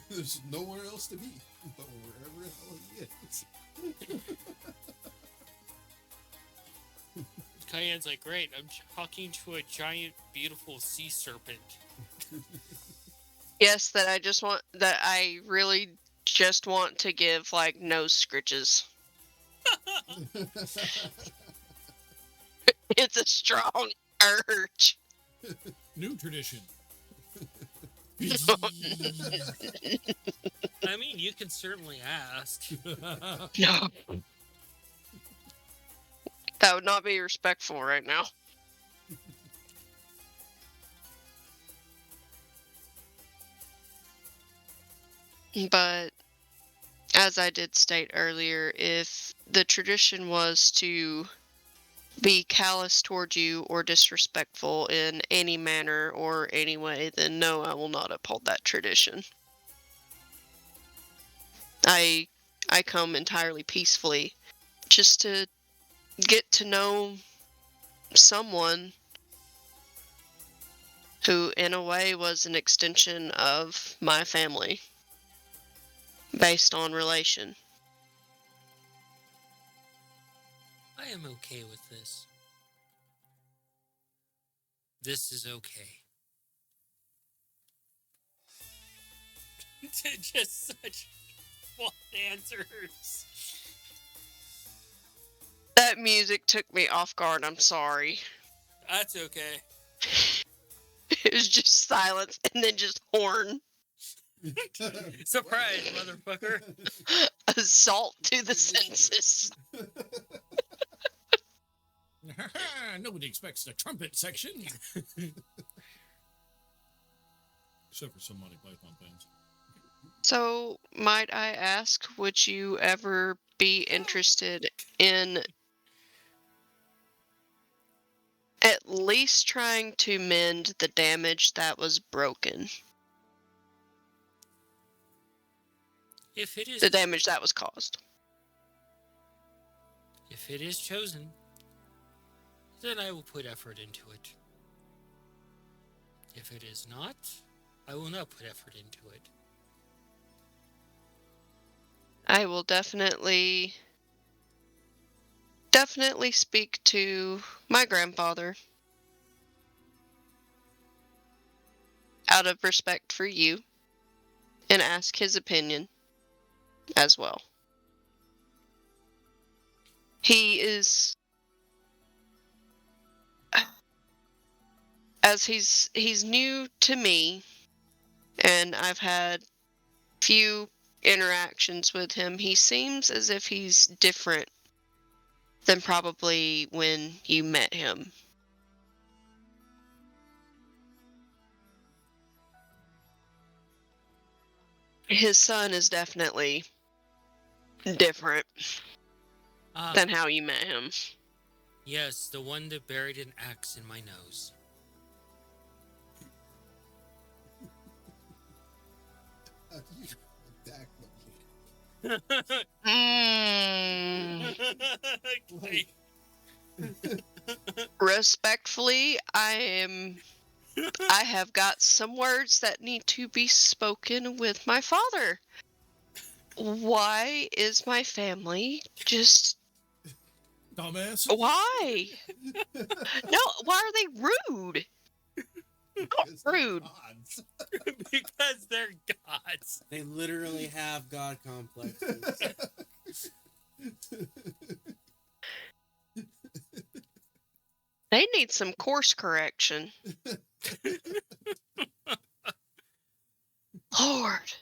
There's nowhere else to be but wherever the hell he is. Cayenne's like, great, I'm talking to a giant, beautiful sea serpent. Yes, that I really just want to give, like, nose scritches. It's a strong urge. New tradition. I mean, you can certainly ask. No. That would not be respectful right now. But as I did state earlier, if the tradition was to be callous toward you or disrespectful in any manner or any way, then no, I will not uphold that tradition. I come entirely peacefully just to get to know someone who in a way was an extension of my family based on relation. I am okay with this. This is okay. Just such blunt answers. That music took me off guard, I'm sorry. That's okay. It was just silence and then just horn. Surprise, motherfucker. Assault to the senses. Nobody expects the trumpet section. Except for some Monty Python fans. So, might I ask, would you ever be interested in at least trying to mend the damage that was broken? If it is The damage that was caused. If it is chosen, then I will put effort into it. If it is not, I will not put effort into it. I will definitely speak to my grandfather out of respect for you and ask his opinion as well. He is, as he's new to me, and I've had few interactions with him, he seems as if he's different than probably when you met him. His son is definitely different than how you met him. Yes, the one that buried an axe in my nose. Respectfully, I have got some words that need to be spoken with my father. Why is my family just... Dumbass? Why? No, why are they rude? Not rude. Because they're gods. They literally have god complexes. They need some course correction. Lord.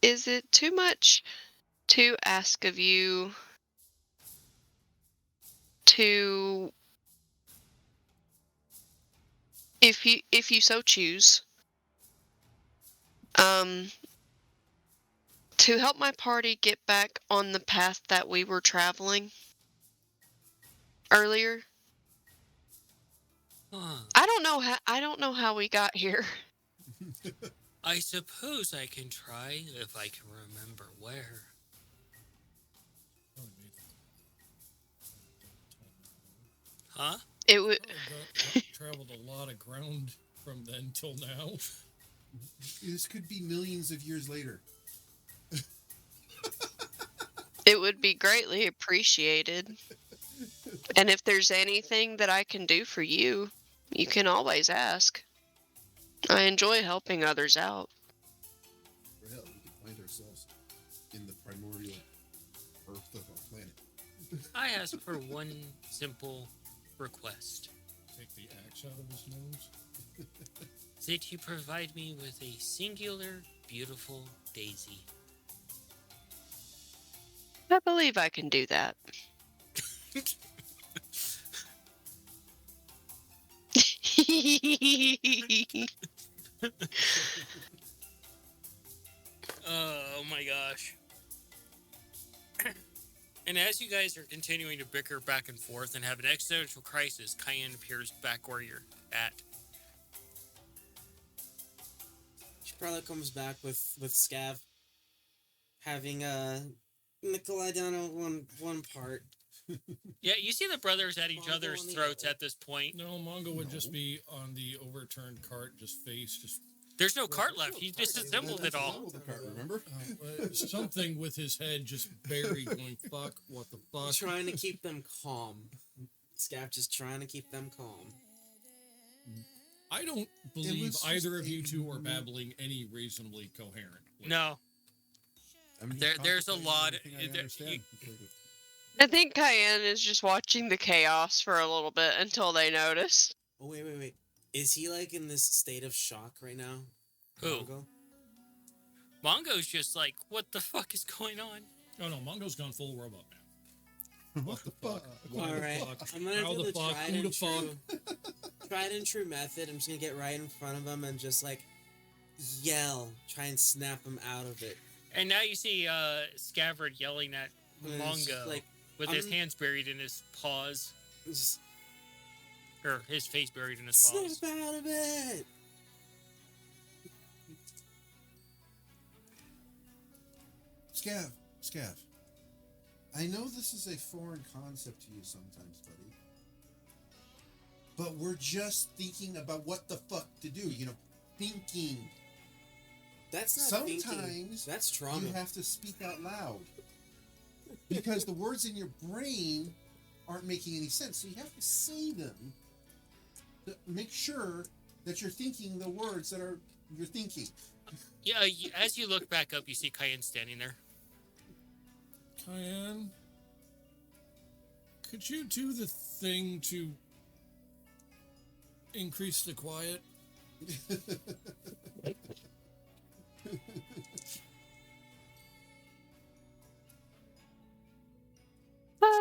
Is it too much to ask of you to, if you so choose, to help my party get back on the path that we were traveling earlier? I don't know how we got here. I suppose I can try if I can remember where. Huh? It would traveled a lot of ground from then till now. This could be millions of years later. it would be greatly appreciated. And if there's anything that I can do for you, you can always ask. I enjoy helping others out. For hell, we could find ourselves in the primordial earth of our planet. I ask for one simple request. Take the axe out of his nose. That you provide me with a singular, beautiful daisy. I believe I can do that. Oh my gosh. And as you guys are continuing to bicker back and forth and have an existential crisis, Cayenne appears back where you're at. She probably comes back with Scav having Nikolai down on one part. Yeah, you see the brothers at each Mongo other's on the throats other. at this point. No, Mongo would just No. be on the overturned cart, just There's no cart left. He disassembled it all. Disassembled the cart, remember? something with his head just buried, going, fuck, what the fuck? Trying to keep them calm. Scav just trying to keep them calm. I don't believe was either just of you two are a- babbling any reasonably coherent. No. I mean, There's a lot- everything I there- understand. I think Cayenne is just watching the chaos for a little bit until they notice. Oh wait. Is he like in this state of shock right now? Who? Mongo? Mongo's just like, what the fuck is going on? Oh no, Mongo's gone full robot now. What the fuck? Why the Alright, fuck? I'm gonna How do the the fuck? tried Who and the fuck? tried and true method. I'm just gonna get right in front of him and just like yell, try and snap him out of it. And now you see Scavard yelling at And it's just Mongo like with his I'm- hands buried in his paws. just Or his face buried in his snap paws. out of it. Scav. I know this is a foreign concept to you sometimes, buddy. But we're just thinking about what the fuck to do, thinking. That's not thinking. Sometimes That's trauma. you have to speak out loud. Because the words in your brain aren't making any sense. So you have to say them to make sure that you're thinking the words that you're thinking. Yeah, as you look back up, you see Cayenne standing there. Cayenne, could you do the thing to increase the quiet?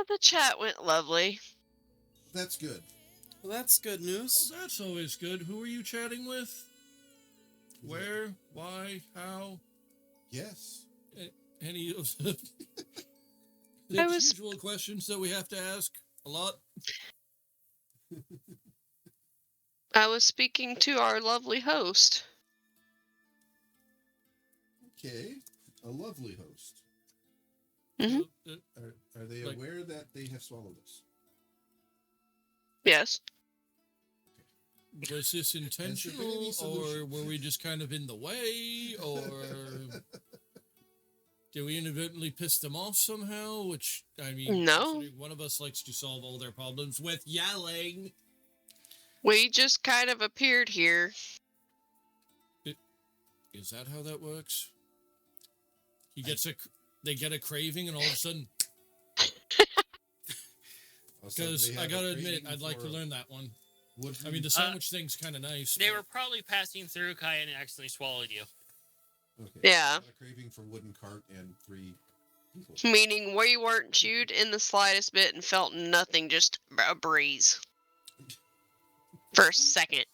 The chat went lovely. That's good. Well, that's good news. Well, that's always good. Who are you chatting with? Where? Why? How? Yes. Any of the I was- usual questions that we have to ask a lot? I was speaking to our lovely host. Okay. A lovely host. Mhm. Are they Like- aware that they have swallowed us? Yes. Was this intentional, or solution? were we just kind of in the way, or did we inadvertently piss them off somehow? Which, I mean, No. considering one of us likes to solve all their problems with yelling. We just kind of appeared here. Is that how that works? They get a craving, and all of a sudden, because I gotta admit, I'd like to learn that one. I mean, the sandwich thing's kind of nice. They but- were probably passing through Cayenne and accidentally swallowed you. Okay. Yeah. I got a craving for wooden cart and 3 people. Meaning we weren't chewed in the slightest bit and felt nothing, just a breeze. For a second.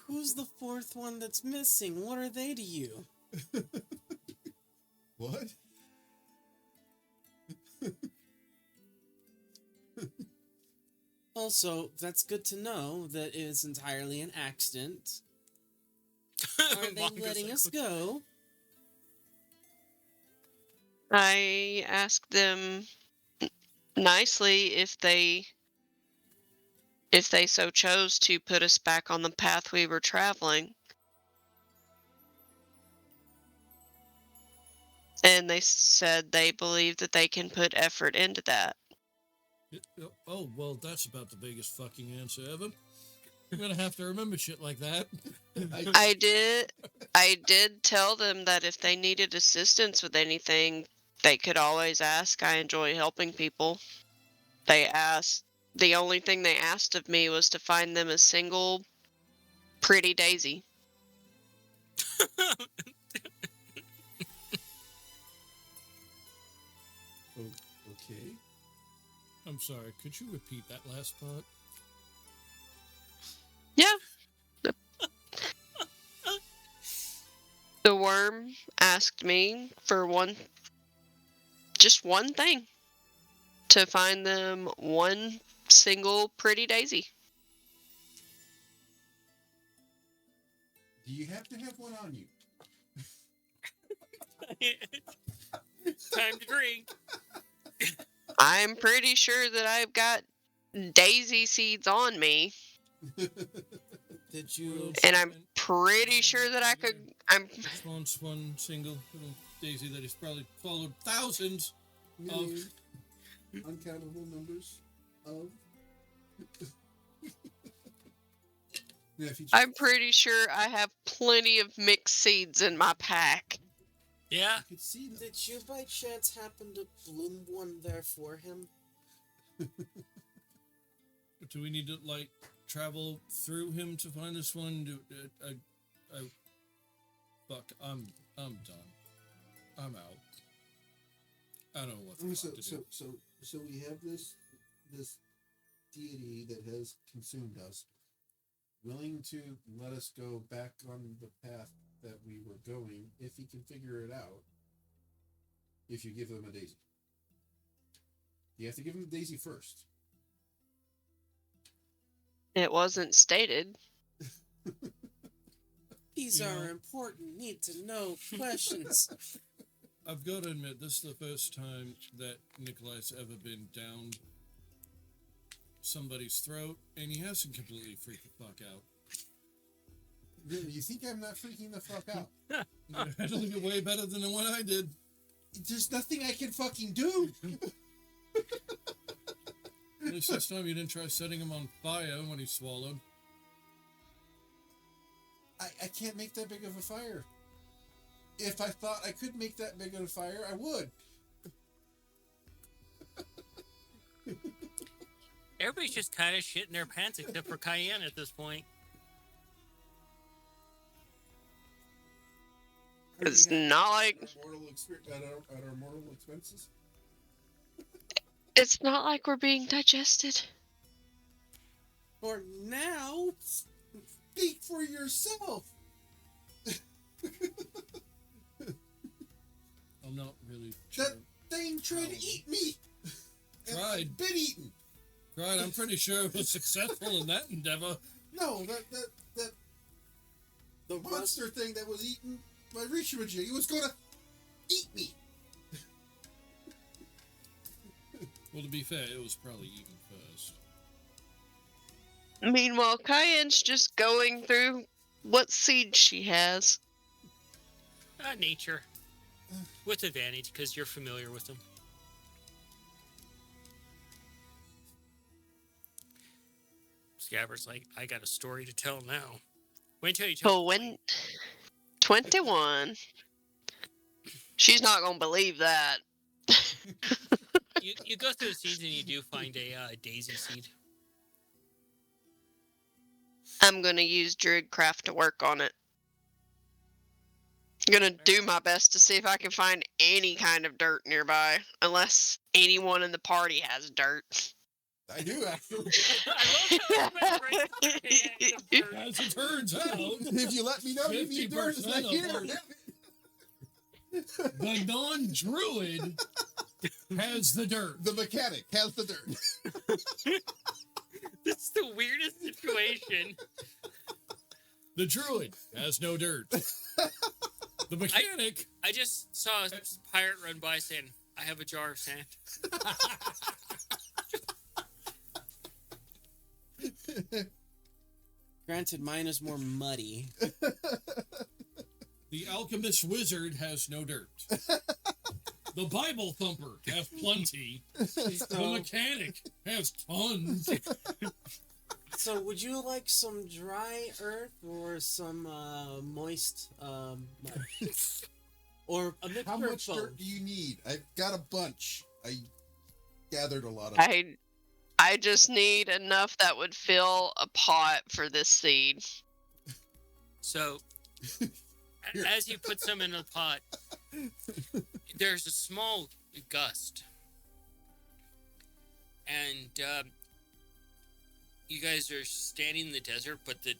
Who's the fourth one that's missing? What are they to you? What? Also, that's good to know that it's entirely an accident. Are they Mongo's letting like, us "What go? I asked them nicely if they so chose to put us back on the path we were traveling. And they said they believe that they can put effort into that. Oh, well, that's about the biggest fucking answer ever. I'm gonna have to remember shit like that. I did tell them that if they needed assistance with anything, they could always ask. I enjoy helping people. The only thing they asked of me was to find them a single pretty daisy. Okay. I'm sorry, could you repeat that last part? Yeah. The worm asked me for just one thing. To find them one single pretty daisy. Do you have to have one on you? Time to drink. I'm pretty sure that I've got daisy seeds on me, Did you? and I'm pretty sure that I could. Response one single little daisy that has probably followed thousands Million uncountable numbers of. Yeah, if you I'm pretty sure I have plenty of mixed seeds in my pack. Yeah. could see them. Did you by chance happen to bloom one there for him? Do we need to like travel through him to find this one? Fuck, I'm done. I'm out. I don't know what the fuck to do. So we have this deity that has consumed us, willing to let us go back on the path that we were going if he can figure it out. If you give them a daisy, you have to give them the daisy first. It wasn't stated. These You are know- important, need to know questions. I've got to admit, this is the first time that Nikolai's ever been down somebody's throat, and he hasn't completely freaked the fuck out. Really, you think I'm not freaking the fuck out? You're handling it way better than the one I did. There's nothing I can fucking do. At least this time you didn't try setting him on fire when he swallowed. I can't make that big of a fire. If I thought I could make that big of a fire, I would. Everybody's just kind of shitting their pants except for Cayenne at this point. It's not like At our mortal expenses. it's not like we're being digested. For now, Speak for yourself. I'm not really sure. That thing tried to eat me. And Tried. I've been eaten. Right, I'm pretty sure it was successful in that endeavor. No, that the monster thing that was eaten by Rishimaji was gonna eat me. Well, to be fair, it was probably eaten first. Meanwhile, Cayenne's just going through what seeds she has. Nature. With advantage, because you're familiar with them. Scabbard's like, I got a story to tell now. Wait until you tell But when 21, she's not gonna believe that. you go through the seeds and you do find a daisy seed. I'm gonna use Druidcraft to work on it. I'm gonna do my best to see if I can find any kind of dirt nearby, unless anyone in the party has dirt. I do actually. I love that. As it turns out, If you let me know you need dirt, it's 50% like of here. our- the non-druid has the dirt. The mechanic has the dirt. This is the weirdest situation. The druid has no dirt. The mechanic. I just saw a pirate run by saying, I have a jar of sand. granted, mine is more muddy. The alchemist wizard has no dirt. The Bible thumper has plenty. The mechanic has tons. So, would you like some dry earth or some moist mud? Or a mixture How of much both? dirt do you need? I've got a bunch. I gathered a lot of. I I just need enough that would fill a pot for this seed. So, Here. as you put some in the pot, there's a small gust. And you guys are standing in the desert, but the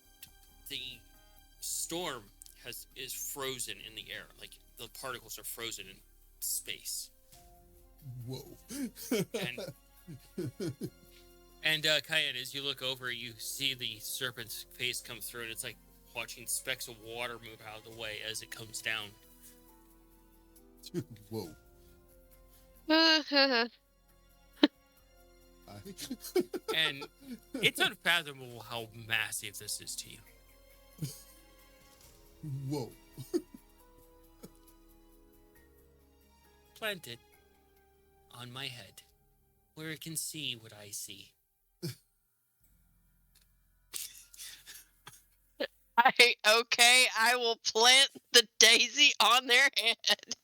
storm is frozen in the air. Like, the particles are frozen in space. Whoa. And Cayenne, as you look over, you see the serpent's face come through, and it's like watching specks of water move out of the way as it comes down. Whoa. And it's unfathomable how massive this is to you. Whoa. Planted on my head, where it can see what I see. I will plant the daisy on their head.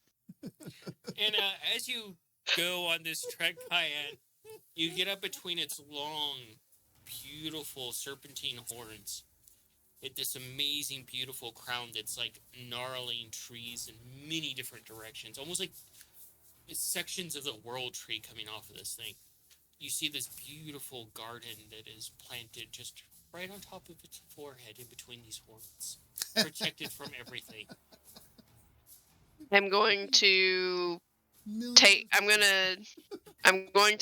And as you go on this trek, Cayenne, you get up between its long, beautiful serpentine horns. This amazing, beautiful crown that's like gnarling trees in many different directions, almost like sections of the world tree coming off of this thing. You see this beautiful garden that is planted just right on top of its forehead in between these horns, protected from everything. I'm going to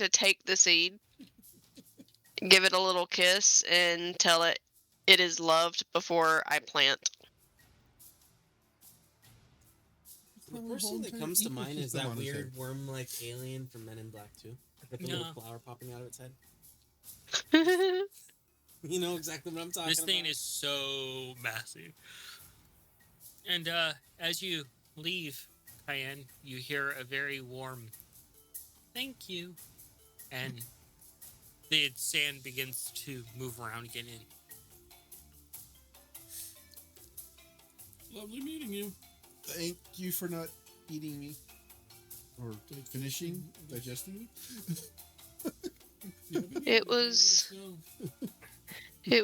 take the seed, give it a little kiss, and tell it is loved before I plant. The first thing that comes to mind is that weird worm-like alien from Men in Black 2. With the little flower popping out of its head. You know exactly what I'm talking about. This thing is so massive. And as you leave, Cayenne, you hear a very warm thank you. And the sand begins to move around again. Lovely meeting you. Thank you for not eating me. Or finishing, digesting me. It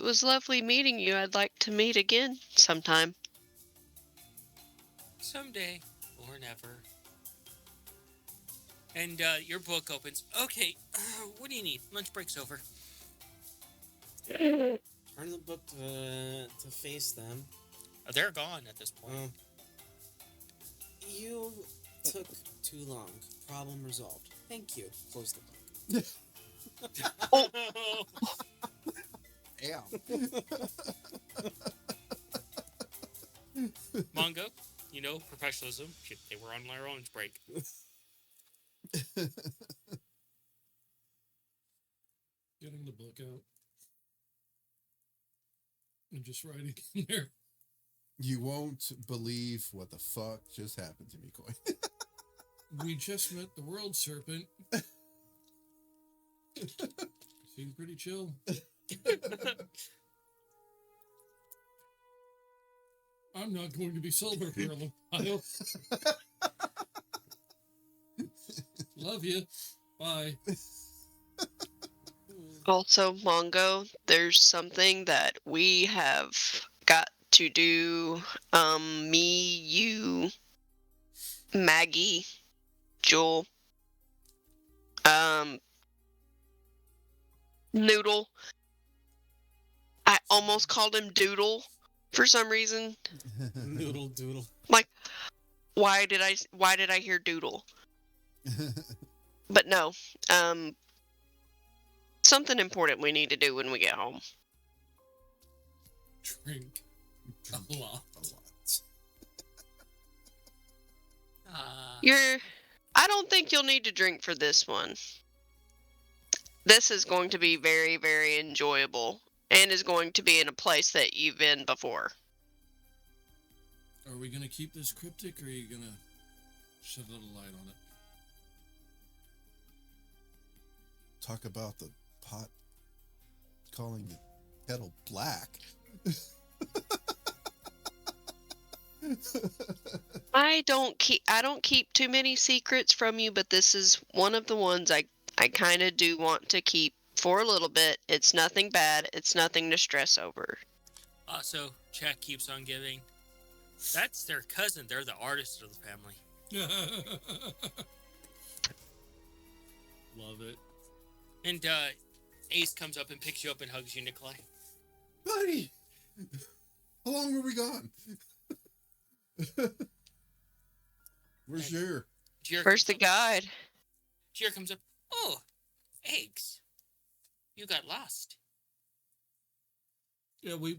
was lovely meeting you. I'd like to meet again sometime. Someday or never. And your book opens. Okay, what do you need? Lunch break's over. Turn the book to face them. They're gone at this point. You took too long. Problem resolved. Thank you. Close the book. Ow. Mongo, you know, professionalism. Shit, they were on their lunch break. Getting the book out. And just writing in there. You won't believe what the fuck just happened to me, Coy. We just met the world serpent. Seemed pretty chill. I'm not going to be sober for a little while. Love you. Bye. Also, Mongo, there's something that we have got to do. Me, you, Maggie, Joel, Noodle. I almost called him Doodle for some reason. Noodle doodle. Like, why did I hear Doodle? But no, something important we need to do when we get home. Drink a lot. I don't think you'll need to drink for this one. This is going to be very, very enjoyable and is going to be in a place that you've been before. Are we going to keep this cryptic, or are you going to shed a little light on it? Talk about the pot calling the kettle black. I don't keep too many secrets from you, but this is one of the ones I kind of do want to keep For a little bit. It's nothing bad. It's nothing to stress over. Also, chat keeps on giving. That's their cousin. They're the artist of the family. Love it. And Ace comes up and picks you up and hugs you, Nikolai. Buddy! How long were we gone? Where's your? Where's the guide? Jir comes up. Oh, eggs. You got lost. Yeah, A little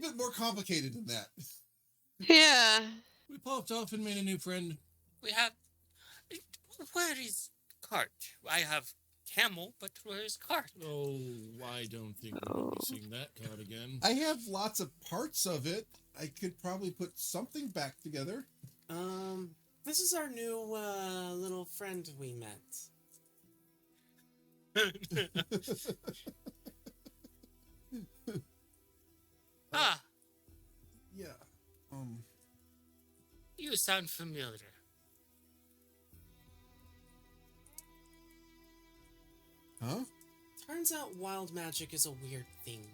bit more complicated than that. Yeah. we popped off and made a new friend. We have... Where is cart? I have camel, but where is cart? Oh, I don't think we'll be seeing that card again. I have lots of parts of it. I could probably put something back together. This is our new little friend we met. Ah, Yeah. you sound familiar. Huh? Turns out wild magic is a weird thing.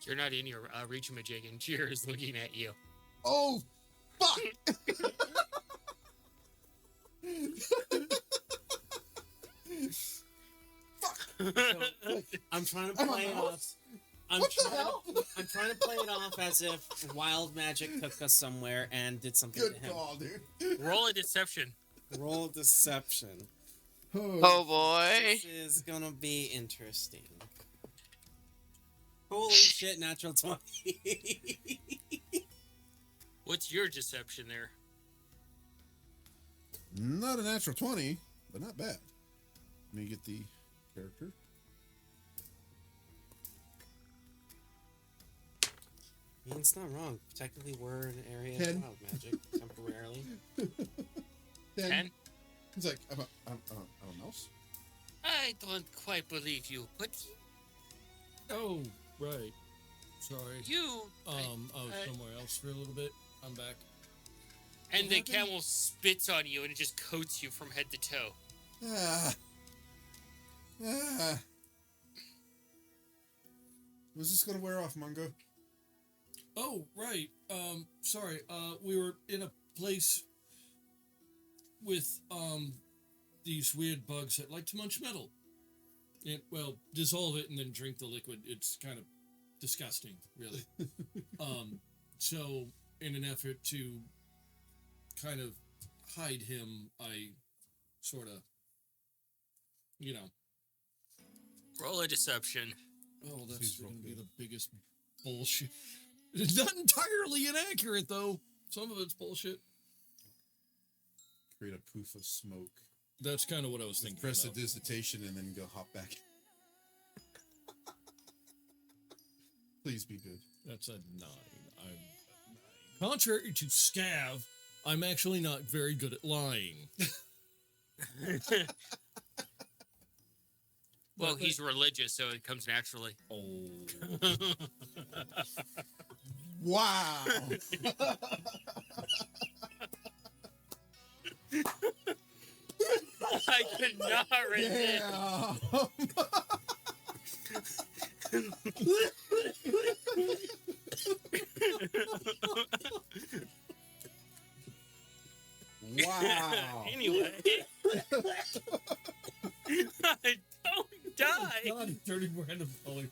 You're not in your reach-a-majig, and Jir is looking at you. Oh, fuck! I'm trying to play it off. I'm trying to play it off as if wild magic took us somewhere and did something Good to him. call, dude. Roll a deception. Roll deception. Oh boy. This is gonna be interesting. Holy shit, natural 20. What's your deception there? Not a natural 20, but not bad. Let me get the character. I mean, it's not wrong. Technically, we're in an area 10. of wild magic temporarily. 10? He's like, I'm a mouse. I don't quite believe you, but Oh, right. Sorry. you... I was somewhere else for a little bit. I'm back. And What the happened? camel spits on you and it just coats you from head to toe. Was this gonna wear off, Mungo? Oh, right. Sorry. We were in a place with, these weird bugs that like to munch metal. Well, dissolve it and then drink the liquid. It's kind of disgusting, really. So, in an effort to kind of hide him, I sort of, Roll a deception. Oh, that's Please roll going to be good. the biggest bullshit. It's not entirely inaccurate, though. Some of it's bullshit. Create a poof of smoke. That's kind of what I was thinking Press the about. dissertation and then go hop back. Please be good. That's a 9. Contrary to Scav, I'm actually not very good at lying. Well, he's religious, so it comes naturally. Oh. Wow. I could not resist. Yeah. Wow. Anyway. Don't die. God, dirty random color.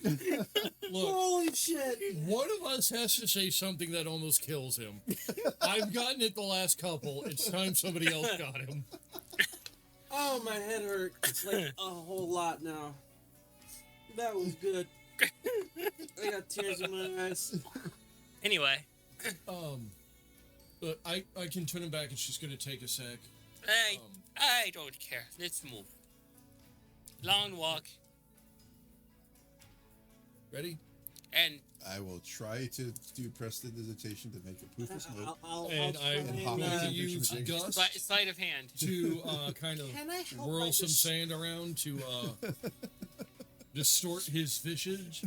Look, Holy shit! one of us has to say something that almost kills him. I've gotten it the last couple. It's time somebody else got him. Oh, my head hurts like a whole lot now. That was good. I got tears in my eyes. Anyway. But I can turn him back. It's just gonna take a sec. I don't care. Let's move. Long walk. Ready? And I will try to do prestidigitation to make a poof of smoke. And I and will hop going to on use the Gus sleight of hand. to kind of Can I help whirl by some dis- sand around to distort his visage.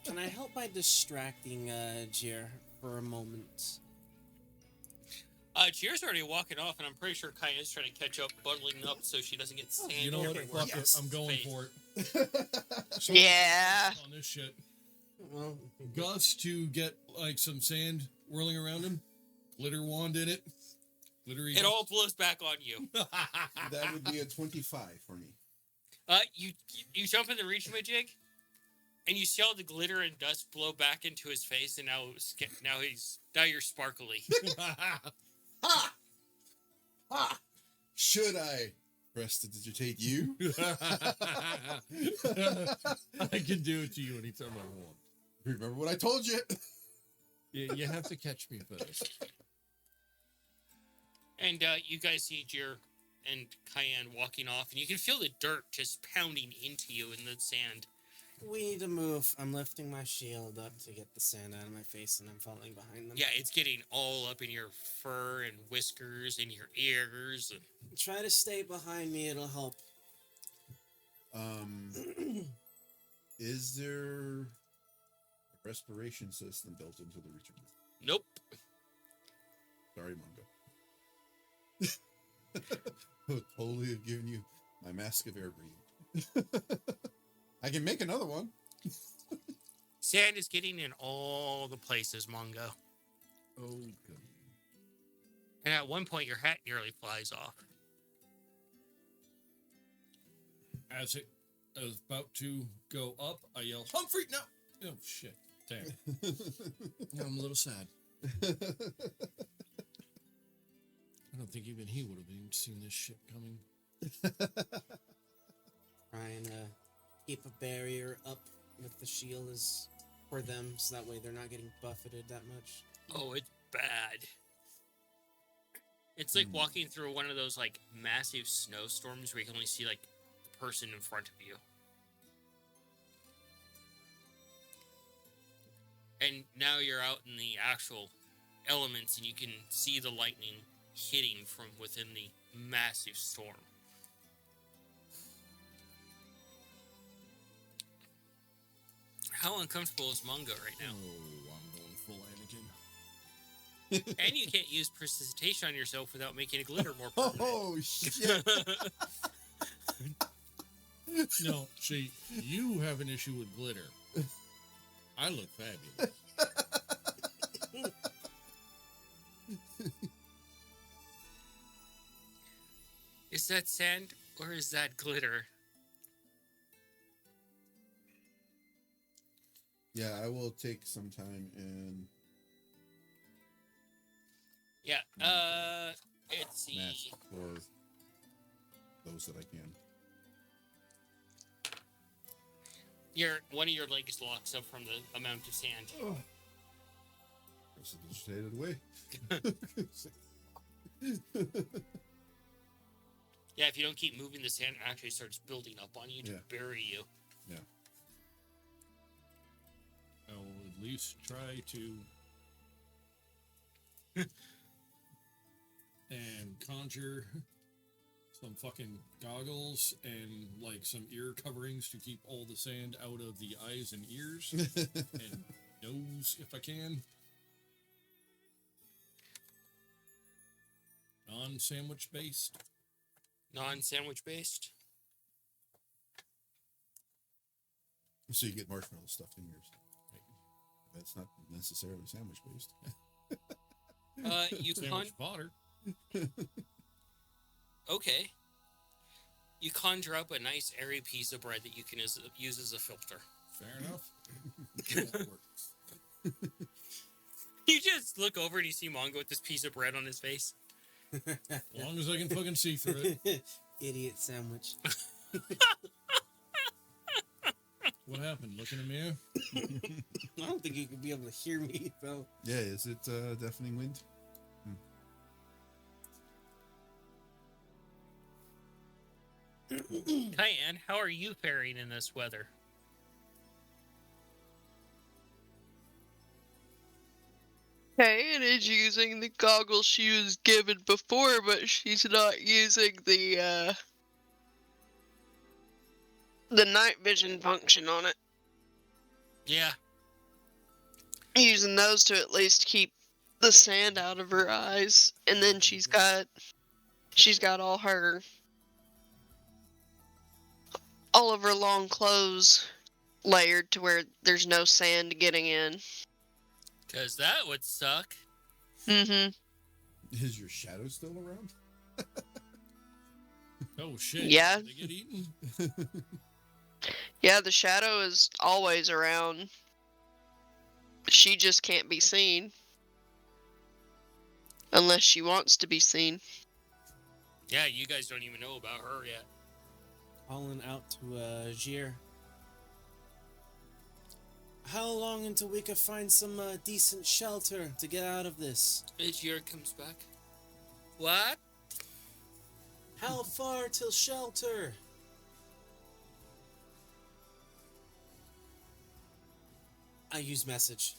Can I help by distracting Jir for a moment? Cheer's already walking off, and I'm pretty sure Kaya's trying to catch up, bundling up so she doesn't get sand. You know what? everywhere. Fuck it. I'm going Face. for it. So Yeah. on this shit. Well, Gus to get like some sand whirling around him, glitter wand in it, glittery. It all blows back on you. That would be a 25 for me. You jump in the reach jig, and you see all the glitter and dust blow back into his face, and now you're sparkly. Ha! Ha! Should I prestidigitate you? I can do it to you anytime I want. Remember what I told you? You have to catch me first. And you guys see Jer and Cayenne walking off, and you can feel the dirt just pounding into you in the sand. we need to move. I'm lifting my shield up to get the sand out of my face, and I'm falling behind them. Yeah, it's getting all up in your fur and whiskers and your ears. And Try to stay behind me. It'll help. Is there a respiration system built into the return? nope. Sorry, Mongo. Would totally have given you my mask of air breathing. I can make another one. Sand is getting in all the places, Mongo. Oh, good. And at one point, your hat nearly flies off. As it is about to go up, I yell, "Humphrey, no!" Oh, shit. Damn. I'm a little sad. I don't think even he would have even seen this shit coming. Trying to keep a barrier up with the shield is for them, so that way they're not getting buffeted that much. Oh, it's bad. It's like walking through one of those like massive snowstorms where you can only see like the person in front of you. And now you're out in the actual elements, and you can see the lightning hitting from within the massive storm. How uncomfortable is Mungo right now? Oh, I'm going full Anakin. And you can't use precipitation on yourself without making a glitter more permanent. Oh, shit. No, see, you have an issue with glitter. I look fabulous. Is that sand or is that glitter? Yeah, I will take some time and Yeah, let's see. match for those that I can. One of your legs locks up from the amount of sand. Prestidigitated away. Yeah, if you don't keep moving, the sand actually starts building up on you to Yeah. bury you. Yeah. I will at least try to and conjure some fucking goggles and like some ear coverings to keep all the sand out of the eyes and ears and nose if I can. Non-sandwich based. Non-sandwich based. So you get marshmallow stuffed in yours. That's not necessarily sandwich based. You Sandwich fodder. Okay. You conjure up a nice airy piece of bread that you can use as a filter. Fair enough. That works. You just look over and you see Mongo with this piece of bread on his face. As long as I can fucking see through it. Idiot sandwich. What happened? Look in the mirror? I don't think you could be able to hear me, though. Yeah, is it deafening wind? Cayenne, how are you faring in this weather? Kayan is using the goggles she was given before, but she's not using the night vision function on it. Yeah. Using those to at least keep the sand out of her eyes, and then she's got all of her long clothes layered to where there's no sand getting in. Because that would suck. Mm-hmm. Is your shadow still around? Oh shit! Yeah. Did they get eaten? Yeah, the shadow is always around. She just can't be seen. Unless she wants to be seen. Yeah, you guys don't even know about her yet. Calling out to Jir. How long until we can find some decent shelter to get out of this? Your comes back. What? How far till shelter? I use message.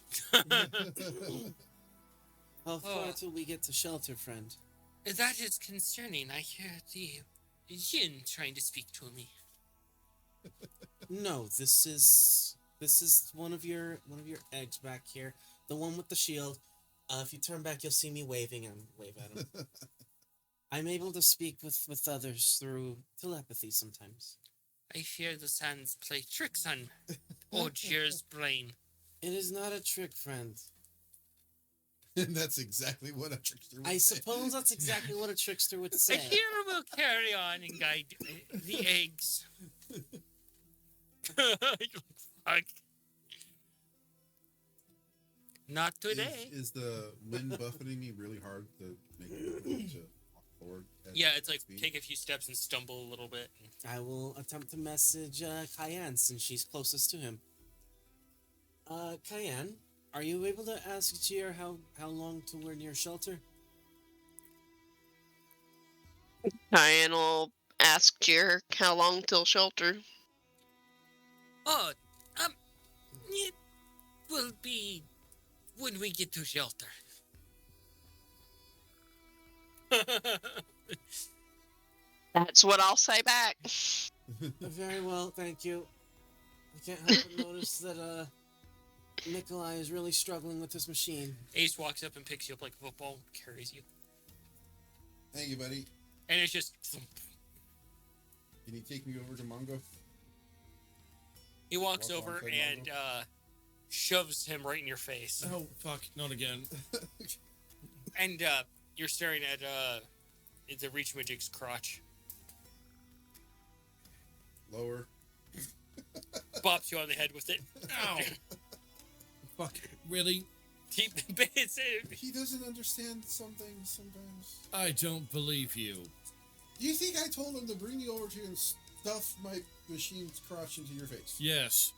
How far till we get to shelter, friend? That is concerning. I hear the Yin trying to speak to me. No, this is one of your eggs back here. The one with the shield. If you turn back, you'll see me waving and wave at him. I'm able to speak with others through telepathy sometimes. I fear the sands play tricks on Ojir's brain. It is not a trick, friend. And that's exactly what a trickster would I say. suppose that's exactly what a trickster would A say. hero will carry on and guide the eggs. Fuck. Not today. Is the wind buffeting me really hard to make me to walk forward? Yeah, it's like speed? take a few steps and stumble a little bit. I will attempt to message Cayenne since she's closest to him. Cayenne, are you able to ask Jir how long till we're near shelter? Cayenne will ask Jer how long till shelter. Oh, it will be when we get to shelter. That's what I'll say back. Very well, thank you. I can't help but notice that Nikolai is really struggling with this machine. Ace walks up and picks you up like a football, carries you. Thank you, buddy. And it's just... Can you take me over to Mongo? He walks Walk over alongside and shoves him right in your face. Oh fuck! Not again. And you're staring at the Reach Magic's crotch. Lower. Bops you on the head with it. Ow! Fuck! Really? He doesn't understand something sometimes. I don't believe you. Do you think I told him to bring you over to you and stuff my machine's crotch into your face? Yes.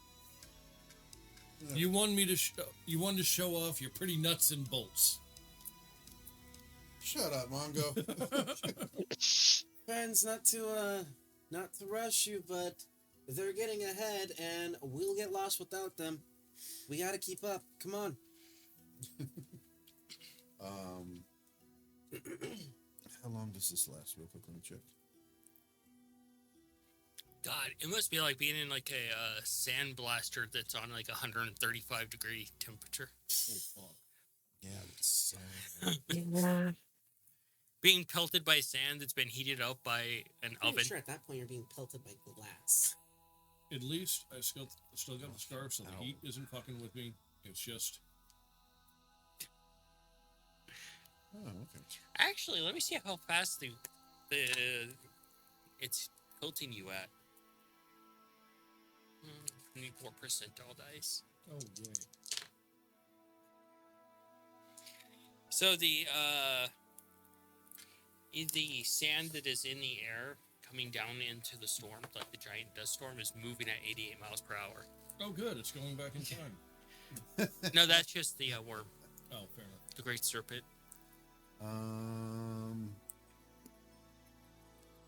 No. You wanted to show off your pretty nuts and bolts. Shut up, Mongo. Friends, not to rush you, but they're getting ahead and we'll get lost without them. We gotta keep up. Come on. How long does this last? Real quick, let me check. God, it must be like being in like a sand blaster that's on like 135 degree temperature. Oh, fuck. Yeah, that's Yeah. Being pelted by sand that's been heated up by an I'm oven. sure at that point you're being pelted by glass. At least I still got the scarf, so Ow. the heat isn't fucking with me. It's just Oh, okay. Actually, let me see how fast the it's tilting you at. 24% all dice. oh yay. So the sand that is in the air coming down into the storm, like the giant dust storm, is moving at 88 miles per hour. Oh good, it's going back in time. No, that's just the worm, Oh, fair enough. the great serpent.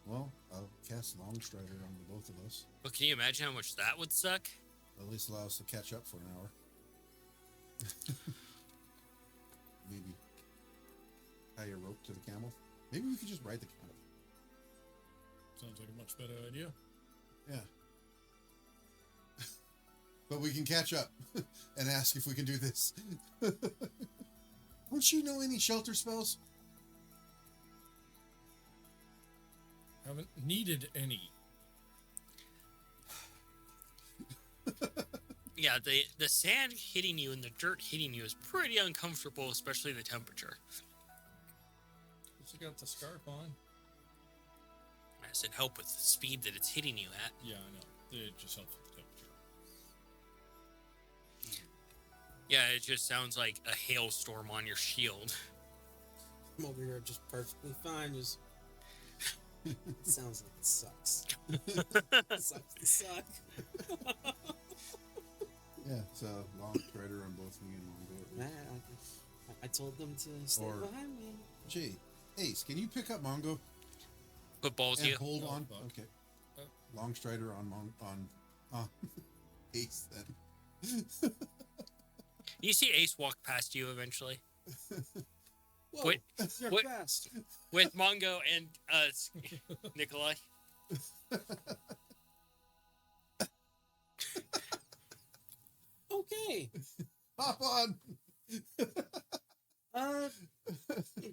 Well, I'll cast Long Strider on the both of us. But can you imagine how much that would suck? At least allow us to catch up for an hour. Maybe tie a rope to the camel. Maybe we could just ride the camel. Sounds like a much better idea. Yeah. But we can catch up and ask if we can do this. Don't you know any shelter spells? Haven't needed any. Yeah, the sand hitting you and the dirt hitting you is pretty uncomfortable, especially the temperature. Just got the scarf on. I said help with the speed that it's hitting you at. Yeah, I know. It just helps with the temperature. Yeah, it just sounds like a hailstorm on your shield. I'm over here just perfectly fine. Just sounds like it sucks. It sucks to suck. Yeah, it's a long strider on both me and Mongo. Nah, I told them to stay Or- behind me. Jay, Ace, can you pick up Mongo Put balls and you. hold Oh, on? fuck. Okay. Long strider on Ace then. You see Ace walk past you eventually Whoa, Wait, you're what- fast. with Mongo and Nikolai. Okay. Hop on.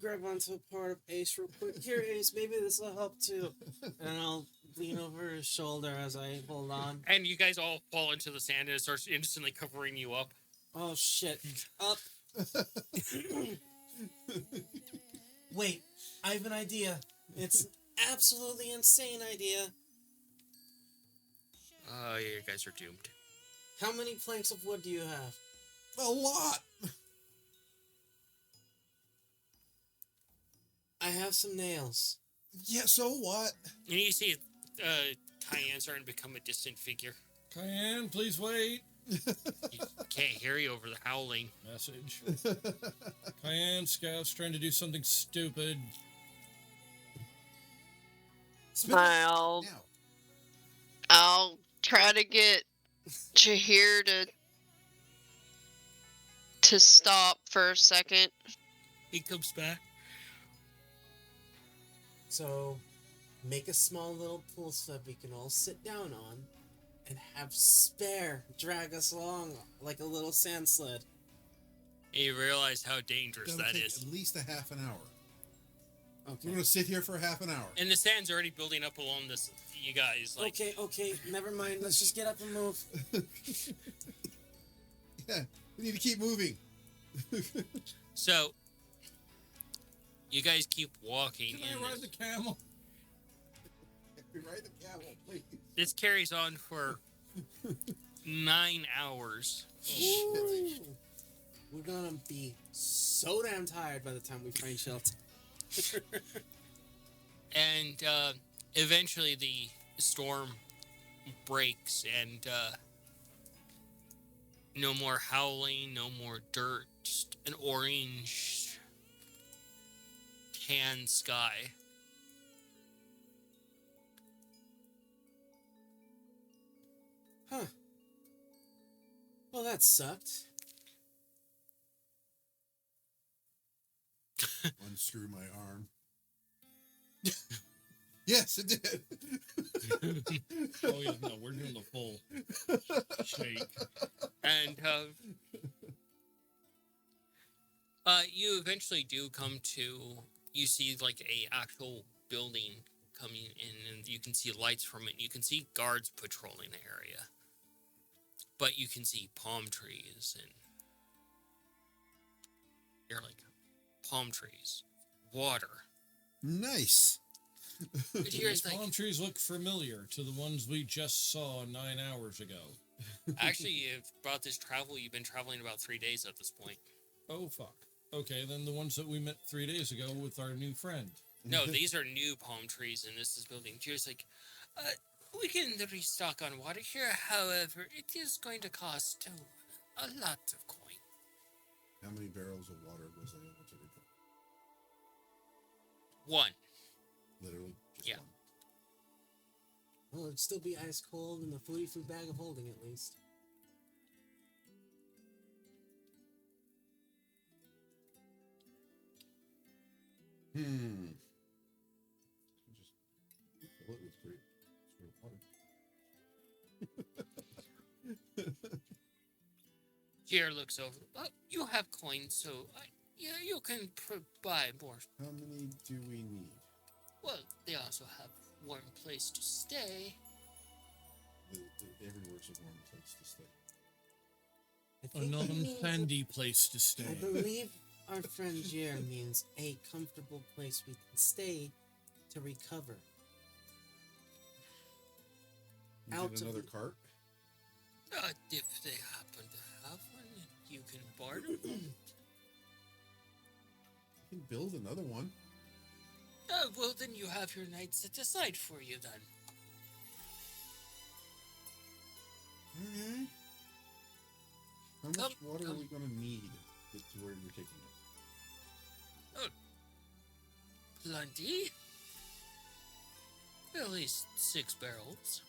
Grab onto a part of Ace real quick. Here, Ace, maybe this will help too. And I'll lean over his shoulder as I hold on. And you guys all fall into the sand and it starts instantly covering you up. Oh shit. Up. Wait, I have an idea. It's an absolutely insane idea. Oh, yeah, you guys are doomed. How many planks of wood do you have? A lot. I have some nails. Yeah, so what? And you see Cayenne starting to become a distant figure. Cayenne, please wait. You can't hear you over the howling. Message. Cayenne, Scout's trying to do something stupid. I'll Now. I'll try to get Jahir to stop for a second. He comes back. So, make a small little pool so that we can all sit down on and have Spare drag us along like a little sand sled. And you realize how dangerous That'll that take is. at least a half an hour. Okay. We're gonna sit here for a half an hour. And the sand's already building up along this. You guys, like, Okay, never mind. Let's just get up and move. Yeah, we need to keep moving. so you guys keep walking. Can in I ride the camel? Ride the camel, please. This carries on for 9 hours. Ooh. We're gonna be so damn tired by the time we find shelter. And eventually the storm breaks and no more howling, no more dirt, just an orange tan sky. Huh. Well, that sucked. Unscrew my arm. Yes, it did. Oh, yeah, no, we're doing the full shake. And you eventually do come to, you see like a actual building coming in, and you can see lights from it. And you can see guards patrolling the area, but you can see palm trees, and you're like, palm trees, water. Nice. But here's These like, palm trees look familiar to the ones we just saw 9 hours ago. actually, you've brought this travel. You've been traveling about 3 days at this point. Oh, fuck. Okay, then the ones that we met 3 days ago with our new friend. No, these are new palm trees, and this is building. Here's like, we can restock on water here. However, it is going to cost a lot of coin. How many barrels of water was I able to refill? One. Literally, just Yeah. one. Well, it'd still be ice cold in the foodie food bag of holding at least. Just fill it with straight water. Jer looks over. Oh, you have coins, so Yeah, you can buy more. How many do we need? Well, they also have warm place to stay. Everywhere's a warm place to stay. I A think he means- non-sandy place to I stay. believe our friend Jer means a comfortable place we can stay to recover. You Out get of another the- cart? If they happen to have one, you can barter. You can build another one. Well, then you have your night set aside for you then. Alright. How much Come- water are come. we going to need to get to where you're taking us? Plenty. At least 6 barrels.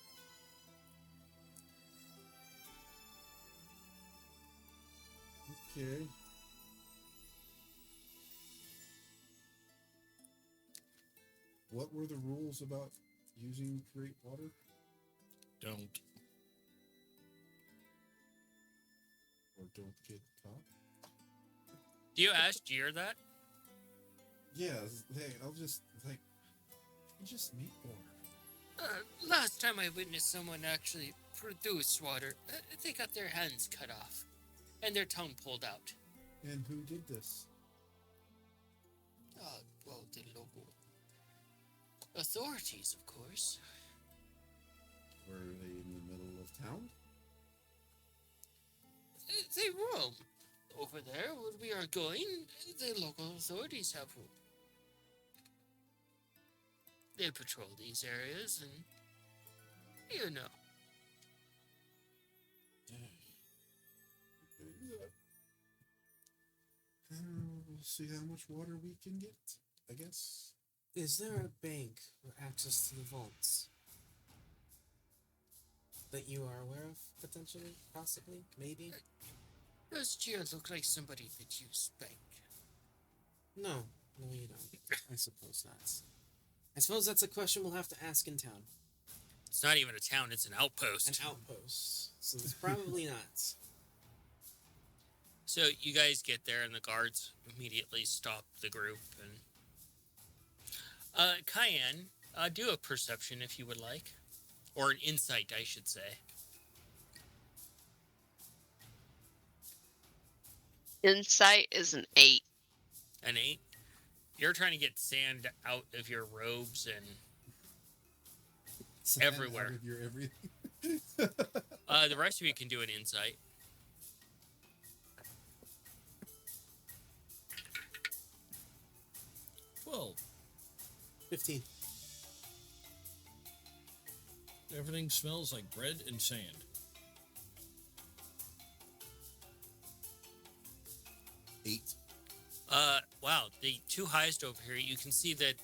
Okay. What were the rules about using great water? Don't. Or don't get caught? Do you ask Jeer that? Yeah, hey, I'll just, like, you just make water. Last time I witnessed someone actually produce water, they got their hands cut off and their tongue pulled out. And who did this? Well, the local authorities, of course. Were they in the middle of town? They roam over there where we are going. The local authorities have rule. They patrol these areas and, you know. We'll see how much water we can get, I guess. Is there a bank or access to the vaults that you are aware of, potentially, possibly, maybe? Does Jeer look like somebody that you spank? No, you don't. I suppose not. I suppose that's a question we'll have to ask in town. It's not even a town, it's an outpost. An outpost. So it's probably not. So you guys get there and the guards immediately stop the group and Cayenne, do a perception if you would like. Or an insight, I should say. Insight is an 8. An 8. You're trying to get sand out of your robes and Sand Everywhere. Out of your everything. the rest of you can do an insight. Well, 15. everything smells like bread and sand. Eight. Wow, the two highest over here, you can see that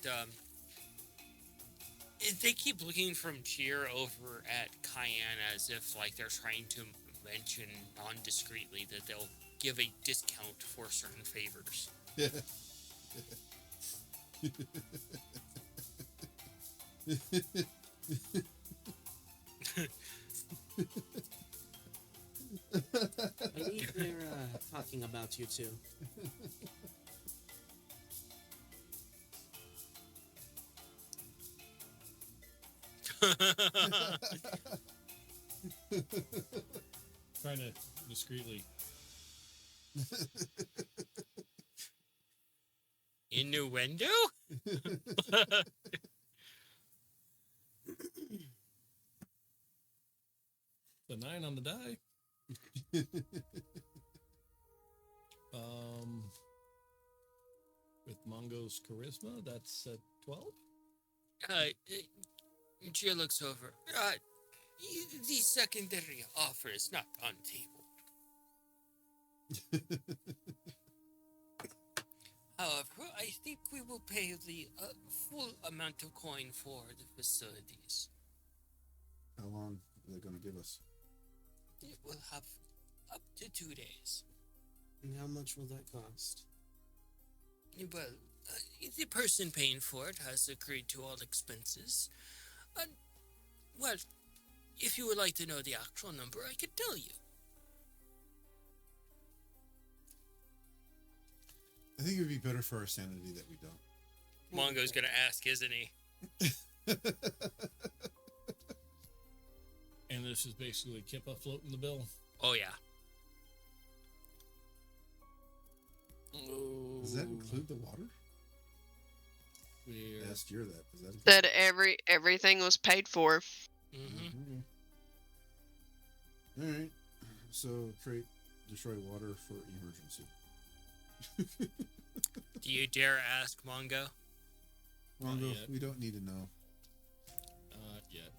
they keep looking from Cheer over at Cayenne as if like they're trying to mention non-discreetly that they'll give a discount for certain favors. I believe they're talking about you too. Trying to discreetly. Innuendo? The 9 on the die. With Mongo's charisma, that's at 12. Cheer looks over. The secondary offer is not on table. However, I think we will pay the full amount of coin for the facilities. How long are they going to give us? It will have up to 2 days. And how much will that cost? Well, the person paying for it has agreed to all expenses. Well, if you would like to know the actual number, I could tell you. I think it would be better for our sanity that we don't. Mongo's gonna ask, isn't he? And this is basically Kippa floating the bill. Oh yeah. Does that include the water? We're Last year, that does that include That everything was paid for. Mm-hmm. All right. So trait destroy water for emergency. Do you dare ask Mongo? Mongo, yet. we don't need to know. yet.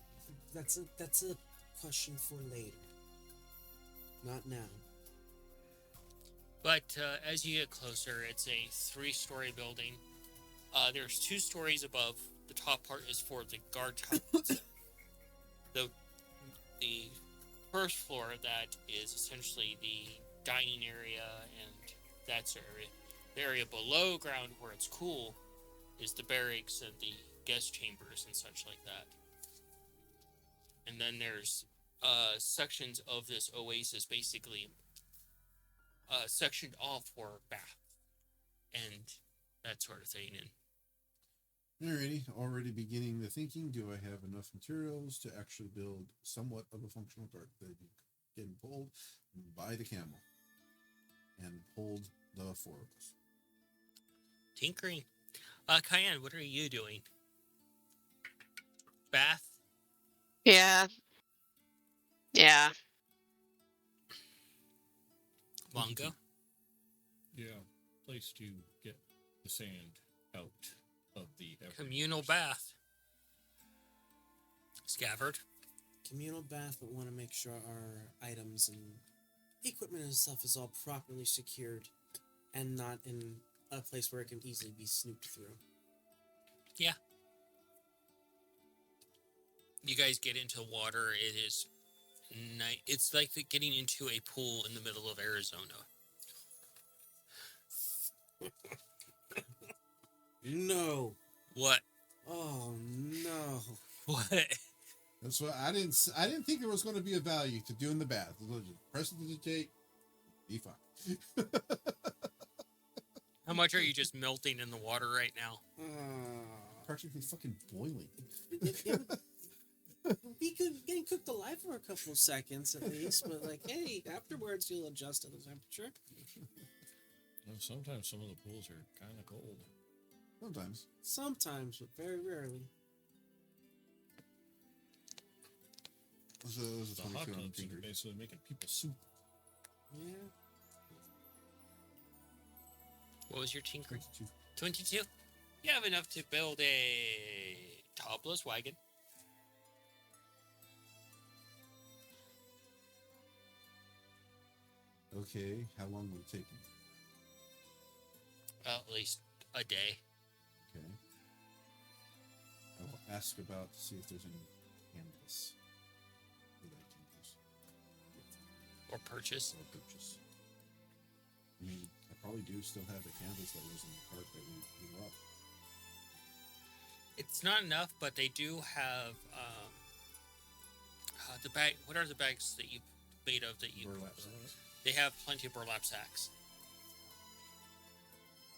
That's a question for later. Not now. But as you get closer, it's a 3-story building. There's 2 stories above. The top part is for the guard towers. the first floor of that is essentially the dining area and that's area. The area below ground where it's cool is the barracks and the guest chambers and such like that. And then there's sections of this oasis basically sectioned off for bath and that sort of thing. And Alrighty, already beginning the thinking. Do I have enough materials to actually build somewhat of a functional cart that can pulled by the camel and pulled the 4 of us? tinkering. Cayenne, what are you doing? Bath? Yeah. Yeah. Mongo? Yeah. Place to get the sand out of the Communal bath. Scabbard? Communal bath, but want to make sure our items and equipment and stuff is all properly secured and not in a place where it can easily be snooped through. Yeah. You guys get into water. It is night. It's like getting into a pool in the middle of Arizona. No. What? Oh no. What? That's what I didn't think there was going to be a value to doing the bath. Prestidigitate, be fine. How much are you just melting in the water right now? Practically fucking boiling. Be good, getting cooked alive for a couple of seconds at least, but like, hey, afterwards you'll adjust to the temperature. Well, sometimes some of the pools are kind of cold. Sometimes. But very rarely. So it was a The hot 22 on tubs are Tinker. basically making people soup. Yeah. What was your tinkering? 22. 22? You have enough to build a topless wagon. Okay, how long would it take me? At least a day. Okay. I will ask about to see if there's any canvas that I can use Or purchase. or purchase. I mean, I probably do still have the canvas that was in the cart that we robbed. It's not enough, but they do have the bag. What are the bags that you made of that you? Burlap. They have plenty of burlap sacks.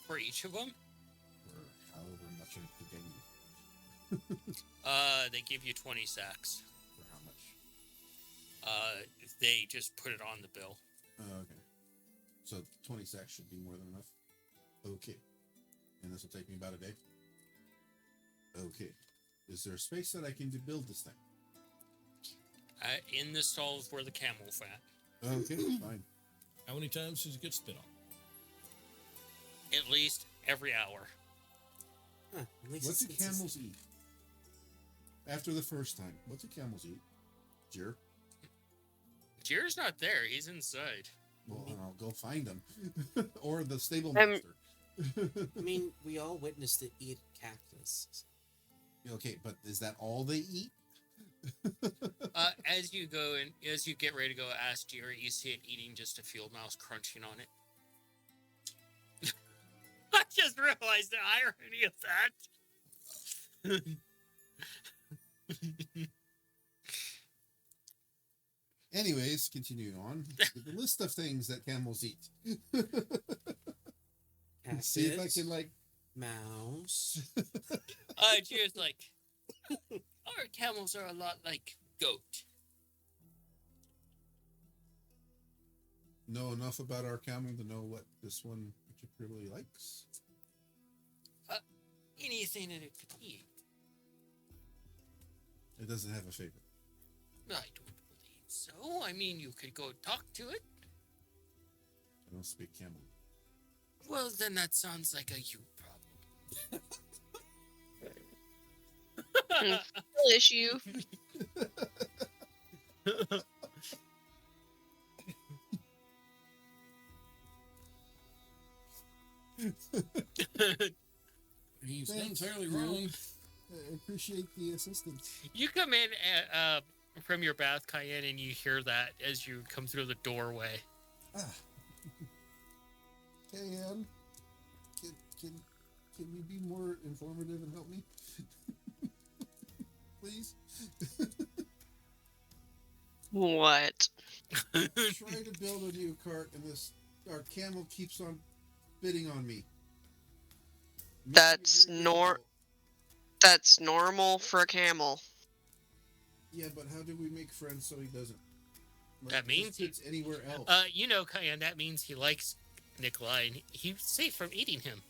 For each of them, Or however much I think I need. they give you 20 sacks. For how much? They just put it on the bill. Okay. So 20 sacks should be more than enough? Okay. And this will take me about a day? Okay. Is there a space that I can build this thing? In the stalls where the camel fat. Okay, fine. How many times does it get spit on? At least every hour. Huh, at least What do it's- camels eat? After the first time, what do camels eat? Deer? Jer's not there. He's inside. Well, then I'll go find him. Or the stable Um, master. I mean, we all witnessed it eat cactus. Okay, but is that all they eat? As you go and as you get ready to go ask Jerry, you see it eating just a field mouse crunching on it. I just realized the irony of that. Anyways, continuing on. The list of things that camels eat. See if I Passage. can, like... Mouse. Cheers, like, our camels are a lot like goat. know enough about our camel to know what this one particularly likes? Anything that it could eat. It doesn't have a favorite. I don't believe so. I mean, you could go talk to it. I don't speak camel. Well, then that sounds like a you problem. Real issue. He's not Thanks, entirely dude. wrong. I appreciate the assistance. You come in from your bath, Cayenne, and you hear that as you come through the doorway. Cayenne, can you be more informative and help me? Please? What? Try to build a new cart and our camel keeps on bidding on me. Make it That's very nor- difficult. That's normal for a camel. Yeah, but how do we make friends so he doesn't? That means just fits anywhere else. Cayenne, that means he likes Nikolai, and he's safe from eating him.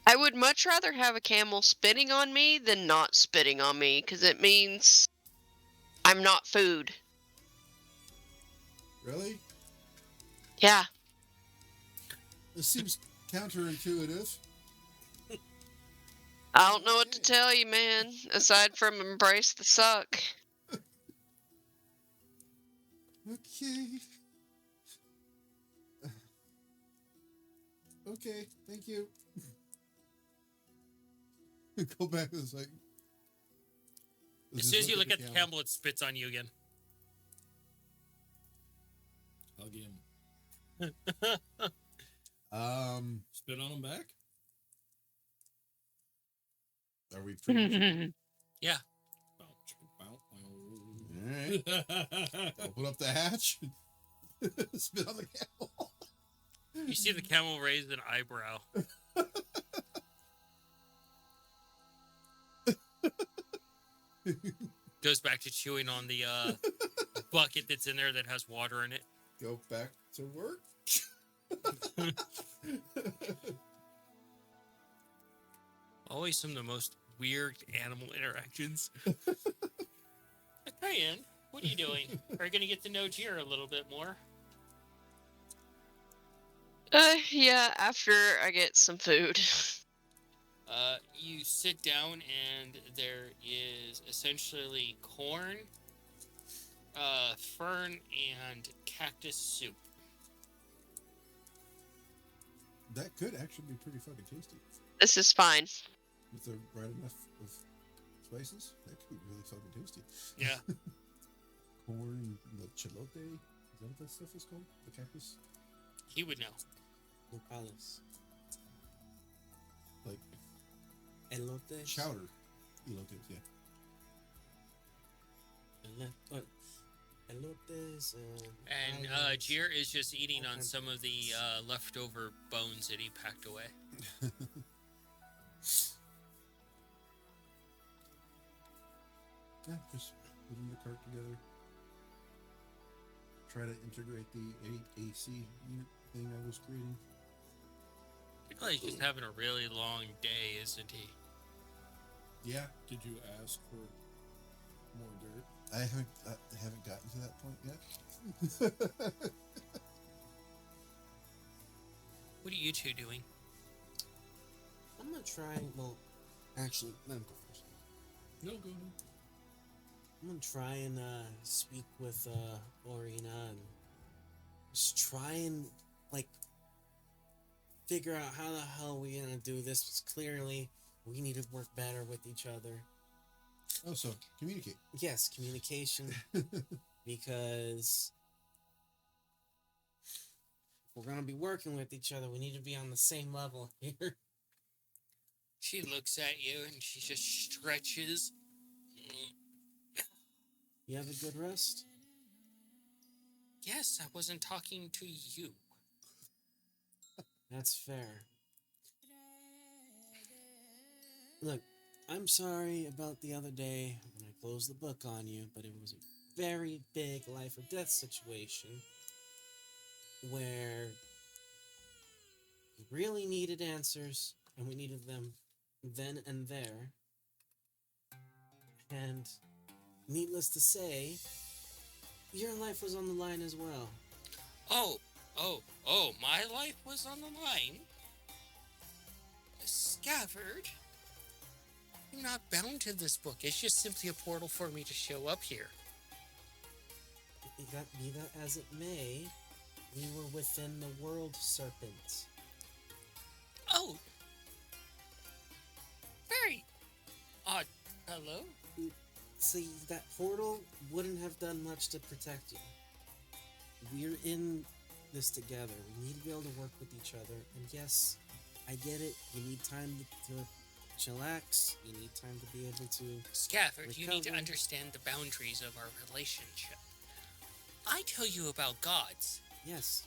I would much rather have a camel spitting on me than not spitting on me, because it means I'm not food. Really? Yeah. This seems counterintuitive. I don't know what to tell you, man, aside from embrace the suck. Okay. Okay, thank you. Go back to the site. As soon as you look at the camel, it spits on you again. Hug him. Spit on him back? Are we pretty Yeah. Alright. Open up the hatch. Spit on the camel. You see the camel raise an eyebrow. Goes back to chewing on the bucket that's in there that has water in it. Go back to work. Always some of the most weird animal interactions. Cayenne, what are you doing? Are you going to get to know Jir a little bit more? Yeah, after I get some food. You sit down and there is essentially corn, fern, and cactus soup. That could actually be pretty fucking tasty. This is fine. With the right enough of spices, that could be really fucking tasty. Yeah. Corn, the chilote, is that what that stuff is called? The cactus? He would know. Nopales. Like Elotes. chowder. Elotes, yeah. Elotes. And onions. Jir is just eating all on kinds some of of the leftover bones that he packed away. Yeah, just putting the cart together. Try to integrate the AC unit thing I was creating. Nikolai's just having a really long day, isn't he? Yeah, Did you ask for more dirt? I haven't gotten to that point yet. What are you two doing? I'm gonna try. Well, actually, let him go first. No, go ahead. I'm gonna try and speak with Orina and just try and like figure out how the hell we're gonna do this. Because clearly, we need to work better with each other. Oh, so communicate. Yes, communication. Because if we're gonna be working with each other, we need to be on the same level here. She looks at you and she just stretches. You have a good rest. Yes, I wasn't talking to you. That's fair. Look, I'm sorry about the other day when I closed the book on you, but it was a very big life or death situation where we really needed answers, and we needed them then and there. And needless to say, your life was on the line as well. Oh, my life was on the line? Scabbard? I'm not bound to this book. It's just simply a portal for me to show up here. Be that as it may, we were within the world serpent. Oh! Very odd. Hello? See, that portal wouldn't have done much to protect you. We're in this together. We need to be able to work with each other. And yes, I get it. You need time to chillax. You need time to be able to... Scafford, you need to recover. understand the boundaries of our relationship. I tell you about gods. Yes.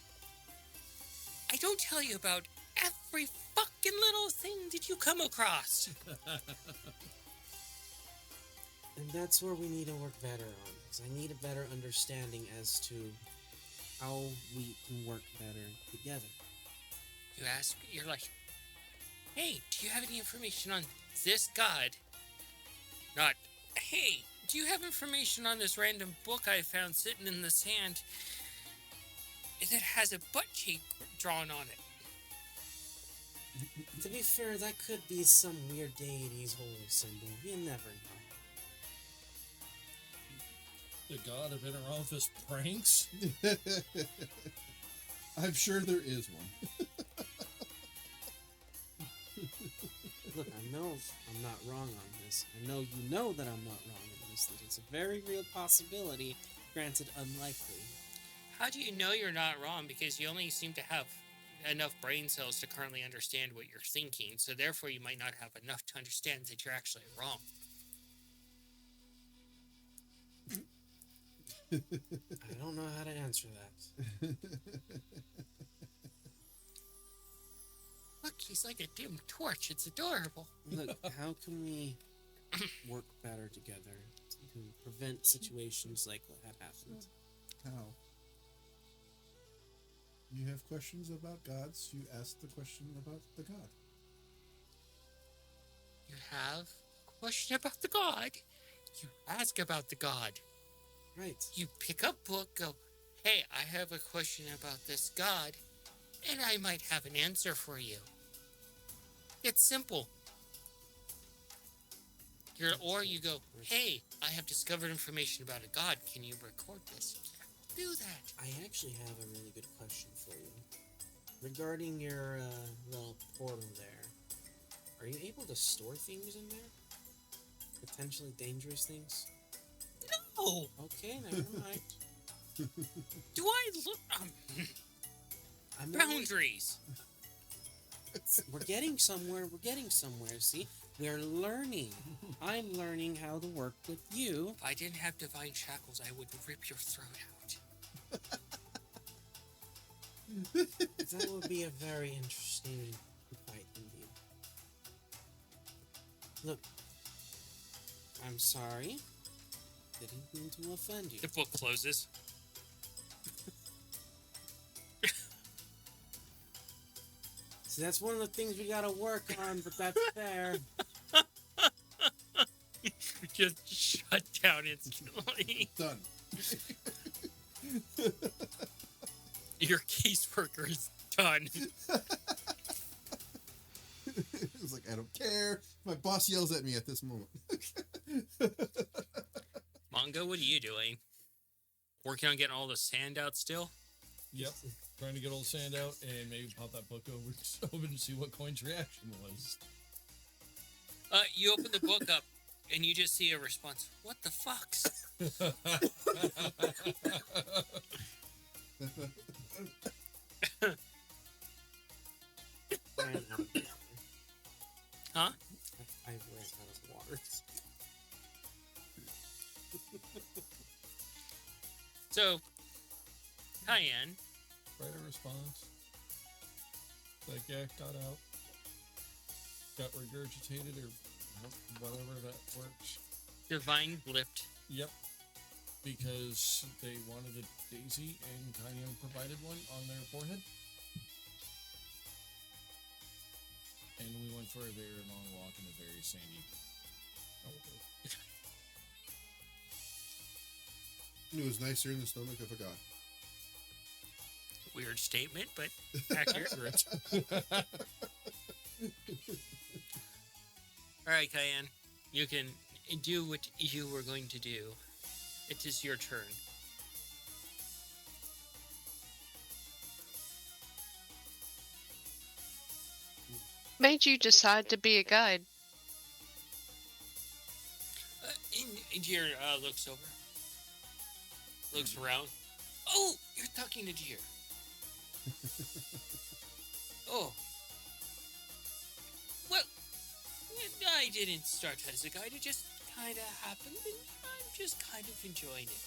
I don't tell you about every fucking little thing that you come across. And that's where we need to work better on. Because I need a better understanding as to how we can work better together. You're like, hey, do you have any information on this god? Not, hey, do you have information on this random book I found sitting in the sand that has a butt cheek drawn on it? To be fair, that could be some weird deity's holy symbol. You never know. The god of inter-office pranks? I'm sure there is one. Look, I know I'm not wrong on this. I know you know that I'm not wrong on this. That it's a very real possibility, granted unlikely. How do you know you're not wrong? Because you only seem to have enough brain cells to currently understand what you're thinking, so therefore you might not have enough to understand that you're actually wrong. I don't know how to answer that. Look, he's like a dim torch. It's adorable. Look, how can we work better together to prevent situations like what had happened? How? You have questions about gods, you ask the question about the god. You have a question about the god. You ask about the god. Right. You pick up book, go, hey, I have a question about this god, and I might have an answer for you. It's simple. Or you go, hey, I have discovered information about a god. Can you record this? Do that. I actually have a really good question for you. Regarding your little portal there, are you able to store things in there? Potentially dangerous things? No! Okay, never mind. Do I look... I'm boundaries. We're getting somewhere. We're getting somewhere. See, we're learning. I'm learning how to work with you. If I didn't have divine shackles, I would rip your throat out. That would be a very interesting fight indeed. Look, I'm sorry. Didn't mean to offend you. The book closes. See, that's one of the things we gotta work on, but that's fair. Just shut down instantly. Done. Your caseworker is done. It's like, I don't care. My boss yells at me at this moment. Mongo, what are you doing? Working on getting all the sand out still? Yep. Trying to get all the sand out and maybe pop that book open and see what Coin's reaction was. You open the book up and you just see a response. What the fucks? Ran out of water. Huh? I ran out of water. So, Cayenne, Write a response. Like, yeah, got out. Got regurgitated or whatever that works. Divine blipped. Yep. Because they wanted a daisy and Kyan provided one on their forehead. And we went for a very long walk in a very sandy. It was nicer in the stomach of a god. Weird statement, but accurate. Alright, Cayenne. You can do what you were going to do. It is your turn. Made you decide to be a guide? Deer looks over. Looks around. Oh, you're talking to Deer. Oh. Well, I didn't start as a guide. It just kind of happened, and I'm just kind of enjoying it.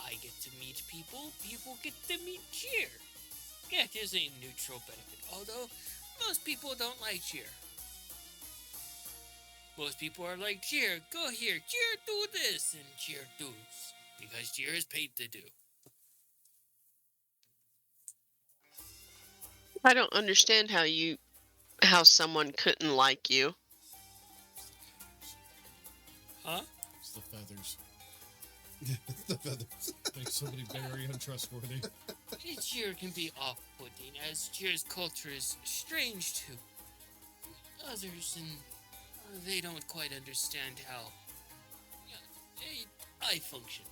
I get to meet people. People get to meet Deer. Yeah, it is a neutral benefit, although most people don't like Cheer. Most people are like, Cheer, go here, Cheer, do this, and Cheer does, because Cheer is paid to do. I don't understand how someone couldn't like you. Huh? It's the feathers. The feathers. Makes somebody very untrustworthy. Cheer can be off-putting, as Cheer's culture is strange to others, and they don't quite understand how I function.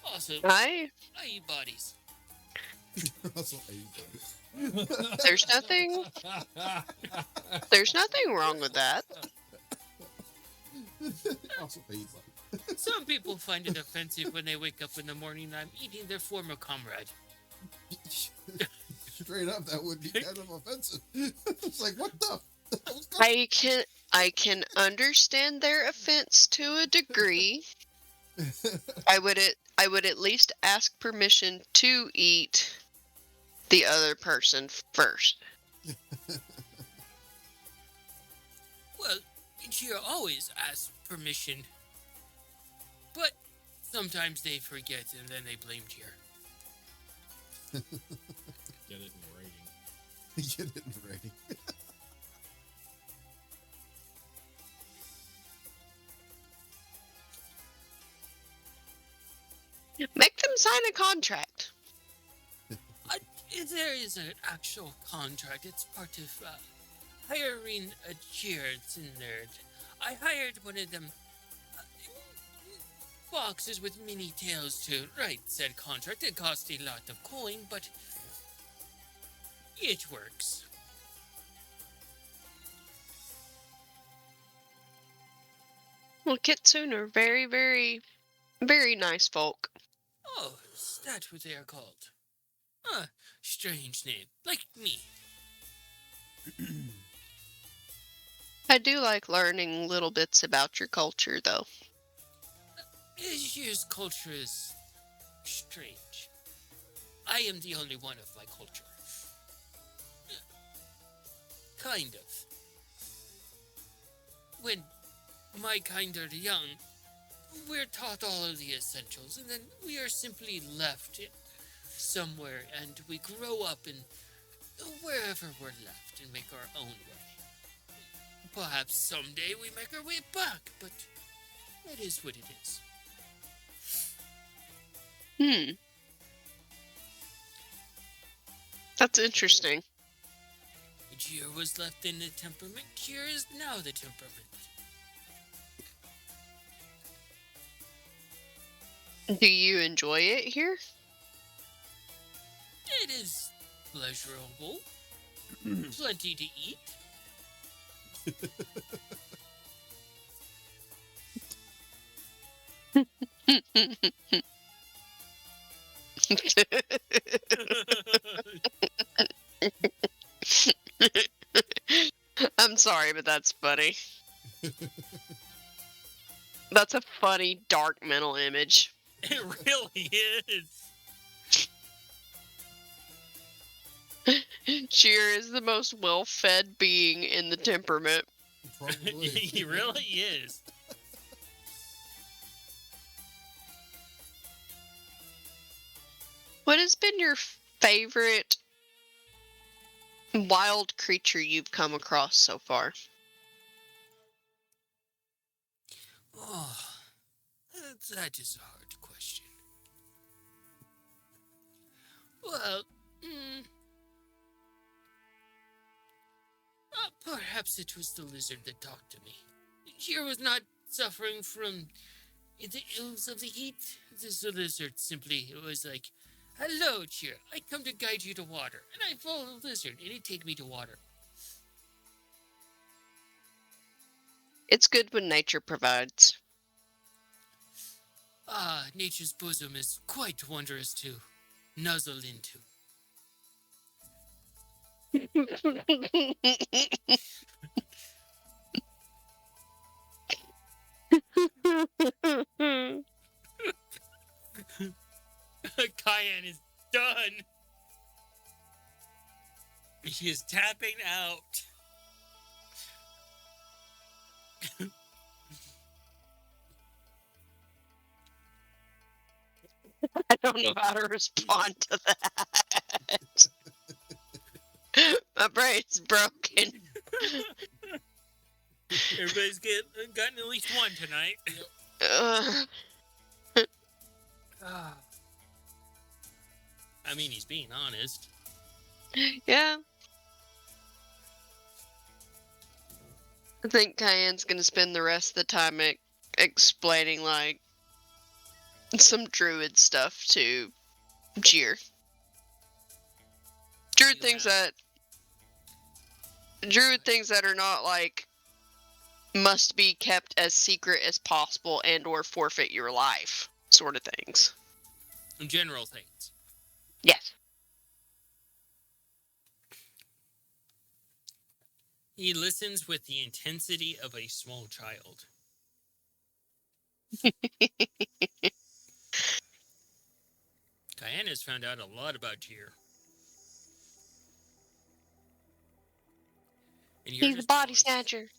Also, I eat bodies. Also, There's nothing wrong with that. also, Some people find it offensive when they wake up in the morning and I'm eating their former comrade. Straight up, that would be kind of offensive. It's like, what the? I can understand their offense to a degree. I would at least ask permission to eat the other person first. Well, Cheer always asks permission, but sometimes they forget and then they blame Cheer. Get it in writing. Get it in writing. Make them sign a contract. There is an actual contract. It's part of hiring a Cheer. It's in there. I hired one of them boxes with many tails to write said contract. It cost a lot of coin, but it works. Well, Kitsune are very, very, very nice folk. Oh, is that what they are called? Strange name. Like me. I do like learning little bits about your culture, though. Your culture is strange. I am the only one of my culture. Kind of. When my kind are young, we're taught all of the essentials, and then we are simply left somewhere, and we grow up in wherever we're left and make our own way. Perhaps someday we make our way back, but that is what it is. That's interesting. Cheer was left in the temperament. Cheer is now the temperament. Do you enjoy it here? It is pleasurable. Plenty to eat. I'm sorry, but that's funny. That's a funny, dark mental image. It really is. Sheer is the most well-fed being in the temperament. Probably. He really is. What has been your favorite wild creature you've come across so far? Oh, that is a hard question. Well, perhaps it was the lizard that talked to me. She was not suffering from the ills of the heat. The lizard simply was like, "Hello, Cheer. I come to guide you to water." And I follow the lizard, and it take me to water. It's good when nature provides. Nature's bosom is quite wondrous to nuzzle into. Cayenne is done. He is tapping out. I don't know how to respond to that. My brain's broken. Everybody's gotten at least one tonight. I mean, he's being honest. Yeah. I think Cayenne's gonna spend the rest of the time explaining, like, some druid stuff to Jeer. Druid things that are not, like, must be kept as secret as possible and or forfeit your life sort of things. General things. Yes. He listens with the intensity of a small child. Cayenne has found out a lot about Jeer. And He's a body snatcher.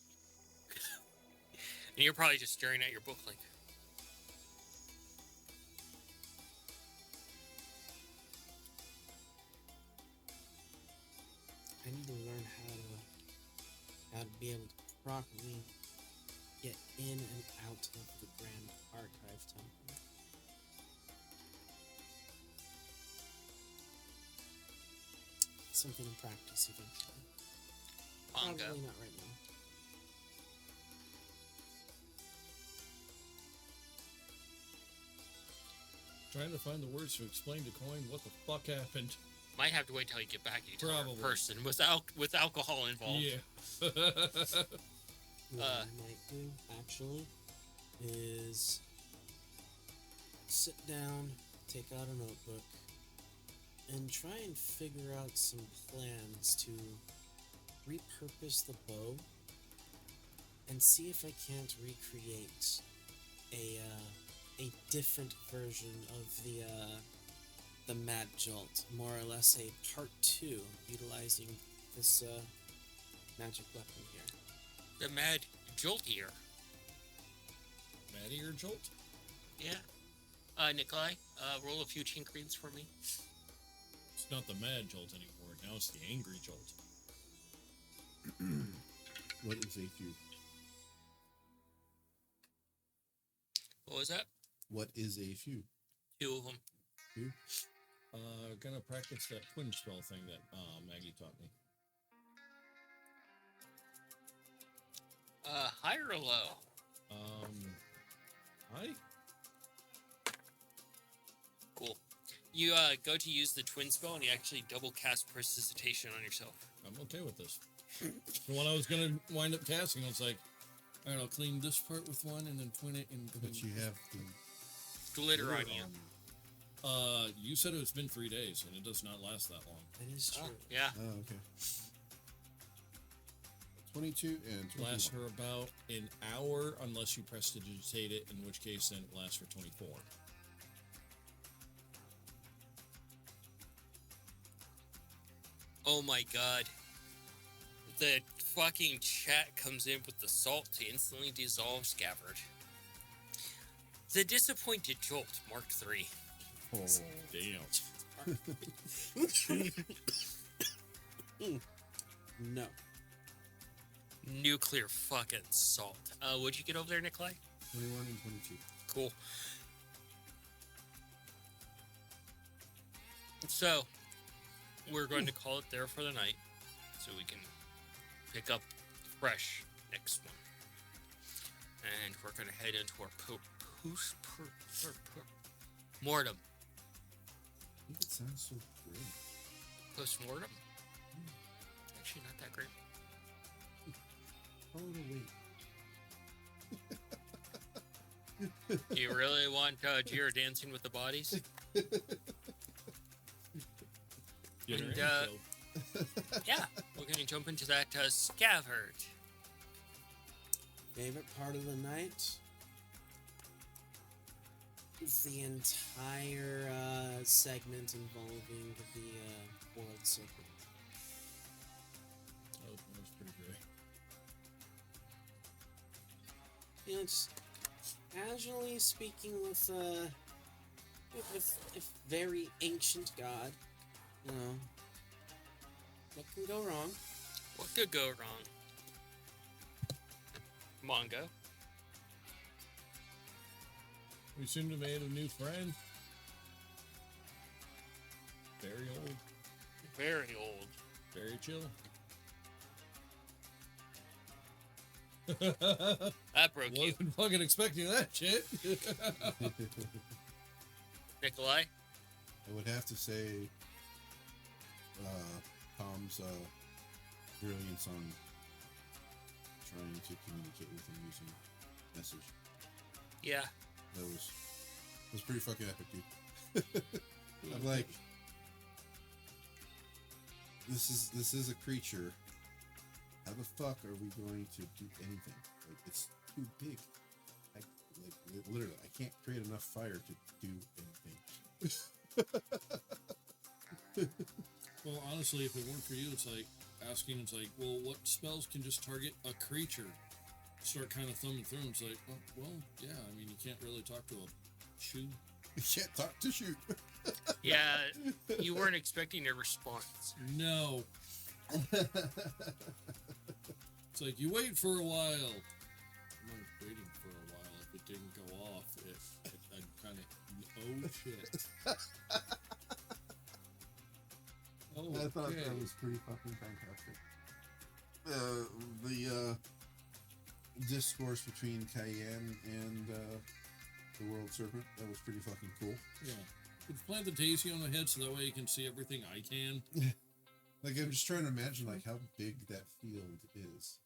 And you're probably just staring at your book like... I need to learn how to be able to properly get in and out of the Grand Archive Temple. Something in practice eventually. Manga. Probably not right now. Trying to find the words to explain to Coin what the fuck happened. Might have to wait till you get back. You tell her in Probably. person with alcohol involved. Yeah. What I might do, actually, is sit down, take out a notebook, and try and figure out some plans to repurpose the bow and see if I can't recreate a different version of the Mad Jolt, more or less a part 2, utilizing this magic weapon here. The Mad Joltier. Maddie or Jolt? Yeah. Nikolai, roll a few tinkerings for me. It's not the Mad Jolt anymore. Now it's the Angry Jolt. What is a few? What was that? What is a few? 2 of them. Few? Gonna practice that twin spell thing that Maggie taught me. High or low? Hi? Cool. You go to use the twin spell and you actually double cast precipitation on yourself. I'm okay with this. The one I was gonna wind up casting, I was like, alright, I'll clean this part with one and then twin it and But you have the Glitter on you. You said it's been 3 days and it does not last that long. That is true. Yeah. Oh, okay. 22 and 21. Lasts for about an hour unless you prestidigitate it, in which case then it lasts for 24. Oh my god. The fucking chat comes in with the salt to instantly dissolve Scabbard. The Disappointed Jolt, Mark III. Oh, Damn. No. Nuclear fucking salt. What'd you get over there, Nikolai? 21 and 22. Cool. So, we're going to call it there for the night, so we can pick up fresh next one. And we're going to head into our mortem. I think it sounds so great. Post-mortem? Actually, not that great. Oh, no, wait. You really want Jira dancing with the bodies? Get her And, in, so. Yeah, we're going to jump into that Scabbard. Favorite part of the night? The entire segment involving the World Serpent. Oh, that was pretty great. You know, just casually speaking with a very ancient god. You know, what can go wrong? What could go wrong? Mongo. We seem to have made a new friend. Very old. Very old. Very chill. That broke you. Wasn't fucking expecting that shit. Nikolai? I would have to say Tom's brilliance on trying to communicate with him using message. Yeah. That was pretty fucking epic, dude. I'm like, this is a creature. How the fuck are we going to do anything? Like, it's too big. Literally, I can't create enough fire to do anything. Well, honestly, if it weren't for you, it's like asking, it's like, well, what spells can just target a creature? Start kind of thumbing through, and it's like, oh, well, yeah, I mean, you can't really talk to a shoe. You can't talk to shoot. Yeah, you weren't expecting a response. No. It's like, you wait for a while. I'm not waiting for a while. If it didn't go off, I'd kind of, oh, shit. Oh, I thought okay. that was pretty fucking fantastic. The discourse between Cayenne and the World Serpent, that was pretty fucking cool. Yeah. Could you plant the daisy on the head so that way you can see everything I can? Like, I'm just trying to imagine, like, how big that field is.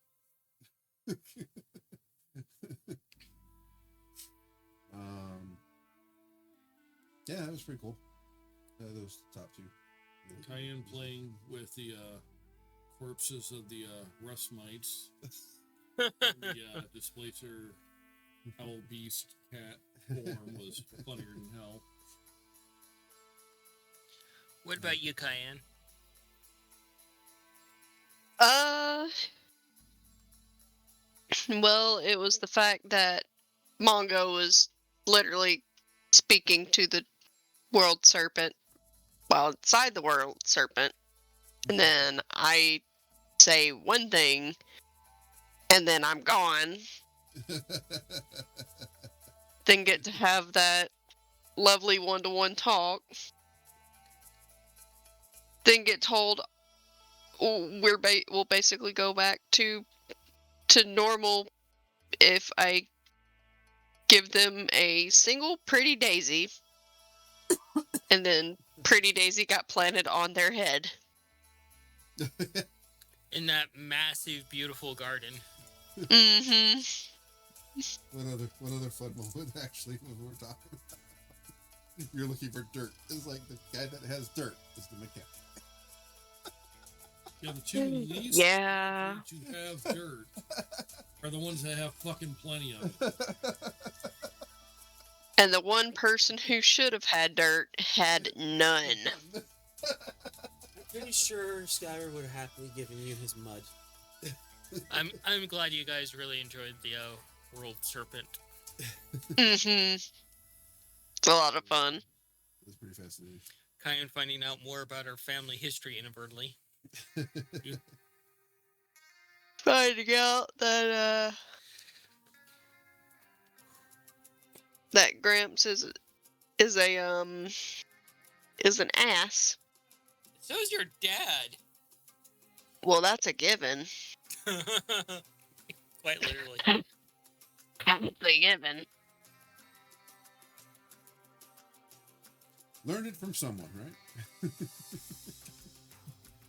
Yeah, that was pretty cool. Those top two. Cayenne playing with the corpses of the rust mites. The displacer owl beast cat form was funnier than hell. What about you, Cayenne? Well, it was the fact that Mongo was literally speaking to the World Serpent while inside the World Serpent. And then I say one thing, and then I'm gone. Then get to have that lovely one-to-one talk. Then get told, oh, we'll basically go back to normal if I give them a single pretty daisy, and then pretty daisy got planted on their head. In that massive, beautiful garden. Mm-hmm. One other fun moment, actually, when we were talking about you're looking for dirt. It's like the guy that has dirt is the mechanic. Yeah, the two least Yeah. to have dirt are the ones that have fucking plenty of it. And the one person who should have had dirt had none. Pretty sure Skyler would have happily given you his mud. I'm glad you guys really enjoyed the World Serpent. Mm-hmm. It's a lot of fun. It's pretty fascinating. Kind of finding out more about our family history inadvertently. Finding out that that Gramps is an ass. So's your dad. Well, that's a given. Quite literally. That's a given. Learned it from someone, right?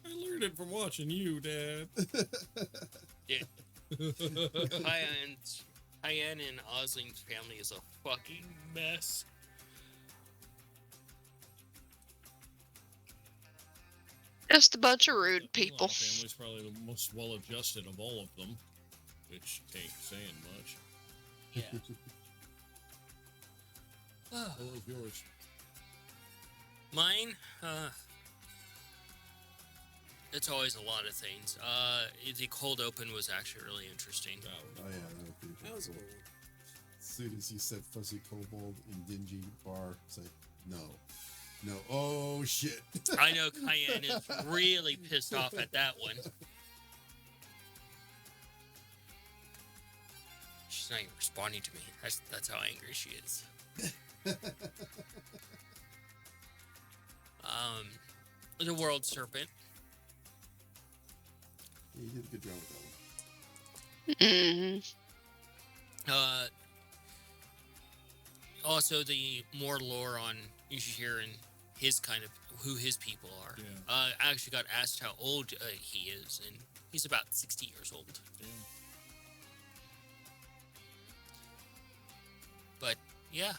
I learned it from watching you, Dad. Cayenne and Osling's family is a fucking mess. Just a bunch of rude people. Family's probably the most well-adjusted of all of them, which ain't saying much. Yeah. What was yours? Mine, it's always a lot of things. The cold open was actually really interesting. Oh yeah, that was pretty That was a cool. good one. As soon as you said fuzzy kobold in dingy bar, it's like, no. Oh shit. I know Cayenne is really pissed off at that one. She's not even responding to me. That's how angry she is. The World Serpent. Yeah, you did a good job with that one. Mm-hmm. Also, the more lore on Ishihir and his kind of who his people are. Yeah. I actually got asked how old he is, and he's about 60 years old. Damn. But yeah,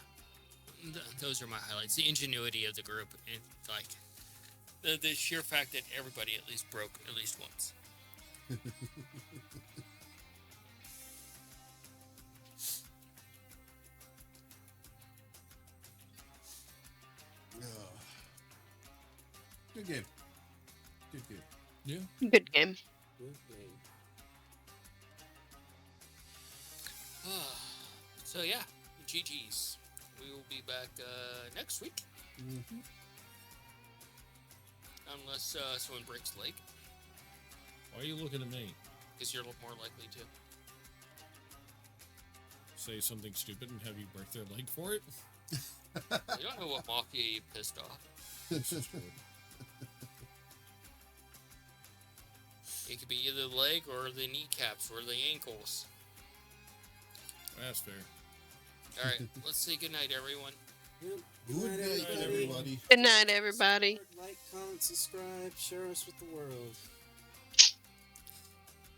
those are my highlights. The ingenuity of the group, and like the sheer fact that everybody at least broke at least once. Good game. Good game. Yeah. Good game. Good game. So yeah, GG's. We will be back next week, Mm-hmm. unless someone breaks the leg, Why are you looking at me? because you're more likely to. Say something stupid and have you break their leg for it? You don't know what mafia you pissed off. It could be either the leg or the kneecaps or the ankles. That's fair. All right, let's say goodnight, everyone. Yep. Good night, everybody. Good night, everybody. Like, comment, subscribe, share us with the world.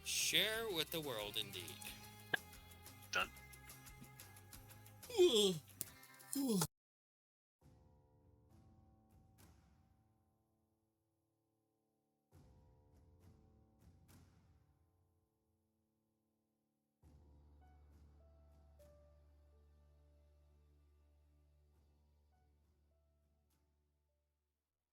Share with the world, indeed. Done.